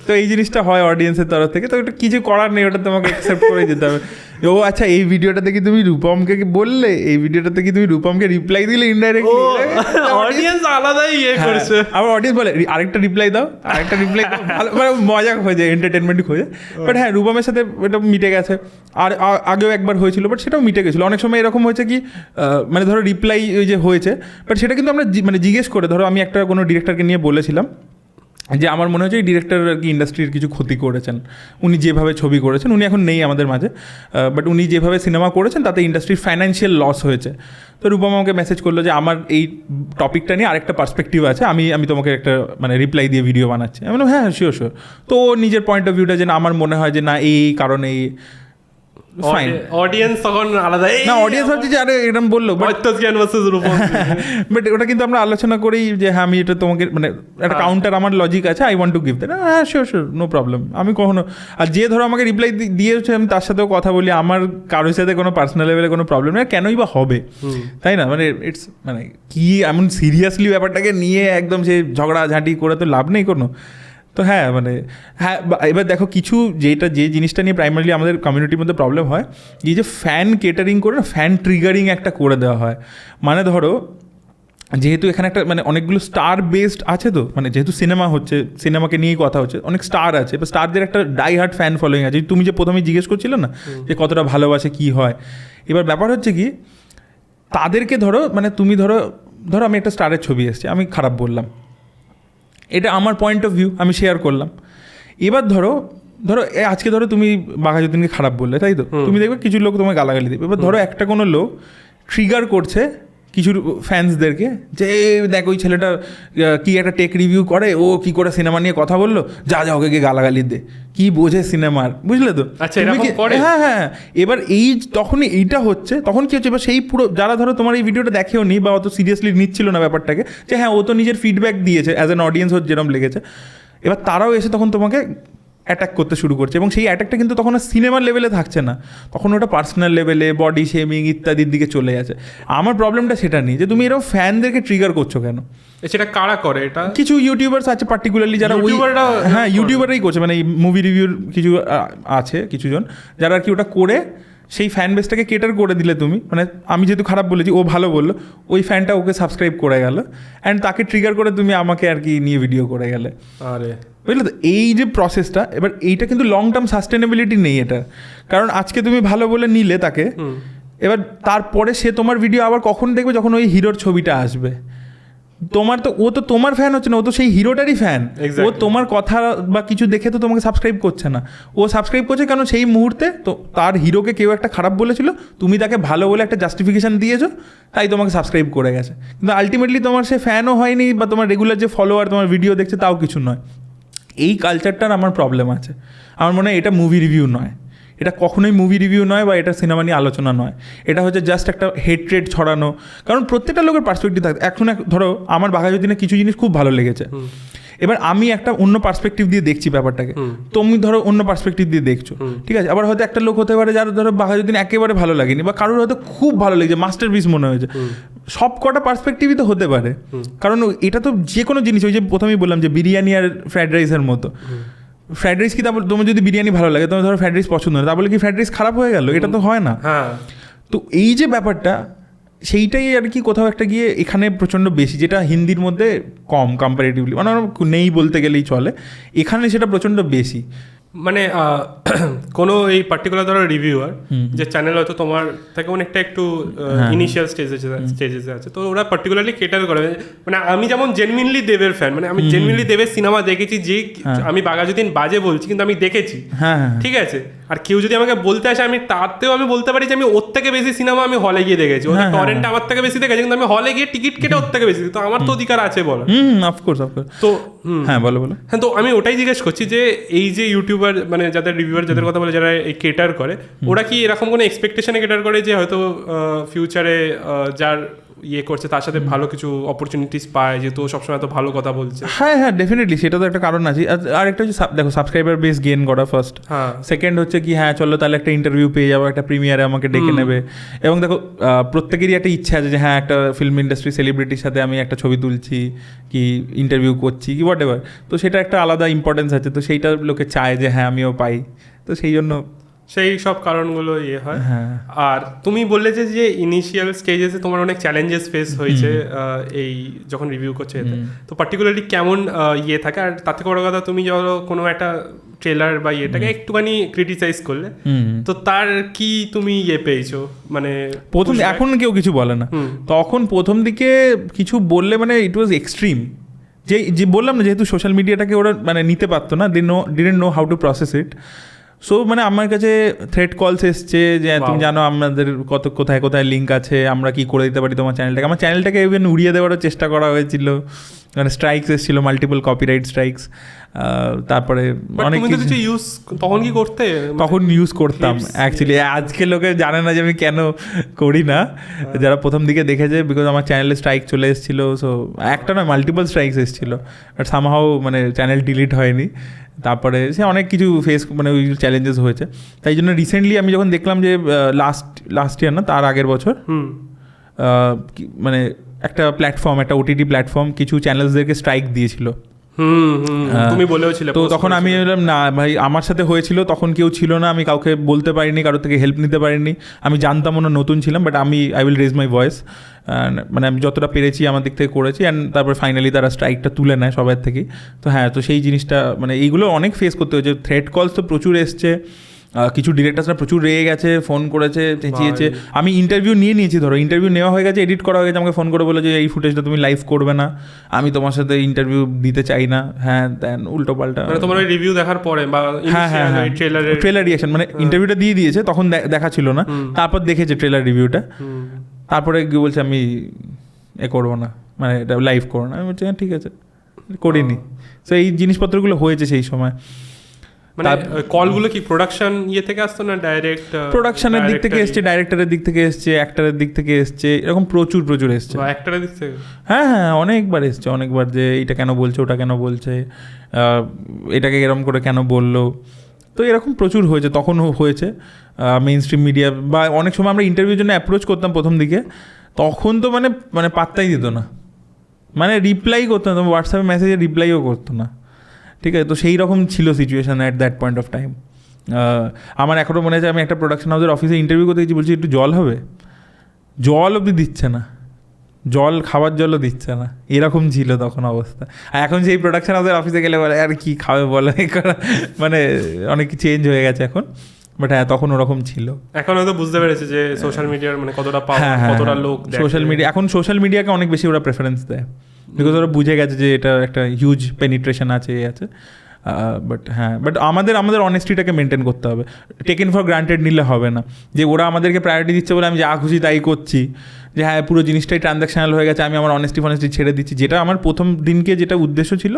[SPEAKER 2] তো এই জিনিসটা হয় অডিয়েন্সের তরফ থেকে, তো এটা কিছু করার নেই, ওটা তোমাকে অ্যাকসেপ্ট করে যেতে হবে। ও আচ্ছা এই ভিডিওটাতে কি তুমি রূপমকে বললে, এই ভিডিওটাতে কি তুমি রূপমকে রিপ্লাই দিলে ইনডাইরেক্টলি,
[SPEAKER 1] অডিয়েন্স আলাদাই করছে।
[SPEAKER 2] আবার অডিয়েন্স বলে আরেকটা রিপ্লাই দাও, ভালো মানে মজা হয়ে যায়, এন্টারটেনমেন্ট হয়ে যায়। বাট হ্যাঁ রূপমের সাথে এটা মিটে গেছে, আর আগেও একবার হয়েছিল, বাট সেটাও মিটে গেছিলো। অনেক সময় এরকম হয়েছে কি মানে ধরো রিপ্লাই ওই যে হয়েছে, বাট সেটা কিন্তু আমরা মানে জিজ্ঞেস করে, ধরো আমি একটা কোনো ডিরেক্টরকে নিয়ে বলেছিলাম যে আমার মনে হচ্ছে এই ডিরেক্টর আর কি ইন্ডাস্ট্রির কিছু ক্ষতি করেছেন। উনি যেভাবে ছবি করেছেন, উনি এখন নেই আমাদের মাঝে, বাট উনি যেভাবে সিনেমা করেছেন তাতে ইন্ডাস্ট্রির ফাইন্যান্সিয়াল লস হয়েছে। তো রূপম আমাকে মেসেজ করলো যে আমার এই টপিকটা নিয়ে আরেকটা পার্সপেক্টিভ আছে, আমি তোমাকে একটা মানে রিপ্লাই দিয়ে ভিডিও বানাচ্ছি। আমি বললাম হ্যাঁ শিওর। তো ও নিজের পয়েন্ট অফ ভিউটা যে না আমার মনে হয় যে না এই কারণে ফাইন।
[SPEAKER 1] অডিয়েন্স তখন আলাদা,
[SPEAKER 2] না অডিয়েন্স ভাবছি যে আরে এরকম বললো, বাট ওটা কিন্তু আমরা আলোচনা করি যে হ্যাঁ আমি এটা তোমাকে মানে একটা কাউন্টার আমার লজিক আছে, I want to give that. হ্যাঁ শিওর নো প্রবলেম। আমি কখনো আর যে ধরো আমাকে রিপ্লাই দিয়েছে আমি তার সাথেও কথা বলি, আমার কারোর সাথে কোনো পার্সোনাল লেভেলে কোনো প্রবলেম নেই, কেনই বা হবে, তাই না? মানে ইটস মানে কি এমন সিরিয়াসলি ব্যাপারটাকে নিয়ে একদম সে ঝগড়াঝাঁটি করে তো লাভ নেই কোনো। তো হ্যাঁ মানে হ্যাঁ এবার দেখো কিছু যে জিনিসটা নিয়ে প্রাইমারিলি আমাদের কমিউনিটির মধ্যে প্রবলেম হয়, এই যে ফ্যান কেটারিং করে না, ফ্যান ট্রিগারিং একটা করে দেওয়া হয়। মানে ধরো যেহেতু এখানে একটা মানে অনেকগুলো স্টার বেসড আছে, তো মানে যেহেতু সিনেমা হচ্ছে, সিনেমাকে নিয়েই কথা হচ্ছে, অনেক স্টার আছে, এবার স্টারদের একটা ডাই হার্ট ফ্যান ফলোয়িং আছে। তুমি যে প্রথমে জিজ্ঞেস করছিলে না যে কতটা ভালোবাসে কী হয়, এবার ব্যাপার হচ্ছে কি তাদেরকে ধরো মানে তুমি ধরো আমি একটা স্টারের ছবি এসছে, আমি খারাপ বললাম, এটা আমার পয়েন্ট অফ ভিউ, আমি শেয়ার করলাম। এবার ধরো আজকে ধরো তুমি বাঘাযতীনকে খারাপ বললে, তাই তো? তুমি দেখবে কিছু লোক তোমায় গালাগালি দেবে। এবার ধরো একটা কোনো লোক ট্রিগার করছে কিছু ফ্যান্সদেরকে যে দেখো ওই ছেলেটা কি একটা টেক রিভিউ করে, ও কি করে সিনেমা নিয়ে কথা বললো, যা ওকে গিয়ে গালাগালি দে, কি বোঝে সিনেমার, বুঝলে তো? হ্যাঁ এবার তখনই এইটা হচ্ছে, তখন কি হচ্ছে, এবার সেই পুরো যারা ধরো তোমার এই ভিডিওটা দেখেও নি বা অত সিরিয়াসলি নিচ্ছিল না ব্যাপারটাকে, যে হ্যাঁ ও তো নিজের ফিডব্যাক দিয়েছে অ্যাজ অ্যান অডিয়েন্স ওর যেরকম লেগেছে, এবার তারাও এসে তখন তোমাকে অ্যাটাক করতে শুরু করছে। এবং সেই অ্যাটাকটা কিন্তু তখন আর সিনেমার লেভেলে থাকছে না, তখন ওটা পার্সোনাল লেভেলে বডি শেমিং ইত্যাদির দিকে চলে যাচ্ছে। আমার প্রবলেমটা সেটা নেই যে তুমি এরকম ফ্যানদেরকে ট্রিগার করছো কেন।
[SPEAKER 1] সেটা কারা করে? এটা কিছু
[SPEAKER 2] ইউটিউবার্স আছে পার্টিকুলারলি যারা হ্যাঁ ইউটিউবাররাই করছে, মানে এই মুভি রিভিউর কিছু আছে কিছুজন যারা আর কি ওটা করে সেই ফ্যান বেসটাকে কেটার করে দিলে তুমি, মানে আমি যেহেতু খারাপ বলেছি ও ভালো বললো, ওই ফ্যানটা ওকে সাবস্ক্রাইব করে গেল অ্যান্ড তাকে ট্রিগার করে তুমি আমাকে আর কি নিয়ে ভিডিও করে গেলে।
[SPEAKER 1] আরে
[SPEAKER 2] বুঝলে তো এই যে প্রসেসটা, এবার এইটা কিন্তু লং টার্ম সাস্টেনেবিলিটি নেই এটার, কারণ আজকে তুমি ভালো বলে নিলে তাকে, এবার তারপরে সে তোমার ভিডিও আবার কখন দেখবে, যখন ওই হিরোর ছবিটা আসবে। তোমার তো ও তো তোমার ফ্যান হচ্ছে না, ও তো সেই হিরোটারই ফ্যান। ও তোমার কথা বা কিছু দেখে তো তোমাকে সাবস্ক্রাইব করছে না, ও সাবস্ক্রাইব করছে কারণ সেই মুহূর্তে তো তার হিরোকে কেউ একটা খারাপ বলেছিল, তুমি তাকে ভালো বলে একটা জাস্টিফিকেশান দিয়েছো, তাই তোমাকে সাবস্ক্রাইব করে গেছে। কিন্তু আলটিমেটলি তোমার সে ফ্যানও হয়নি বা তোমার রেগুলার যে ফলোয়ার তোমার ভিডিও দেখছে তাও কিছু নয়। এই কালচারটার আমার প্রবলেম আছে। আমার মনে হয় এটা মুভি রিভিউ নয়, এটা কখনোই মুভি রিভিউ নয় বা এটা সিনেমা নিয়ে আলোচনা নয়, এটা হচ্ছে জাস্ট একটা হেট্রেড ছড়ানো। কারণ প্রত্যেকটা লোকের পার্সপেক্টিভ থাকে। এখন ধরো আমার বাঘাযতীনে কিছু জিনিস খুব ভালো লেগেছে, এবার আমি একটা অন্য পার্সপেক্টিভ দিয়ে দেখছি ব্যাপারটাকে, তুমি ধরো অন্য পার্সপেক্টিভ দিয়ে দেখছো, ঠিক আছে। আবার হয়তো একটা লোক হতে পারে যার ধরো বাঘাযতীন একেবারে ভালো লাগেনি, বা কারোর হয়তো খুব ভালো লেগেছে, মাস্টারপিস মনে হয়েছে। সব কটা পার্সপেক্টিভই তো হতে পারে, কারণ এটা তো যে কোনো জিনিস, ওই যে প্রথমেই বললাম যে বিরিয়ানি আর ফ্রাইড রাইসের মতো। ফ্রাইড রাইস কি তারপর তোমার যদি বিরিয়ানি ভালো লাগে, তোমার ধরো ফ্রাইড রাইস পছন্দ না, তারপরে কি ফ্রাইড রাইস খারাপ হয়ে গেল? এটা তো হয় না। তো এই যে ব্যাপারটা, সেইটাই আর কি কোথাও একটা গিয়ে এখানে প্রচণ্ড বেশি, যেটা হিন্দির মধ্যে কম কম্পারেটিভলি, মানে নেই বলতে গেলেই চলে, এখানে সেটা প্রচণ্ড বেশি।
[SPEAKER 1] মানে কোনো এই পার্টিকুলার ধরো রিভিউয়ার যে চ্যানেল হয়তো তোমার থেকে অনেকটা একটু ইনিশিয়াল স্টেজেসে আছে, তো ওরা পার্টিকুলারলি কেটার করে। মানে আমি যেমন জেনুইনলি দেবের ফ্যান, মানে আমি জেনুইনলি দেবের সিনেমা দেখেছি, যে আমি বাঘাযতীন বাজে বলছি কিন্তু আমি দেখেছি, ঠিক আছে। আর কেউ যদি আমাকে বলতে আসে, আমি তাতেও আমি বলতে পারি যে আমি ওর থেকে বেশি সিনেমা আমি হলে গিয়ে দেখেছি, ওদের টরেন্টে আমার থেকে বেশি দেখেছি, কিন্তু আমি হলে গিয়ে টিকিট কেটে ওর থেকে বেশি, তো আমার তো অধিকার আছে বলো।
[SPEAKER 2] অফকোর্স।
[SPEAKER 1] তো
[SPEAKER 2] হ্যাঁ বলো।
[SPEAKER 1] হ্যাঁ, তো আমি ওটাই জিজ্ঞেস করছি যে এই যে ইউটিউবার মানে যাদের রিভিউয়ার যাদের কথা বলে, যারা এই কেটার করে, ওরা কি এরকম কোনো এক্সপেকটেশনে কেটার করে যে হয়তো ফিউচারে যার ইয়ে করছে তার সাথে ভালো কিছু অপরচুনিটিস পায়, যেহেতু সবসময় তো ভালো কথা বলছে?
[SPEAKER 2] হ্যাঁ ডেফিনেটলি, সেটা তো একটা কারণ আছে। আর একটা হচ্ছে দেখো সাবস্ক্রাইবার বেস গেইন করা ফার্স্ট, সেকেন্ড হচ্ছে কি হ্যাঁ চলো তাহলে একটা ইন্টারভিউ পেয়ে যাবো, একটা প্রিমিয়ারে আমাকে ডেকে নেবে। এবং দেখো প্রত্যেকেরই একটা ইচ্ছা আছে যে হ্যাঁ একটা ফিল্ম ইন্ডাস্ট্রি সেলিব্রিটির সাথে আমি একটা ছবি তুলছি কি ইন্টারভিউ করছি কি হোয়াট এভার, তো সেটা একটা আলাদা ইম্পর্টেন্স আছে, তো সেইটা লোকে চায় যে হ্যাঁ আমিও পাই, তো সেই জন্য
[SPEAKER 1] সেই সব কারণগুলো ইয়ে হয়। আর তুমি বললে যে ইনিশিয়াল স্টেজেসে তোমার অনেক চ্যালেঞ্জেস ফেস হয়েছে এই যখন রিভিউ করছে এতে, তো পার্টিকুলারলি কেমন ইয়ে থাকে? আর তার থেকে বড় কথা, তুমি যখন কোনো একটা ট্রেলার বা ইয়েটাকে একটুখানি ক্রিটিসাইজ করলে, তো তার কি তুমি ইয়ে পেয়েছো? মানে
[SPEAKER 2] প্রথম এখন কেউ কিছু বলে না, তখন প্রথম দিকে কিছু বললে মানে ইট ওয়াজ এক্সট্রিম, যে বললাম না, যেহেতু সোশ্যাল মিডিয়াটাকে ওরা মানে নিতে পারতো না, didn't know how to process it. So মানে আমার কাছে থ্রেড কলস এসছে যে তুমি জানো আমাদের কোথায় কোথায় লিঙ্ক আছে, আমরা কি করে দিতে পারি তোমার চ্যানেলটাকে। আমার চ্যানেলটাকে ইভেন উড়িয়ে দেওয়ারও চেষ্টা করা হয়েছিল, মানে স্ট্রাইকস এসেছিলো, মাল্টিপল কপিরাইট স্ট্রাইকস। তারপরে অনেক কিছু
[SPEAKER 1] ইউজ তখন কি করতে,
[SPEAKER 2] তখন ইউজ করতাম অ্যাকচুয়ালি। আজকে লোকে জানে না যে আমি কেন করি না, যারা প্রথম দিকে দেখেছে, বিকজ আমার চ্যানেলে স্ট্রাইক চলে এসেছিলো। সো একটা নয়, মাল্টিপল স্ট্রাইকস এসেছিলো, বাট সামহাও মানে চ্যানেল ডিলিট হয়নি। তারপরে সে অনেক কিছু ফেস মানে ওই চ্যালেঞ্জেস হয়েছে। তাই জন্য রিসেন্টলি আমি যখন দেখলাম যে লাস্ট ইয়ার না, তার আগের বছর মানে একটা প্ল্যাটফর্ম, একটা ওটিটি প্ল্যাটফর্ম কিছু চ্যানেলসদেরকে স্ট্রাইক দিয়েছিল।
[SPEAKER 1] তুমি বলেছিলে।
[SPEAKER 2] তো তখন আমি বললাম না ভাই, আমার সাথে হয়েছিল, তখন কেউ ছিল না, আমি কাউকে বলতে পারিনি, কারোর থেকে হেল্প নিতে পারিনি, আমি জানতাম না, নতুন ছিলাম, but I will raise my voice. মানে আমি যতটা পেরেছি আমার দিক থেকে করেছি, অ্যান্ড তারপর ফাইনালি তারা স্ট্রাইকটা তুলে নেয় সবার থেকেই। তো হ্যাঁ, তো সেই জিনিসটা মানে এইগুলো অনেক ফেস করতে হয়েছে। থ্রেড কলস তো প্রচুর এসছে, কিছু ডিরেক্টরসরা প্রচুর রেগে গেছে, ফোন করেছে, চেঁচিয়েছে। আমি ইন্টারভিউ নিয়েছি, ধরো ইন্টারভিউ নেওয়া হয়ে গেছে, এডিট করা হয়ে গেছে, আমাকে ফোন করে বলে যে এই ফুটেজটা তুমি লাইভ করবে না, আমি তোমার সাথে ইন্টারভিউ দিতে চাই না, হ্যাঁ দেন উল্টো পাল্টা।
[SPEAKER 1] তোমার ওই রিভিউ দেখার পরে বা
[SPEAKER 2] ট্রেলার রিঅ্যাকশন, মানে ইন্টারভিউটা দিয়ে দিয়েছে, তখন দেখা ছিল না, তারপর দেখেছে ট্রেলার রিভিউটা, তারপরে গিয়ে বলছে আমি করবো না, মানে এটা লাইভ করো না। আমি বলছি হ্যাঁ ঠিক আছে, করিনি। তো এই জিনিসপত্রগুলো হয়েছে সেই সময়।
[SPEAKER 1] মানে কলগুলো কি প্রোডাকশন থেকে আসতো না ডাইরেক্ট?
[SPEAKER 2] প্রোডাকশনের দিক থেকে এসছে, ডাইরেক্টরের দিক থেকে এসছে, অ্যাক্টরের দিক থেকে এসছে, এরকম প্রচুর এসছে।
[SPEAKER 1] অ্যাক্টরের দিক থেকে
[SPEAKER 2] হ্যাঁ অনেকবার এসছে, অনেকবার, যে এটা কেন বলছে, ওটা কেন বলছে, এটাকে এরকম করে কেন বললো। তো এরকম প্রচুর হয়েছে, তখনও হয়েছে। মেইন স্ট্রিম মিডিয়া বা অনেক সময় আমরা ইন্টারভিউর জন্য অ্যাপ্রোচ করতাম প্রথম দিকে, তখন তো মানে পাত্তাই দিত না, মানে রিপ্লাই করতো না, হোয়াটসঅ্যাপে মেসেজে রিপ্লাইও করতো না, ঠিক আছে। তো সেই রকম ছিল situation at that point of time. আমার এখনও মনে আছে, আমি একটা প্রোডাকশন হাউসের অফিসে ইন্টারভিউ করতে গেছি, বলছি একটু জল হবে, জল অবধি দিচ্ছে না, খাবার জলও দিচ্ছে না, এরকম ছিল তখন অবস্থা। আর এখন সেই প্রোডাকশন হাউসের অফিসে গেলে বলে আর কি খাবে বলে, মানে অনেক চেঞ্জ হয়ে গেছে এখন, বাট হ্যাঁ তখন ওরকম ছিল।
[SPEAKER 1] এখন হয়তো বুঝতে পেরেছে যে সোশ্যাল মিডিয়ার মানে কতটা কতটা লোক
[SPEAKER 2] সোশ্যাল মিডিয়াকে অনেক বেশি ওরা প্রেফারেন্স দেয়, বিকজ ওরা বুঝে গেছে যে এটা একটা হিউজ পেনিট্রেশন আছে। বাট হ্যাঁ, আমাদের অনেস্টিটাকে মেনটেন করতে হবে, টেকেন ফর গ্রান্টেড নিলে হবে না, যে ওরা আমাদেরকে প্রায়োরিটি দিচ্ছে বলে আমি যা খুশি তাই করছি, যে হ্যাঁ পুরো জিনিসটাই ট্রানজ্যাকশনাল হয়ে গেছে, আমি আমার অনেস্টি ছেড়ে দিচ্ছি। যেটা আমার প্রথম দিনকে যেটা উদ্দেশ্য ছিল,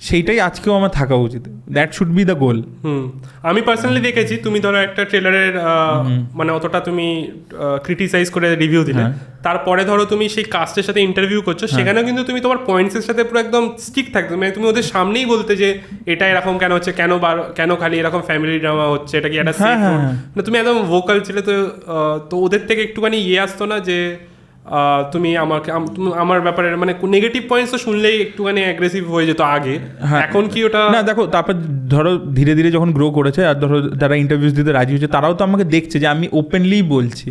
[SPEAKER 2] সেইটাই আজকেও আমার থাকা উচিত। দ্যাট শুড বি দ্য গোল।
[SPEAKER 1] আমি পার্সোনালি দেখেছি, তুমি ধরো একটা ট্রেলারের মানে অতটা তুমি ক্রিটিসাইজ করে রিভিউ দিলে, তারপরে ধরো তুমি সেই কাস্টের সাথে ইন্টারভিউ করছো, সেখানেও কিন্তু তুমি তোমার পয়েন্টসের সাথে পুরো একদম স্টিক থাকবে, মানে তুমি ওদের সামনেই বলতে যে এটা এরকম কেন হচ্ছে, কেন খালি এরকম ফ্যামিলি ড্রামা হচ্ছে, এটা কি একটা সেফ না, তুমি একদম ভোকাল ছিলে। তো ওদের থেকে একটুখানি আসতো না যে তুমি আমার ব্যাপারে মানে নেগেটিভ পয়েন্টস তো শুনলেই একটুখানি অ্যাগ্রেসিভ হয়ে যেত আগে, এখন কি ওটা
[SPEAKER 2] না? দেখো, তারপর ধরো ধীরে ধীরে যখন গ্রো করেছে, আর ধরো যারা ইন্টারভিউস দিতে রাজি হচ্ছে, তারাও তো আমাকে দেখছে যে আমি ওপেনলি বলছি,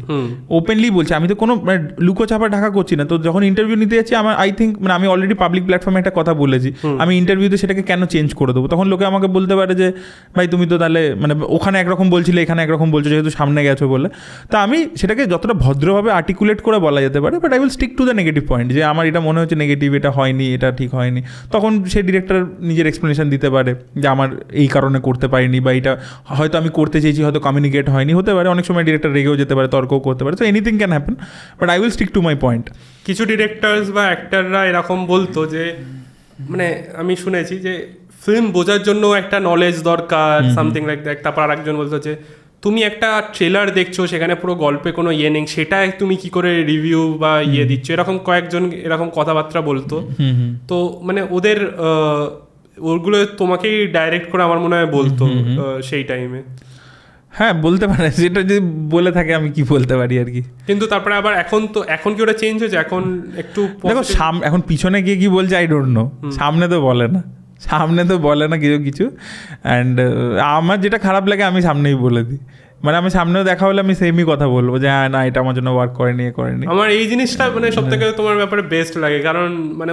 [SPEAKER 2] আমি তো কোনো মানে লুকোচাপা ঢাকা করছি না। তো যখন ইন্টারভিউ নিতে যাচ্ছি, আমার আই থিঙ্ক মানে আমি অলরেডি পাবলিক প্ল্যাটফর্মে একটা কথা বলেছি, আমি ইন্টারভিউতে সেটাকে কেন চেঞ্জ করে দেবো? তখন লোকে আমাকে বলতে পারে যে ভাই তুমি তো তাহলে মানে ওখানে একরকম বলছিলে, এখানে একরকম বলছো, যেহেতু সামনে গেছো বলে। তা আমি সেটাকে যতটা ভদ্রভাবে আর্টিকুলেট করে বলা যেতে পারে, but I will stick to the negative point, যে আমার এটা মনে হচ্ছে নেগেটিভ, এটা হয়নি, এটা ঠিক হয়নি। তখন সে ডিরেক্টর নিজের এক্সপ্লেনেশন দিতে পারে যে আমার এই কারণে করতে পারিনি, বা এটা হয়তো আমি করতে চেয়েছি, হয়তো কমিউনিকেট হয়নি, হতে পারে। অনেক সময় ডিরেক্টর রেগেও যেতে পারে, তর্কও করতে পারে। So anything can happen, but I will stick to my point.
[SPEAKER 1] কিছু ডিরেক্টরস বা অ্যাক্টররা এরকম বলতো যে মানে আমি শুনেছি যে ফিল্ম বোঝার জন্য একটা নলেজ দরকার, সামথিং লাইক দ্যাট। তারপর আরেকজন বলতো যে তুমি একটা ট্রেলার দেখছো, সেখানে পুরো গল্পে কোনো নেই, সেটাই তুমি কি করে রিভিউ বা দিচ্ছ, এরকম কয়েকজন এরকম কথাবার্তা বলতো। তো মানে ওগুলো তোমাকেই ডাইরেক্ট করে আমার মনে হয় বলতো সেই টাইমে।
[SPEAKER 2] হ্যাঁ বলতে পারে, সেটা যদি বলে থাকে আমি কি বলতে পারি আর কি।
[SPEAKER 1] কিন্তু তারপরে আবার এখন কি ওটা চেঞ্জ হয়েছে? এখন একটু
[SPEAKER 2] দেখো এখন পিছনে গিয়ে কি বলছে আই ডোন্ট নো, সামনে তো বলে না কিছু। অ্যান্ড আমার যেটা খারাপ লাগে আমি সামনেই বলে দিই, মানে আমি সামনেও দেখা হলে আমি সেমই কথা বলবো যে হ্যাঁ না এটা আমার জন্য ওয়ার্ক করেনি।
[SPEAKER 1] আমার এই জিনিসটা মানে সব থেকে তোমার ব্যাপারে বেস্ট লাগে, কারণ মানে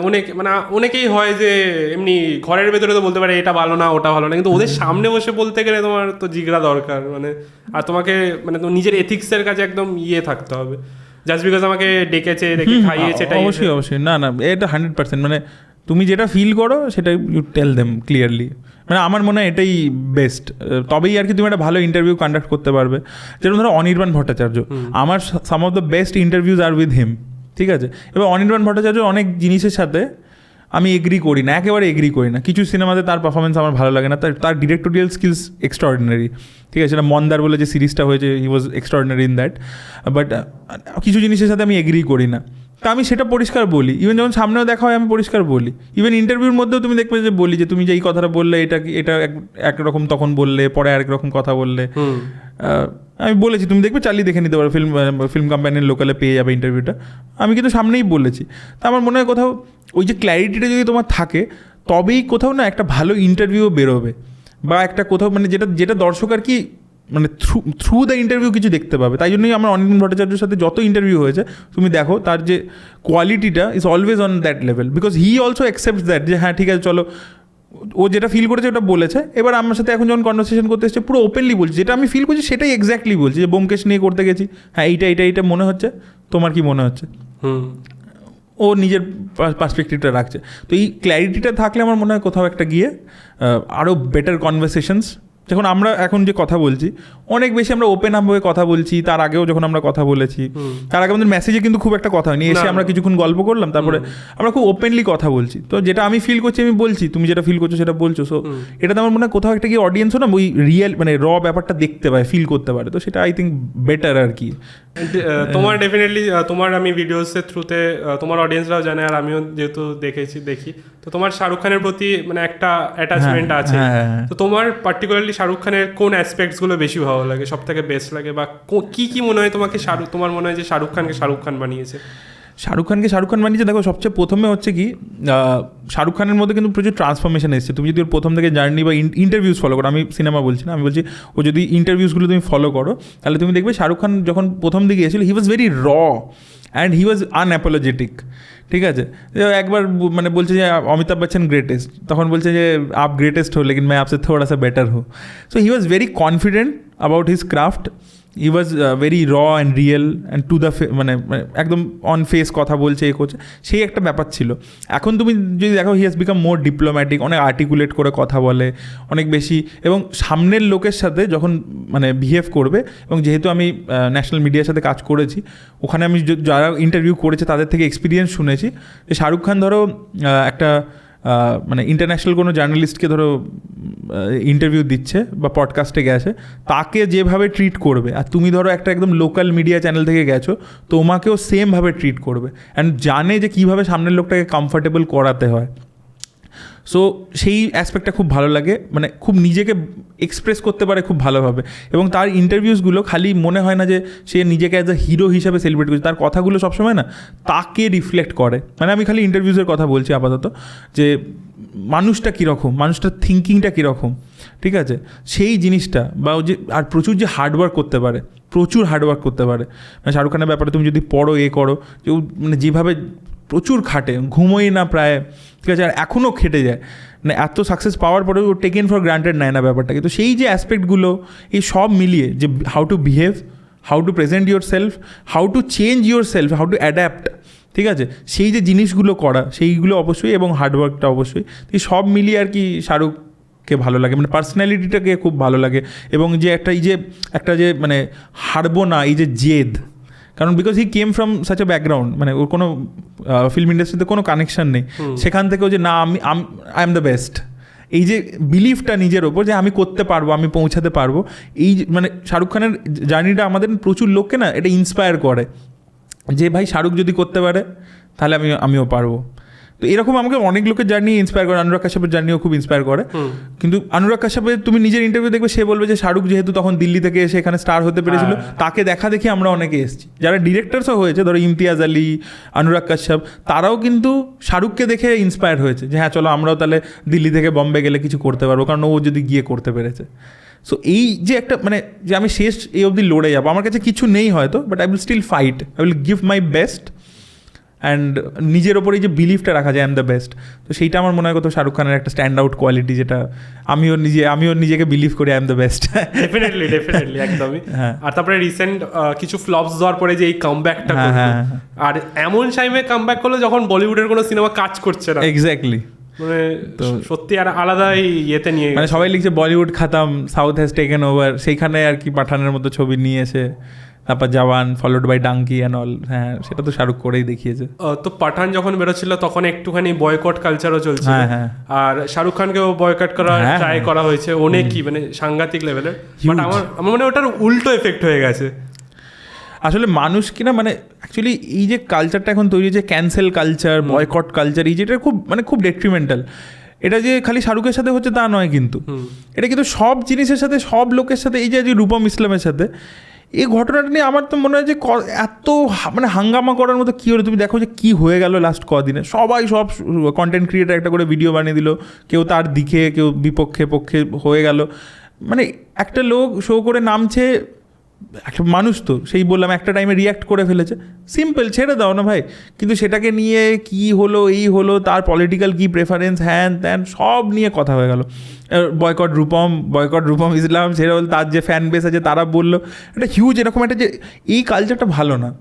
[SPEAKER 1] অনেকেই হয় যে এমনি ঘরের ভেতরে তো বলতে পারে এটা ভালো না ওটা ভালো না, কিন্তু ওদের সামনে বসে বলতে গেলে তোমার তো জিগরা দরকার, মানে আর তোমাকে মানে তোমার নিজের এথিক্সের কাছে একদম থাকতে হবে। জাস্ট বিকজ আমাকে ডেকেছে খাইয়েছে,
[SPEAKER 2] অবশ্যই না এটা 100%, মানে তুমি যেটা ফিল করো সেটা ইউ টেল দেম ক্লিয়ারলি। মানে আমার মনে হয় এটাই বেস্ট, তবেই আর কি তুমি একটা ভালো ইন্টারভিউ কন্ডাক্ট করতে পারবে। যেরকম ধরো অনির্বাণ ভট্টাচার্য, আমার some of the best interviews আর উইথ হিম, ঠিক আছে। এবার অনির্বাণ ভট্টাচার্য অনেক জিনিসের সাথে আমি এগ্রি করি না, একেবারে এগ্রি করি না। কিছু সিনেমাতে তার পারফরমেন্স আমার ভালো লাগে না, তার ডিরেক্টোরিয়াল স্কিলস এক্সট্রাঅর্ডিনারি, ঠিক আছে। সেটা মন্দার বলে যে সিরিজটা হয়েছে, হি ওয়াজ এক্সট্রাঅর্ডিনারি ইন দ্যাট, বাট কিছু জিনিসের সাথে আমি এগ্রি করি না। তা আমি সেটা পরিষ্কার বলি, ইভেন যখন সামনেও দেখা হয় আমি পরিষ্কার বলি। ইভেন ইন্টারভিউর মধ্যেও তুমি দেখবে যে বলি যে তুমি যে এই কথাটা বললে এটা একরকম তখন বললে, পরে আরেক রকম কথা বললে। আমি বলেছি, তুমি দেখবে চালিয়ে দেখে নিতে পারো, ফিল্ম কোম্পানির লোকালে পেয়ে যাবে ইন্টারভিউটা। আমি কিন্তু সামনেই বলেছি। তা আমার মনে হয় কোথাও ওই যে ক্ল্যারিটিটা যদি তোমার থাকে, তবেই কোথাও না একটা ভালো ইন্টারভিউ বেরোবে, বা একটা কোথাও মানে যেটা দর্শক আর কি মানে থ্রু দ্য ইন্টারভিউ কিছু দেখতে পাবে। তাই জন্যই আমার অনির্বাণ ভট্টাচার্যের সাথে যত ইন্টারভিউ হয়েছে তুমি দেখো, তার যে কোয়ালিটিটা is always on that level, because he also accepts that যে হ্যাঁ ঠিক আছে চলো, ও যেটা ফিল করেছে ওটা বলেছে। এবার আমার সাথে এখন যখন কনভারসেশন করতে এসেছে পুরো ওপেনলি বলছি, যেটা আমি ফিল করছি সেটাই এক্স্যাক্টলি বলছি, যে ব্যোমকেশ নিয়ে করতে গেছি, হ্যাঁ এইটা মনে হচ্ছে, তোমার কি মনে হচ্ছে। ও নিজের পার্সপেক্টিভটা রাখছে। তো এই ক্ল্যারিটিটা থাকলে আমার মনে হয় কোথাও একটা গিয়ে আরও বেটার কনভারসেশনস, যখন আমরা এখন যে কথা বলছি অনেক বেশি আমরা ওপেন আপ হয়ে কথা বলছি, তার আগেও যখন আমরা কথা বলেছি, তার আগে আমাদের মেসেজে কিন্তু খুব একটা কথা হয়নি, এসে আমরা কিছুক্ষণ গল্প করলাম, তারপরে আমরা খুব ওপেনলি কথা বলছি। তো যেটা আমি ফিল করছি আমি বলছি, তুমি যেটা ফিল করছো সেটা বলছো। সো এটাতে আমার মনে হয় কোথাও একটা কি অডিয়েন্সও না ওই রিয়েল মানে র ব্যাপারটা দেখতে পায়, ফিল করতে পারে। তো সেটা আই থিঙ্ক বেটার আর কি।
[SPEAKER 1] তোমার ডেফিনেটলি তোমার আমি ভিডিওসের থ্রুতে তোমার অডিয়েন্সরাও জানে, আর আমিও যেহেতু দেখি, তো তোমার শাহরুখ খানের প্রতি মানে একটা অ্যাটাচমেন্ট আছে। তো তোমার পার্টিকুলারলি শাহরুখ খানের কোন অ্যাসপেক্টসগুলো বেশি ভালো লাগে, সব থেকে বেস্ট লাগে, বা কি মনে হয় তোমাকে তোমার মনে হয় যে শাহরুখ খান বানিয়েছে?
[SPEAKER 2] শাহরুখ খান বানিয়েছে, দেখো সবচেয়ে প্রথমে হচ্ছে কি শাহরুখ খানের মধ্যে কিন্তু প্রচুর ট্রান্সফরমেশন এসেছে। তুমি যদি ওর প্রথম থেকে জার্নি বা ইন্টারভিউস ফলো করো, আমি সিনেমা বলছি না, আমি বলছি ও যদি ইন্টারভিউসগুলো তুমি ফলো করো তাহলে তুমি দেখবে শাহরুখ খান যখন প্রথম দিকে এসেছিল হি was very raw and he ওয়াজ আনঅ্যাপোলজেটিক, ঠিক আছে। একবার মানে বলছে যে অমিতাভ বচ্চন গ্রেটেস্ট, তখন বলছে যে আপ গ্রেটেস্ট হো লেকিন मैं आपसे थोड़ा सा बेटर हो। So he was very confident about his craft, he was very raw and real and to the মানে একদম অন ফেস কথা বলছে, এ করছে, সেই একটা ব্যাপার ছিল। এখন তুমি যদি দেখো he has become more diplomatic, অনেক আর্টিকুলেট করে কথা বলে অনেক বেশি, এবং সামনের লোকের সাথে যখন মানে বিহেভ করবে, এবং যেহেতু আমি ন্যাশনাল মিডিয়ার সাথে কাজ করেছি, ওখানে আমি যারা ইন্টারভিউ করেছে তাদের থেকে এক্সপিরিয়েন্স শুনেছি যে শাহরুখ খান ধরো একটা মানে ইন্টারন্যাশনাল কোনো জার্নালিস্টকে ধরো ইন্টারভিউ দিচ্ছে বা পডকাস্টে গেছে, তাকে যেভাবে ট্রিট করবে, আর তুমি ধরো একটা একদম লোকাল মিডিয়া চ্যানেল থেকে গেছো, তোমাকেও সেমভাবে ট্রিট করবে, অ্যান্ড জানে যে কীভাবে সামনের লোকটাকে কমফর্টেবল করাতে হয়। সো সেই অ্যাসপেক্টটা খুব ভালো লাগে, মানে খুব নিজেকে এক্সপ্রেস করতে পারে খুব ভালোভাবে, এবং তার ইন্টারভিউসগুলো খালি মনে হয় না যে সে নিজেকে অ্যাজ আ হিরো হিসাবে সেলিব্রেট করছে, তার কথাগুলো সবসময় না তাকে রিফ্লেক্ট করে। মানে আমি খালি ইন্টারভিউসের কথা বলছি আপাতত, যে মানুষটা কীরকম, মানুষটার থিঙ্কিংটা কীরকম, ঠিক আছে, সেই জিনিসটা, বা যে আর প্রচুর যে হার্ডওয়ার্ক করতে পারে, প্রচুর হার্ডওয়ার্ক করতে পারে। মানে শাহরুখ খানের ব্যাপারে তুমি যদি পড়ো করো, যে মানে যেভাবে প্রচুর খাটে, ঘুমোই না প্রায়, ঠিক আছে, আর এখনও খেটে যায়, মানে এত সাকসেস পাওয়ার পরেও ও টেকেন ফর গ্রান্টেড নেয় না ব্যাপারটাকে। তো সেই যে অ্যাসপেক্টগুলো, এই সব মিলিয়ে যে how two behave, how to present your self, how to change your self, how to adapt, ঠিক আছে, সেই যে জিনিসগুলো করা সেইগুলো অবশ্যই, এবং হার্ডওয়ার্কটা অবশ্যই, এই সব মিলিয়ে আর কি শাহরুখকে ভালো লাগে, মানে পার্সোনালিটিটাকে খুব ভালো লাগে। এবং যে একটা যে মানে হারবো না, এই যে জেদ, কারণ because he came from such a background, মানে ওর কোনো ফিল্ম ইন্ডাস্ট্রিতে কোনো কানেকশান নেই, সেখান থেকেও যে না আই এম দ্য বেস্ট, এই যে বিলিফটা নিজের ওপর যে আমি করতে পারবো, আমি পৌঁছাতে পারবো, এই মানে শাহরুখ খানের জার্নিটা আমাদের প্রচুর লোককে না এটা ইন্সপায়ার করে, যে ভাই শাহরুখ যদি করতে পারে তাহলে আমিও পারবো। তো এরকম আমাকে অনেক লোকের জার্নি ইন্সপায়ার করে, অনুরাগ কাশ্যপের জার্নিও খুব ইন্সপায়ার করে। কিন্তু অনুরাগ কাশ্যপের তুমি নিজের ইন্টারভিউ দেখবে, সে বলবে যে শাহরুখ যেহেতু তখন দিল্লি থেকে এসে এখানে স্টার হতে পেরেছিল, তাকে দেখা দেখি আমরা অনেকে এসেছি, যারা ডিরেক্টরসও হয়েছে, ধরো ইমতিয়াজ আলী, অনুরাগ কাশ্যপ, তারাও কিন্তু শাহরুখকে দেখে ইন্সপায়ার হয়েছে, যে হ্যাঁ চলো আমরাও তাহলে দিল্লি থেকে বম্বে গেলে কিছু করতে পারবো, কারণ ও যদি গিয়ে করতে পেরেছে। সো এই যে একটা মানে যে আমি শেষ এই অবধি লড়ে যাবো, আমার কাছে কিছু নেই হয়তো, but I will still fight, I will give my best, and নিজের ওপরেই যে বিলিফটা রাখা যায় আই এম দ্য বেস্ট, তো সেইটা আমার মনে হয় কত শাহরুখ খানের একটা স্ট্যান্ড আউট কোয়ালিটি, যেটা আমিও নিজেকে বিলিভ করি I am the best.
[SPEAKER 1] Definitely একদমই।
[SPEAKER 2] হ্যাঁ।
[SPEAKER 1] আর তারপরে রিসেন্ট কিছু ফ্লপস দেওয়ার পরে যে এই কামব্যাকটা
[SPEAKER 2] হ্যাঁ, হ্যাঁ,
[SPEAKER 1] আর এমন টাইমে কামব্যাক করলো যখন বলিউডের কোনো সিনেমা কাজ করছে না,
[SPEAKER 2] এক্স্যাক্টলি।
[SPEAKER 1] মানে সত্যি আর আলাদাই ইয়েতে নিয়ে
[SPEAKER 2] মানে সবাই লিখছে বলিউড খাতাম, সাউথ হ্যাজ টেকেন ওভার, সেইখানে আর কি পাঠানের মতো ছবি নিয়ে এসে তারপর Jawan followed by Dunki and all, হ্যাঁ সেটা তো শাহরুখ করেই দেখিয়েছে।
[SPEAKER 1] তো পাঠান যখন বেরোচ্ছিল তখন একটুখানি বয়কট কালচারও চলছিল,
[SPEAKER 2] হ্যাঁ, হ্যাঁ।
[SPEAKER 1] আর শাহরুখ খানকেও বয়কট করার
[SPEAKER 2] হ্যাঁ,
[SPEAKER 1] ট্রাই
[SPEAKER 2] হ্যাঁ।
[SPEAKER 1] করা হয়েছে অনেকই, মানে সাংঘাতিক লেভেলের। বাট আমার মনে হয় ওটার উল্টো এফেক্ট হয়ে গেছে।
[SPEAKER 2] আসলে মানুষ কিনা মানে অ্যাকচুয়ালি এই যে কালচারটা এখন তৈরি হয়েছে, ক্যান্সেল কালচার, বয়কট কালচার, এই যেটা খুব ডেট্রিমেন্টাল। এটা যে খালি শাহরুখের সাথে হচ্ছে তা নয় কিন্তু, এটা কিন্তু সব জিনিসের সাথে, সব লোকের সাথে, এই যে রূপম ইসলামের সাথে এই ঘটনাটা নিয়ে আমার তো মনে হয় যে এত মানে হাঙ্গামা করার মতো কী হলো। তুমি দেখো যে কী হয়ে গেল লাস্ট কদিনে, সবাই সব কন্টেন্ট ক্রিয়েটার একটা করে ভিডিও বানিয়ে দিল, কেউ তার দিকে, কেউ বিপক্ষে পক্ষে হয়ে গেল। মানে একটা লোক শো করে নামছে, একটা মানুষ তো সেই বললাম একটা টাইমে রিয়্যাক্ট করে ফেলেছে, সিম্পল, ছেড়ে দাও না ভাই। কিন্তু সেটাকে নিয়ে কি হলো, এই হলো, তার পলিটিক্যাল কি প্রেফারেন্স, হ্যান ত্যান সব নিয়ে কথা হয়ে গেল। বয়কট রূপম ইসলাম, সেটা বল তার যে ফ্যান বেস আছে তারা বললো, এটা হিউজ এরকম একটা যে এই কালচারটা ভালো না,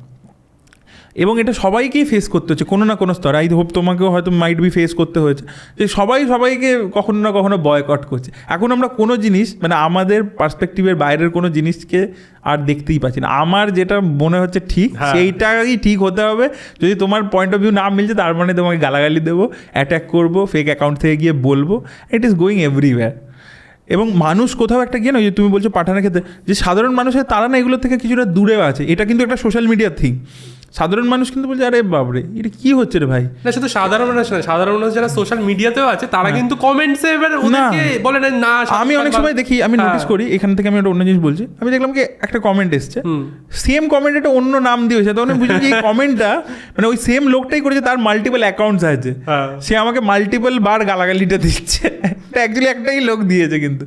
[SPEAKER 2] এবং এটা সবাইকেই ফেস করতে হচ্ছে কোনো না কোনো স্তরে। আই হোপ তোমাকেও হয়তো মাইট বি ফেস করতে হয়েছে যে সবাইকে কখনো না কখনো বয়কট করছে। এখন আমরা কোনো জিনিস মানে আমাদের পার্সপেক্টিভের বাইরের কোনো জিনিসকে আর দেখতেই পাচ্ছি না। আমার যেটা মনে হচ্ছে ঠিক সেইটাই ঠিক হতে হবে। যদি তোমার পয়েন্ট অফ ভিউ না মিলছে তার মানে তোমাকে গালাগালি দেবো, অ্যাটাক করবো, ফেক অ্যাকাউন্ট থেকে গিয়ে বলবো, ইট ইজ গোয়িং এভরিওয়্যার। এবং মানুষ কোথাও একটা গিয়ে না, যে তুমি বলছো পাঠানের ক্ষেত্রে যে সাধারণ মানুষের তারা না এগুলো থেকে কিছুটা দূরেও আছে, এটা কিন্তু একটা সোশ্যাল মিডিয়ার থিং। সাধারণ মানুষ কিন্তু বলছে আরে বাবরে এটা কি হচ্ছে রে ভাই।
[SPEAKER 1] না শুধু সাধারণ মানুষ না, সাধারণ মানুষ যারা সোশ্যাল মিডিয়াতেও আছে তারা কিন্তু কমেন্টসে এবার ওদেরকে বলে না।
[SPEAKER 2] আমি অনেক সময় দেখি, আমি নোটিস করি, এখান থেকে আমি একটা অন্য জিনিস বলছি, আমি দেখলাম কি একটা কমেন্ট এসছে, সেম কমেন্ট একটা অন্য নাম দিয়েছে, তখন বুঝি যে এই কমেন্টটা মানে ওই সেম লোকটাই করেছে, তার মাল্টিপল অ্যাকাউন্টস আছে, সে আমাকে মাল্টিপল বার গালাগালিটা দিচ্ছে, এটা অ্যাকচুয়ালি একটাই লোক দিয়েছে কিন্তু।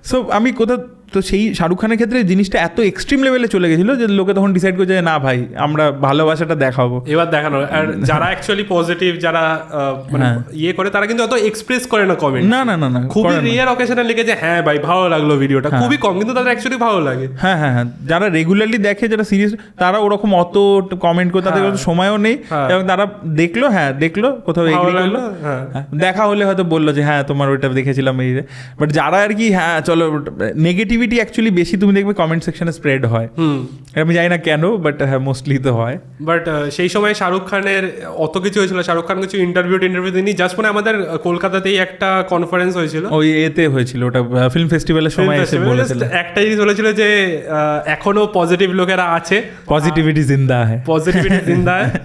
[SPEAKER 2] সো আমি কোথাও তো সেই শাহরুখ খানের ক্ষেত্রে জিনিসটা এত এক্সট্রিম লেভেলে চলে গেছিলো যে লোকে তখন ডিসাইড করছে না ভাই আমরা ভালোবাসাটা দেখাবো,
[SPEAKER 1] এবার দেখানো। আর যারা অ্যাকচুয়ালি পজিটিভ, যারা মানে ইয়ে করে, তারা কিন্তু অত এক্সপ্রেস করে না কমেন্ট।
[SPEAKER 2] না
[SPEAKER 1] খুবই রিয়ার অকেশনে লিখেছে হ্যাঁ ভাই ভালো লাগলো ভিডিওটা, খুবই কম, কিন্তু তাদের অ্যাকচুয়ালি ভালো লাগে।
[SPEAKER 2] হ্যাঁ, যারা রেগুলারলি দেখে, যারা সিরিয়াস, তারা ওরকম অত কমেন্ট করে, তাদের সময়ও নেই, এবং তারা দেখলো কোথাও এগ্রি করলো, দেখা হলে হয়তো বললো যে হ্যাঁ তোমার ওইটা দেখেছিলাম এই। বাট যারা আর কি হ্যাঁ চলো, নেগেটিভিটি অ্যাকচুয়ালি বেশি তুমি দেখবে কমেন্ট সেকশনে স্প্রেড হয়, আমি জানি না কেন, বাট হ্যাঁ মোস্টলি তো হয়।
[SPEAKER 1] বাট সেই সময় শাহরুখ খানের অত কিছু হয়েছিল, শাহরুখ খান কিছু ইন্টারভিউ দিনই, জাস্ট মানে আমাদের কলকাতাতেই একটা কনফারেন্স হয়েছিল,
[SPEAKER 2] ওই এতে হয়েছিল, ওটা ফিল্ম ফেস্টিভ্যালের সময় এসে বলেছিল,
[SPEAKER 1] একটা জিনিস বলেছিল যে এখনো পজিটিভ লোকেরা আছে,
[SPEAKER 2] পজিটিভিটি জিন্দা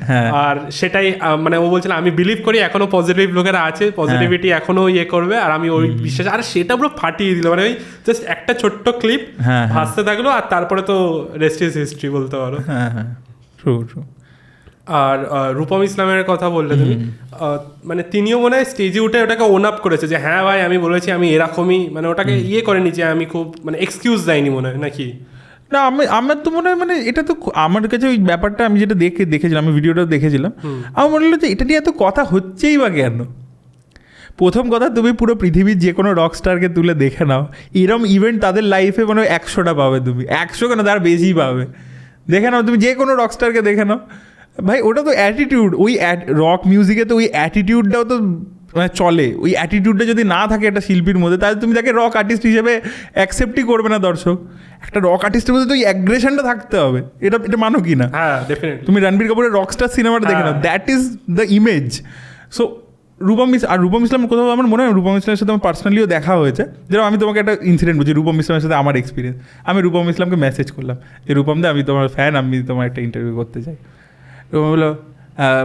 [SPEAKER 2] হ্যাঁ,
[SPEAKER 1] আর সেটাই মানে ও বলছিল আমি বিলিভ করি এখনো পজিটিভ লোকেরা আছে, পজিটিভিটি এখনো ইয়ে করবে, আর আমি ওই বিশ্বাস, আর সেটা পুরো ফাটিয়ে দিল, মানে ওই জাস্ট একটা ছোট্ট ক্লিপ হাসতে থাকলো, আর তারপরে তো রেস্ট ইজ হিস্ট্রি বলতে পারো।
[SPEAKER 2] হ্যাঁ, ট্রু।
[SPEAKER 1] আর রূপম ইসলামের কথা বললে তুমি, মানে তিনিও মনে হয় স্টেজে উঠে ওটাকে ওন আপ করেছে যে হ্যাঁ ভাই আমি বলেছি আমি এরকমই, মানে ওটাকে ইয়ে করেনি যে আমি খুব মানে এক্সকিউজ দেয়নি মনে হয় নাকি।
[SPEAKER 2] না আমার তো মনে হয় মানে এটা তো আমার কাছে ওই ব্যাপারটা আমি যেটা দেখেছিলাম, আমি ভিডিওটাও দেখেছিলাম, আমার মনে হলো যে এটা নিয়ে এত কথা হচ্ছেই বা কেন। প্রথম কথা, তুমি পুরো পৃথিবীর যে কোনো রক স্টারকে তুলে দেখে নাও, এরম ইভেন্ট তাদের লাইফে মানে 100টা পাবে, তুমি 100 কেন তার বেশি পাবে, দেখে নাও তুমি যে কোনো রক স্টারকে দেখে নাও ভাই, ওটা তো অ্যাটিটিউড, ওই রক মিউজিকে তো ওই অ্যাটিটিউডটাও তো মানে চলে, ওই অ্যাটিটিউডটা যদি না থাকে একটা শিল্পীর মধ্যে, তাহলে তুমি তাকে রক আর্টিস্ট হিসেবে অ্যাকসেপ্টই করবে না দর্শক। একটা রক আর্টিস্টের মধ্যে তো ওই অ্যাগ্রেশনটা থাকতে হবে, এটা মানো কি না?
[SPEAKER 1] হ্যাঁ ডেফিনেটলি।
[SPEAKER 2] তুমি রণবীর কাপুরের রকস্টার সিনেমাটা দেখে নাও, that is the image. So Rupam Islam কোথাও আমার মনে হয় রূপম ইসলামের সাথে আমার পার্সোনালিও দেখা হয়েছে। যেরকম আমি তোমাকে একটা ইনসিডেন্ট বলছি, রূপম ইসলামের সাথে আমার এক্সপিরিয়েন্স। আমি রূপম ইসলামকে মেসেজ করলাম যে রূপম দা আমি তোমার ফ্যান, আমি তোমার একটা ইন্টারভিউ করতে চাই। রূপম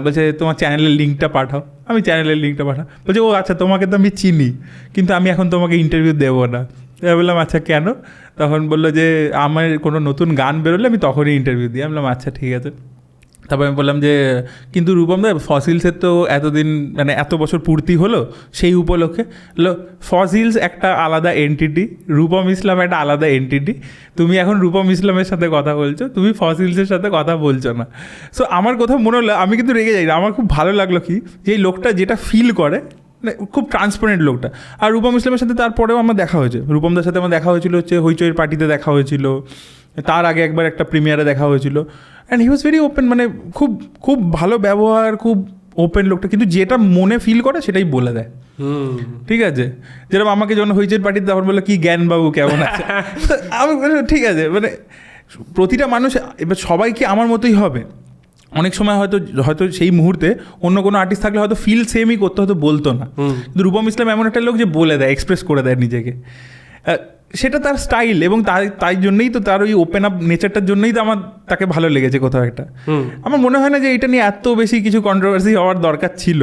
[SPEAKER 2] বলছে তোমার চ্যানেলের লিঙ্কটা পাঠাও। আমি চ্যানেলের লিঙ্কটা পাঠাও, বলছে ও আচ্ছা তোমাকে তো আমি চিনি, কিন্তু আমি এখন তোমাকে ইন্টারভিউ দেবো না। বললাম আচ্ছা কেন? তখন বললো যে আমার কোনো নতুন গান বেরোলে আমি তখনই ইন্টারভিউ দিই। আমি বললাম আচ্ছা ঠিক আছে। তারপর আমি বললাম যে কিন্তু রূপম দা ফসিলসের তো এতদিন মানে এত বছর পূর্তি হলো, সেই উপলক্ষে ফসিলস একটা আলাদা এন্টিটি, রূপম ইসলাম একটা আলাদা এন্টিটি, তুমি এখন রূপম ইসলামের সাথে কথা বলছো, তুমি ফসিলসের সাথে কথা বলছো না। সো আমার কথা মনে হলো, আমি কিন্তু রেগে যাই না, আমার খুব ভালো লাগলো কি যে এই লোকটা যেটা ফিল করে, মানে খুব ট্রান্সপারেন্ট লোকটা। আর রূপম ইসলামের সাথে তারপরেও আমার দেখা হয়েছে, রূপমদার সাথে আমার দেখা হয়েছিল হচ্ছে হইচইয়ের পার্টিতে দেখা হয়েছিল, তার আগে একবার একটা প্রিমিয়ারে দেখা হয়েছিল। And he was very open, মানে খুব খুব ভালো ব্যবহার, খুব ওপেন লোকটা, কিন্তু যেটা মনে ফিল করে সেটাই বলে দেয়। ঠিক আছে, যেরকম আমাকে যখন হইচইয়ের পার্টিতে তখন বললো কি জ্ঞান বাবু কেমন আছে, আমি ঠিক আছে, মানে প্রতিটা মানুষ এবার সবাই কি আমার মতোই হবে? অনেক সময় হয়তো হয়তো সেই মুহূর্তে অন্য কোনো আর্টিস্ট থাকলে হয়তো ফিল সেমই করতে, হয়তো বলতো না, কিন্তু রূপম ইসলাম এমন একটা লোক যে বলে দেয়, এক্সপ্রেস করে দেয় নিজেকে, সেটা তার স্টাইল, এবং তাই জন্যই তো তার ওই ওপেন আপ নেচারটার জন্যই তো আমার তাকে ভালো লেগেছে কোথাও একটা। আমার মনে হয় না যে এটা নিয়ে এত বেশি কিছু কন্ট্রোভার্সি হওয়ার দরকার ছিল।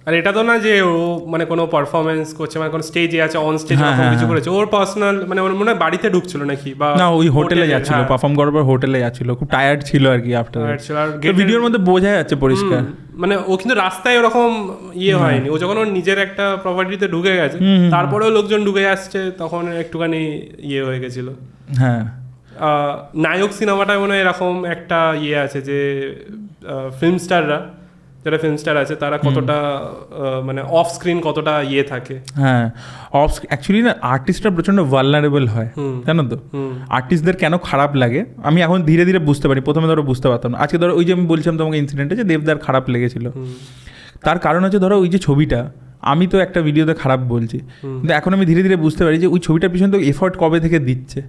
[SPEAKER 1] আর এটা তো না যে ও মানে কোনো পারফরমেন্স করছে, মানে কোনো স্টেজে আছে, অন স্টেজ কিছু করেছে, ওর পার্সোনাল মানে ওর মনে হয় বাড়িতে ঢুকছিল নাকি, বা
[SPEAKER 2] না ওই হোটেলে যাচ্ছিল, পারফর্ম করার পর হোটেলে যাচ্ছিল, খুব টায়ার্ড ছিল আর কি আফটার। ভিডিওর মধ্যে বোঝা যাচ্ছে পরিষ্কার,
[SPEAKER 1] মানে ও কিন্তু রাস্তায় ওরকম হয়নি, ও যখন ওর নিজের একটা প্রপার্টিতে ঢুকে গেছে, তারপরেও লোকজন ঢুকে আসছে, তখন একটুখানি হয়ে গেছিল।
[SPEAKER 2] হ্যাঁ,
[SPEAKER 1] নায়ক সিনেমাটায় মনে হয় এরকম একটা আছে যে ফিল্ম স্টাররা, যারা ফিল্ম স্টার আছে তারা কতটা মানে অফ স্ক্রিন কতটা থাকে।
[SPEAKER 2] হ্যাঁ, অ্যাকচুয়ালি না আর্টিস্টরা প্রচণ্ড ভালনারেবল হয়, জানো তো। আর্টিস্টদের কেন খারাপ লাগে আমি এখন ধীরে ধীরে বুঝতে পারি, প্রথমে ধরো বুঝতে পারতাম না। আজকে ধরো ওই যে আমি বলছিলাম তোমাকে ইনসিডেন্টে যে দেবদার খারাপ লেগেছিল, তার কারণ হচ্ছে ধরো ওই যে ছবিটা, আমি তো একটা ভিডিওতে খারাপ বলছি, কিন্তু এখন আমি ধীরে ধীরে বুঝতে পারি যে ওই ছবিটার পিছনে তো এফোর্ট কবে থেকে দিচ্ছে,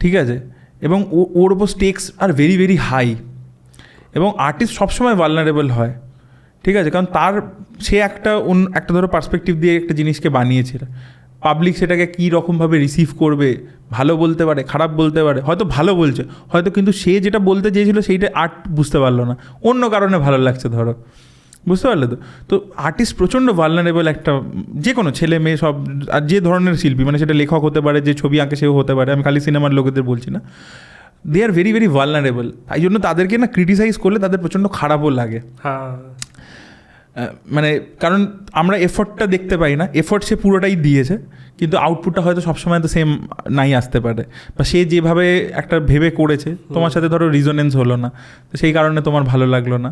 [SPEAKER 2] ঠিক আছে, এবং ওর ওপর stakes are very very high, এবং আর্টিস্ট সবসময় ভালনারেবল হয়, ঠিক আছে, কারণ তার সে একটা ধরো পার্সপেক্টিভ দিয়ে একটা জিনিসকে বানিয়েছিল, পাবলিক সেটাকে কী রকমভাবে রিসিভ করবে, ভালো বলতে পারে, খারাপ বলতে পারে, হয়তো ভালো বলছে হয়তো, কিন্তু সে যেটা বলতে চেয়েছিল সেইটা আর্ট বুঝতে পারলো না, অন্য কারণে ভালো লাগছে ধরো, বুঝতে পারলে তো। তো আর্টিস্ট প্রচণ্ড ভালনারেবল, একটা যে কোনো ছেলে মেয়ে সব, আর যে ধরনের শিল্পী, মানে সেটা লেখক হতে পারে, যে ছবি আঁকে সেও হতে পারে, আমি খালি সিনেমার লোকেদের বলছি না, দে আর ভেরি ভেরি ভালনারেবল। তাই জন্য তাদেরকে না ক্রিটিসাইজ করলে তাদের প্রচণ্ড খারাপও লাগে।
[SPEAKER 1] হ্যাঁ,
[SPEAKER 2] মানে কারণ আমরা এফোর্টটা দেখতে পাই না, এফোর্ট সে পুরোটাই দিয়েছে, কিন্তু আউটপুটটা হয়তো সবসময় তো সেম নাই আসতে পারে, বা সে যেভাবে একটা ভেবে করেছে তোমার সাথে ধরো রিজোনেন্স হলো না, তো সেই কারণে তোমার ভালো লাগলো না।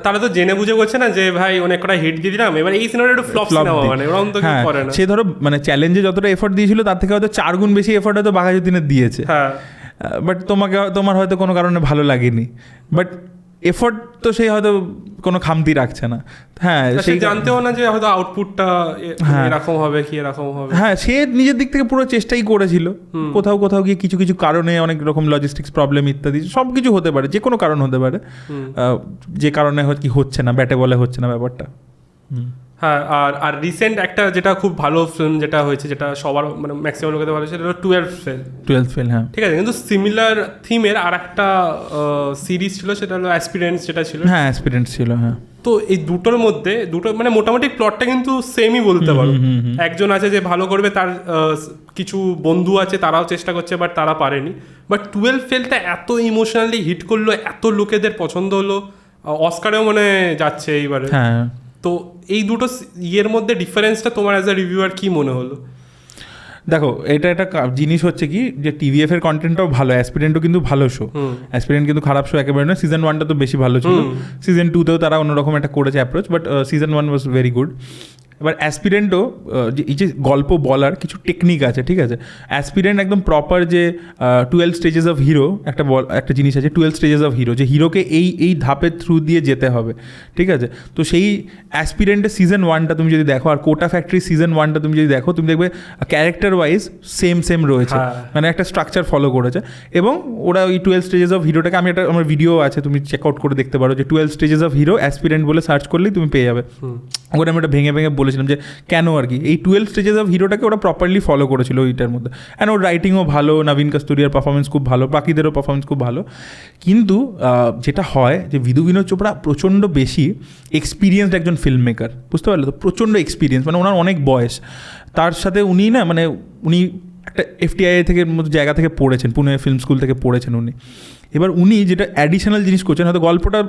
[SPEAKER 1] তারা তো জেনে বুঝে করছে না যে ভাই অনেক কটা হিট দিয়ে দিলাম, এবার এই সিনেমাটা একটু ফ্লপ সিনেমা, মানে ওরকম তো কিছু করে না।
[SPEAKER 2] সে ধরো মানে চ্যালেঞ্জে যতটা এফোর্ট দিয়েছিল তার থেকে হয়তো 4 গুণ বেশি এফোর্ট হয়তো বাঘাযতীনের দিয়েছে, বাট তোমার হয়তো কোনো কারণে ভালো লাগেনি, বাট এফোর্ট তো সে হয়তো কোনো খামতি রাখছে না। হ্যাঁ,
[SPEAKER 1] সেই জানতেও না যে হয়তো আউটপুটটা এরকম হবে কি এরকম হবে।
[SPEAKER 2] হ্যাঁ, সে নিজের দিক থেকে পুরো চেষ্টাই করেছিল, কোথাও গিয়ে কিছু কিছু কারণে, অনেক রকম লজিস্টিক্স প্রবলেম ইত্যাদি সব কিছু হতে পারে, যে কোনো কারণ হতে পারে, যে কারণে কি হচ্ছে না, ব্যাটে বলে হচ্ছে না ব্যাপারটা।
[SPEAKER 1] হ্যাঁ, আর রিসেন্ট একটা যেটা খুব ভালো ফিল্ম যেটা হয়েছে, যেটা সবার মানে ম্যাক্সিমাম লোকেদের ভালো, সেটা হলো 12th ফেল। হ্যাঁ, ঠিক আছে, কিন্তু সিমিলার থিমের আর একটা সিরিজ ছিল, সেটা হলো অ্যাসপিরেন্টস, যেটা ছিল।
[SPEAKER 2] হ্যাঁ, অ্যাসপিরেন্টস ছিল। হ্যাঁ,
[SPEAKER 1] তো এই দুটোর মধ্যে মানে মোটামুটি প্লটটা কিন্তু সেমই বলতে পারো। একজন আছে যে ভালো করবে, তার কিছু বন্ধু আছে তারাও চেষ্টা করছে বাট তারা পারেনি। বাট 12th ফেলটা এত ইমোশনালি হিট করলো, এত লোকেদের পছন্দ হলো, অস্কারেও মনে যাচ্ছে এইবারে।
[SPEAKER 2] হ্যাঁ,
[SPEAKER 1] তো এই দুটো মধ্যে ডিফারেন্সটা তোমার অ্যাজ আ রিভিউয়ার কি মনে হলো?
[SPEAKER 2] দেখো, এটা একটা জিনিস হচ্ছে কি যে টিভিএফ এর কন্টেন্টটাও ভালো, অ্যাসপিরেন্টও কিন্তু ভালো শো, অ্যাসপিরেন্ট কিন্তু খারাপ শো একেবারে নয়। সিজন 1টা তো বেশি ভালো ছিল, সিজন 2তেও তারা অন্যরকম একটা করেছে approach, but season 1 was very good. এবার অ্যাসপিরেন্টও এই যে গল্প বলার কিছু টেকনিক আছে, ঠিক আছে, অ্যাসপিরেন্ট একদম প্রপার যে 12 স্টেজেস অফ হিরো একটা জিনিস আছে, 12 স্টেজেস অফ হিরো, যে হিরোকে এই ধাপের থ্রু দিয়ে যেতে হবে, ঠিক আছে। তো সেই অ্যাসপিরেন্টের সিজন 1টা তুমি যদি দেখো, আর কোটা ফ্যাক্টরি সিজন 1টা তুমি যদি দেখো, তুমি দেখবে ক্যারেক্টার ওয়াইজ সেম রয়েছে, মানে একটা স্ট্রাকচার ফলো করেছে। এবং ওরা ওই 12 স্টেজেস অফ হিরোটাকে, আমার ভিডিও আছে, তুমি চেক আউট করে দেখতে পারো, যে 12 স্টেজেস অফ হিরো অ্যাসপিরেন্ট বলে সার্চ করলেই তুমি পেয়ে যাবে। ওখানে আমি ওটা ভেঙে বলেছিলাম যে কেন আর কি এই 12 স্টেজেস অফ হিরোটাকে ওরা প্রপারলি ফলো করেছিল ওইটার মধ্যে। অ্যান্ড ওর রাইটিংও ভালো, নবীন কাস্তুরিয়ার পারফরমেন্স খুব ভালো, বাকিদেরও পারফরমেন্স খুব ভালো। কিন্তু যেটা হয় যে বিদু বিনোদ চোপড়া প্রচণ্ড বেশি এক্সপিরিয়েন্সড একজন ফিল্ম মেকার, বুঝতে পারলে তো, প্রচণ্ড এক্সপিরিয়েন্স, মানে ওনার অনেক বয়স, তার সাথে উনি একটা FTI থেকে মতো জায়গা থেকে পড়েছেন, পুনে ফিল্ম স্কুল থেকে পড়েছেন উনি। এবার উনি যেটা অ্যাডিশনাল জিনিস করছেন, হয়তো গল্পটা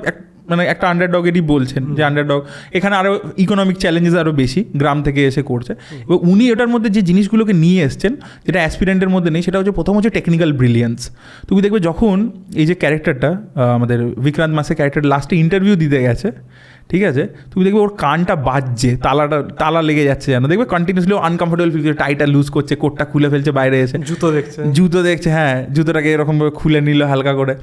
[SPEAKER 2] মানে একটা আন্ডারডগেরই বলছেন যে আন্ডারডগ, এখানে আরও ইকোনমিক চ্যালেঞ্জেস আরও বেশি, গ্রাম থেকে এসে করছে। এবার উনি ওটার মধ্যে যে জিনিসগুলোকে নিয়ে এসছেন যেটা অ্যাসপিরেন্টের মধ্যে নেই, সেটা হচ্ছে প্রথম হচ্ছে টেকনিক্যাল ব্রিলিয়েন্স। তুমি দেখবে যখন এই যে ক্যারেক্টারটা আমাদের বিক্রান্ত মাসের ক্যারেক্টার লাস্টে ইন্টারভিউ দিতে গেছে, ঠিক আছে, তুমি দেখবে ওর কানটা বাজছে, তালা লেগে যাচ্ছে যেন, দেখবে কন্টিনিউসলি আনকমফোর্টেবল ফিল করছে, টাইটা লুজ করছে, কোটটা খুলে ফেলছে বাইরে এসে, জুতো দেখছে, হ্যাঁ জুতোটাকে এরকমভাবে খুলে নিল হালকা করে।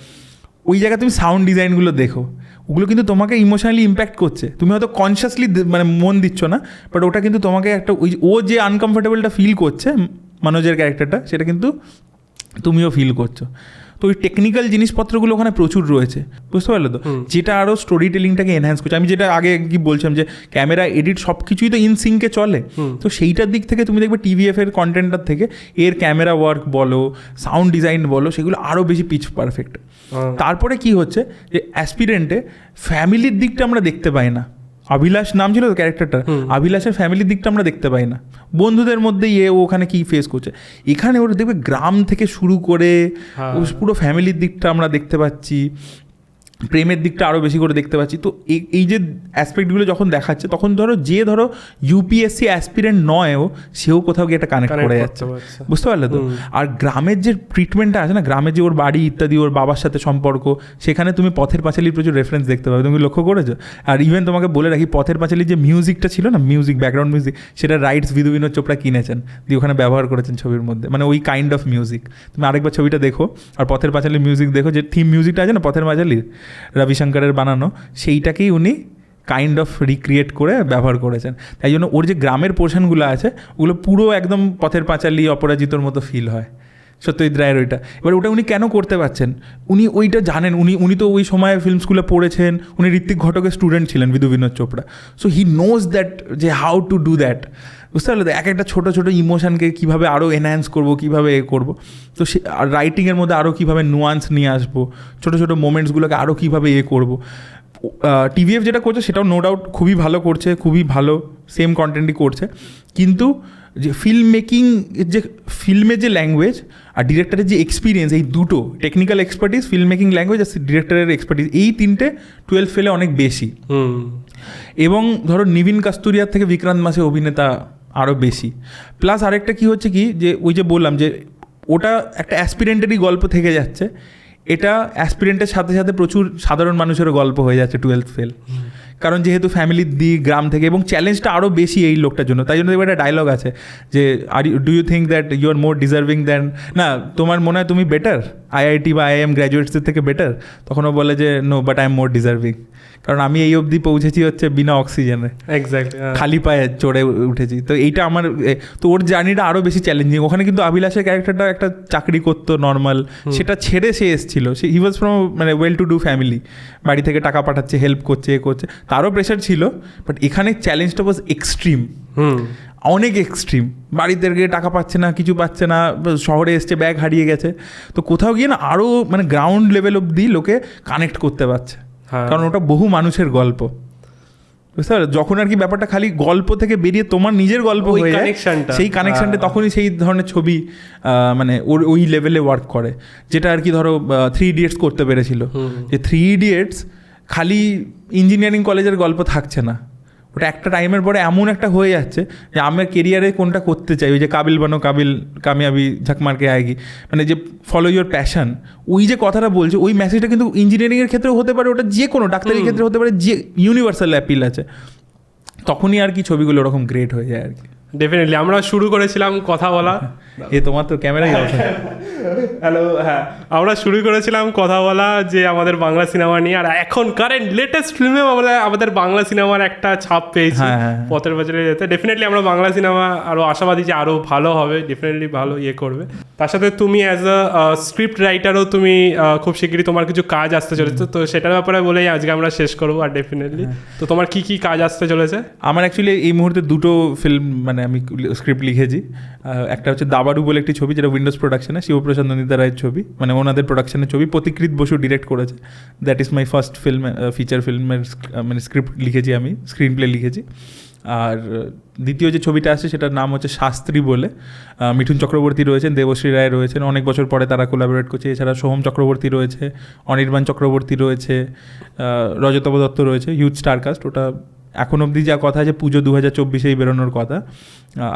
[SPEAKER 2] ওই জায়গায় তুমি সাউন্ড ডিজাইনগুলো দেখো, ওগুলো কিন্তু তোমাকে ইমোশনালি ইম্প্যাক্ট করছে। তুমি হয়তো কনসিয়াসলি মানে মন দিচ্ছ না, বাট ওটা কিন্তু তোমাকে একটা ও যে আনকমফোর্টেবলটা ফিল করছে মনোজের ক্যারেক্টারটা, সেটা কিন্তু তুমিও ফিল করছো। তো ওই টেকনিক্যাল জিনিসপত্রগুলো ওখানে প্রচুর রয়েছে, বুঝতে পারলে তো, যেটা আরও স্টোরি টেলিংটাকে এনহ্যান্স করছে। আমি যেটা আগে কি বলছিলাম যে ক্যামেরা এডিট সব কিছুই তো ইনসিঙ্কে চলে, তো সেইটার দিক থেকে তুমি দেখবে TVF এর কন্টেন্টটার থেকে এর ক্যামেরা ওয়ার্ক বলো, সাউন্ড ডিজাইন বলো, সেগুলো আরও বেশি পিচ পারফেক্ট। তারপরে কি হচ্ছে যে অ্যাসপিরেন্টে ফ্যামিলির দিকটা আমরা দেখতে পাই না। অভিলাষ নাম ছিল তো ক্যারেক্টারটা, অভিলাষের ফ্যামিলির দিকটা আমরা দেখতে পাই না, বন্ধুদের মধ্যেই ওখানে কি ফেস করছে। এখানে ওরা দেখবে গ্রাম থেকে শুরু করে পুরো ফ্যামিলির দিকটা আমরা দেখতে পাচ্ছি, প্রেমের দিকটা আরও বেশি করে দেখতে পাচ্ছি। তো এই যে অ্যাসপেক্টগুলো যখন দেখাচ্ছে, তখন ধরো UPSC অ্যাসপিরেন্ট নয়ও, সেও কোথাও গিয়ে একটা কানেক্ট করে যাচ্ছে, বুঝতে পারলে তো। আর গ্রামের যে ট্রিটমেন্টটা আছে না, গ্রামের যে ওর বাড়ি ইত্যাদি, ওর বাবার সাথে সম্পর্ক, সেখানে তুমি পথের পাঁচালীর প্রচুর রেফারেন্স দেখতে পাবে, তুমি লক্ষ্য করেছো। আর ইভেন তোমাকে বলে রাখি, পথের পাঁচালীর যে মিউজিকটা ছিল না, ব্যাকগ্রাউন্ড মিউজিক, সেটা রাইটস বিধু বিনোদ চোপড়া কিনেছেন, দিয়ে ওখানে ব্যবহার করেছেন ছবির মধ্যে, মানে ওই কাইন্ড অফ মিউজিক। তুমি আরেকবার ছবিটা দেখো আর পথের পাঁচালীর মিউজিক দেখো, যে থিম মিউজিকটা আছে না পথের পাঁচালীর, রবিশঙ্করের বানানো, সেইটাকেই উনি কাইন্ড অফ রিক্রিয়েট করে ব্যবহার করেছেন। তাই জন্য ওর যে গ্রামের পোর্শনগুলো আছে, ওগুলো পুরো একদম পথের পাঁচালী, অপরাজিতর মতো ফিল হয়, সত্যজিৎ রায়ের ওইটা। এবার ওটা উনি কেন করতে পারছেন, উনি ওইটা জানেন, উনি তো ওই সময় ফিল্ম স্কুলে পড়েছেন, উনি ঋত্বিক ঘটকের স্টুডেন্ট ছিলেন, Vidhu Vinod Chopra. So he knows that যে হাউ টু ডু দ্যাট, বুঝতে পারলে তো, এক একটা ছোটো ছোটো ইমোশনকে কীভাবে আরও এনহ্যান্স করবো, কীভাবে করবো। তো সে রাইটিংয়ের মধ্যে আরও কীভাবে নুয়ান্স নিয়ে আসবো, ছোটো ছোটো মোমেন্টসগুলোকে আরও কীভাবে করবো। TVF যেটা করছে সেটাও নো ডাউট খুবই ভালো করছে, খুবই ভালো সেম কন্টেন্টই করছে, কিন্তু যে ফিল্ম মেকিং, যে ফিল্মের যে ল্যাঙ্গুয়েজ আর ডিরেক্টরের যে এক্সপিরিয়েন্স, এই দুটো technical expertise, film making language আর ডিরেক্টরের এক্সপার্টিস, এই তিনটে 12 ফেলে অনেক বেশি। এবং ধরো নিবিন কাস্তুরিয়ার থেকে বিক্রান্ত মাসে অভিনেতা আরও বেশি। প্লাস আরেকটা কী হচ্ছে কি, যে ওই যে বললাম যে ওটা একটা অ্যাসপিরেন্টেরই গল্প থেকে যাচ্ছে, এটা অ্যাসপিরেন্টের সাথে সাথে প্রচুর সাধারণ মানুষেরও গল্প হয়ে যাচ্ছে 12th ফেল, কারণ যেহেতু ফ্যামিলির দিক, গ্রাম থেকে, এবং চ্যালেঞ্জটা আরও বেশি এই লোকটার জন্য। তাই জন্য একটা ডায়লগ আছে যে do you think that you are more deserving than, না তোমার মনে হয় তুমি বেটার, IIT বা IIM গ্র্যাজুয়েটসের থেকে বেটার, তখন ও বলে যে no, but I am more deserving, কারণ আমি এই অবধি পৌঁছেছি হচ্ছে বিনা অক্সিজেনে, এক্স্যাক্টলি খালি পায়ে চড়ে উঠেছি। তো এইটা আমার, তো ওর জার্নিটা আরও বেশি চ্যালেঞ্জিং। ওখানে কিন্তু অভিলাষের ক্যারেক্টারটা একটা চাকরি করতো নর্মাল, সেটা ছেড়ে সে এসেছিল, সে হি ওয়াজ ফ্রম মানে ওয়েল টু ডু ফ্যামিলি, বাড়ি থেকে টাকা পাঠাচ্ছে, হেল্প করছে, করছে, তারও প্রেশার ছিল, বাট এখানে চ্যালেঞ্জটা ওয়াজ এক্সট্রিম, অনেক এক্সট্রিম। বাড়িতে গিয়ে টাকা পাচ্ছে না, কিছু পাচ্ছে না, শহরে এসছে, ব্যাগ হারিয়ে গেছে, তো কোথাও গিয়ে না আরও মানে গ্রাউন্ড লেভেল অবধি লোকে কানেক্ট করতে পারছে, কারণ ওটা বহু মানুষের গল্প, বুঝতে পারো। যখন আর কি ব্যাপারটা খালি গল্প থেকে বেরিয়ে তোমার নিজের গল্প হয়ে যায়, সেই কানেকশনটা তখনই সেই ধরনের ছবি মানে ওই লেভেলে ওয়ার্ক করে, যেটা আর কি ধরো 3 Idiots করতে পেরেছিল। যে 3 Idiots খালি ইঞ্জিনিয়ারিং কলেজের গল্প থাকছে না, ওটা একটা টাইমের পরে এমন একটা হয়ে যাচ্ছে যে আমার কেরিয়ারে কোনটা করতে চাই, ওই যে কাবিল বানো কাবিল কামিয়াবি ঝাকমারকে আয়েগি, মানে যে ফলো ইউর প্যাশন, ওই যে কথাটা বলছে, ওই মেসেজটা কিন্তু ইঞ্জিনিয়ারিংয়ের ক্ষেত্রেও হতে পারে, ওটা যে কোনো ডাক্তারির ক্ষেত্রে হতে পারে, যে ইউনিভার্সাল অ্যাপিল আছে, তখনই আর কি ছবিগুলো ওরকম গ্রেট হয়ে যায় আর কি।
[SPEAKER 1] ডেফিনেটলি আমরা শুরু করেছিলাম কথা বলা,
[SPEAKER 2] তোমার তো ক্যামেরাই
[SPEAKER 1] হ্যালো, হ্যাঁ আমরা শুরু করেছিলাম কথা বলা যে আমাদের বাংলা সিনেমা নিয়ে, আর এখন কারেন্ট লেটেস্ট ফিল্মে আমরা আমাদের বাংলা সিনেমার একটা ছাপ পেয়েছি পথের পাঁচালী যেতে। ডেফিনেটলি আমরা বাংলা সিনেমা আরও আশাবাদী যে আরও ভালো হবে, ডেফিনেটলি ভালো করবে। তার সাথে তুমি অ্যাজ আ স্ক্রিপ্ট রাইটারও তুমি খুব শিগগিরই তোমার কিছু কাজ আসতে চলেছে, তো সেটার ব্যাপারে বলেই আজকে আমরা শেষ করবো। আর ডেফিনেটলি তো তোমার কি কি কাজ আসতে চলেছে?
[SPEAKER 2] আমার অ্যাকচুয়ালি এই মুহূর্তে দুটো ফিল্ম মানে আমি স্ক্রিপ্ট লিখেছি। একটা হচ্ছে দাবারু বলে একটি ছবি, যেটা উইন্ডোজ প্রোডাকশনে, শিবপ্রসাদ নন্দিতা রায়ের ছবি, মানে ওনাদের প্রোডাকশনের ছবি, প্রতিকৃত বসু ডিরেক্ট করেছে। That is my first film, feature ফিল্মের মানে স্ক্রিপ্ট লিখেছি আমি, স্ক্রিন প্লে লিখেছি। আর দ্বিতীয় যে ছবিটা আসছে সেটার নাম হচ্ছে শাস্ত্রী বলে। মিঠুন চক্রবর্তী রয়েছেন, দেবশ্রী রায় রয়েছেন, অনেক বছর পরে তারা কোলাবোরেট করছে। এছাড়া সোহম চক্রবর্তী রয়েছে, অনির্বাণ চক্রবর্তী রয়েছে, রজতব দত্ত রয়েছে, হিউজ স্টারকাস্ট। ওটা এখন অবধি যা কথা আছে পুজো 2024-এই বেরোনোর কথা।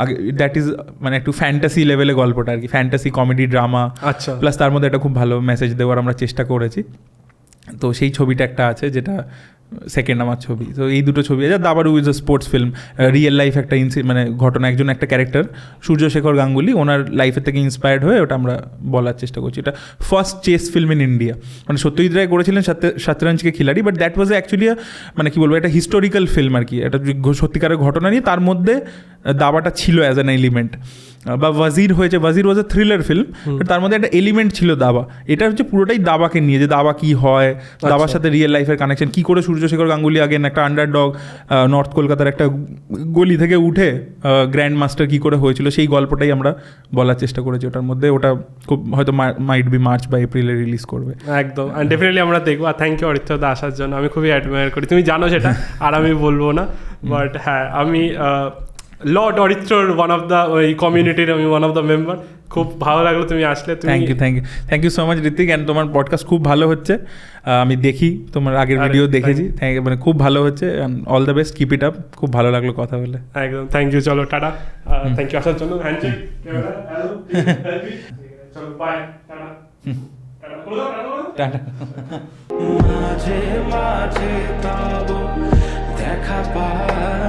[SPEAKER 2] আগে দ্যাট ইজ মানে একটু ফ্যান্টাসি লেভেলে গল্পটা আর কি, ফ্যান্টাসি কমেডি ড্রামা,
[SPEAKER 1] আচ্ছা
[SPEAKER 2] প্লাস তার মধ্যে একটা খুব ভালো মেসেজ দেওয়ার আমরা চেষ্টা করেছি। তো সেই ছবিটা একটা আছে যেটা সেকেন্ড আমার ছবি। তো এই দুটো ছবি আছে। Dabaru is a sports film, real life একটা মানে ঘটনা, একজন একটা ক্যারেক্টার সূর্যশেখর গাঙ্গুলি, ওনার লাইফের থেকে ইন্সপায়ার্ড হয়ে ওটা আমরা বলার চেষ্টা করছি। এটা first chess film in India. মানে সত্যজিৎ রায় করেছিলেন Shatranj Ke Khilari, but that was actually মানে কি বলবো, একটা হিস্টোরিক্যাল ফিল্ম আর কি, একটা সত্যিকারের ঘটনা নিয়ে, তার মধ্যে দাবাটা ছিল অ্যাজ অ্যান এলিমেন্ট। বা ওয়াজির হয়েছে, ওয়াজির ওয়াজ এ থ্রিলার ফিল্ম, বাট তার মধ্যে একটা এলিমেন্ট ছিল দাবা। এটা হচ্ছে পুরোটাই দাবাকে নিয়ে, যে দাবা কী হয়, দাবার সাথে রিয়েল লাইফের কানেকশন, কী করে সূর্যশেখর গাঙ্গুলি আগেন একটা আন্ডারডগ নর্থ কলকাতার একটা গলি থেকে উঠে গ্র্যান্ড মাস্টার কী করে হয়েছিল, সেই গল্পটাই আমরা বলার চেষ্টা করেছি ওটার মধ্যে। ওটা খুব হয়তো মাইট বি মার্চ বা এপ্রিলে রিলিজ করবে
[SPEAKER 1] একদম, ডেফিনেটলি আমরা দেখবো। আর থ্যাংক ইউ অরিত্রদা আসার জন্য, আমি খুবই অ্যাডমায়ার করি, তুমি জানো সেটা, আর আমি বলবো না। বাট হ্যাঁ, আমি লর্ড অরিত্রর ওয়ান অফ দ্য ওই কমিউনিটির আমি ওয়ান অফ দ্য মেম্বার। খুব ভালো লাগলো তুমি আসলে।
[SPEAKER 2] Thank you so much Ritwik, and তোমার পডকাস্ট খুব ভালো হচ্ছে, আমি দেখি তোমার আগের ভিডিও দেখেছি, মানে খুব ভালো হচ্ছে। All the best, keep it up, খুব ভালো লাগলো কথা বলে।
[SPEAKER 1] একদম, থ্যাংক ইউ, চলো টাটা, থ্যাংক ইউ আসার জন্য, হ্যান্ডশেক, চলো বাই, টাটা,
[SPEAKER 2] টাটা।
[SPEAKER 3] মাঝে মাঝে পাবো দেখা পায়।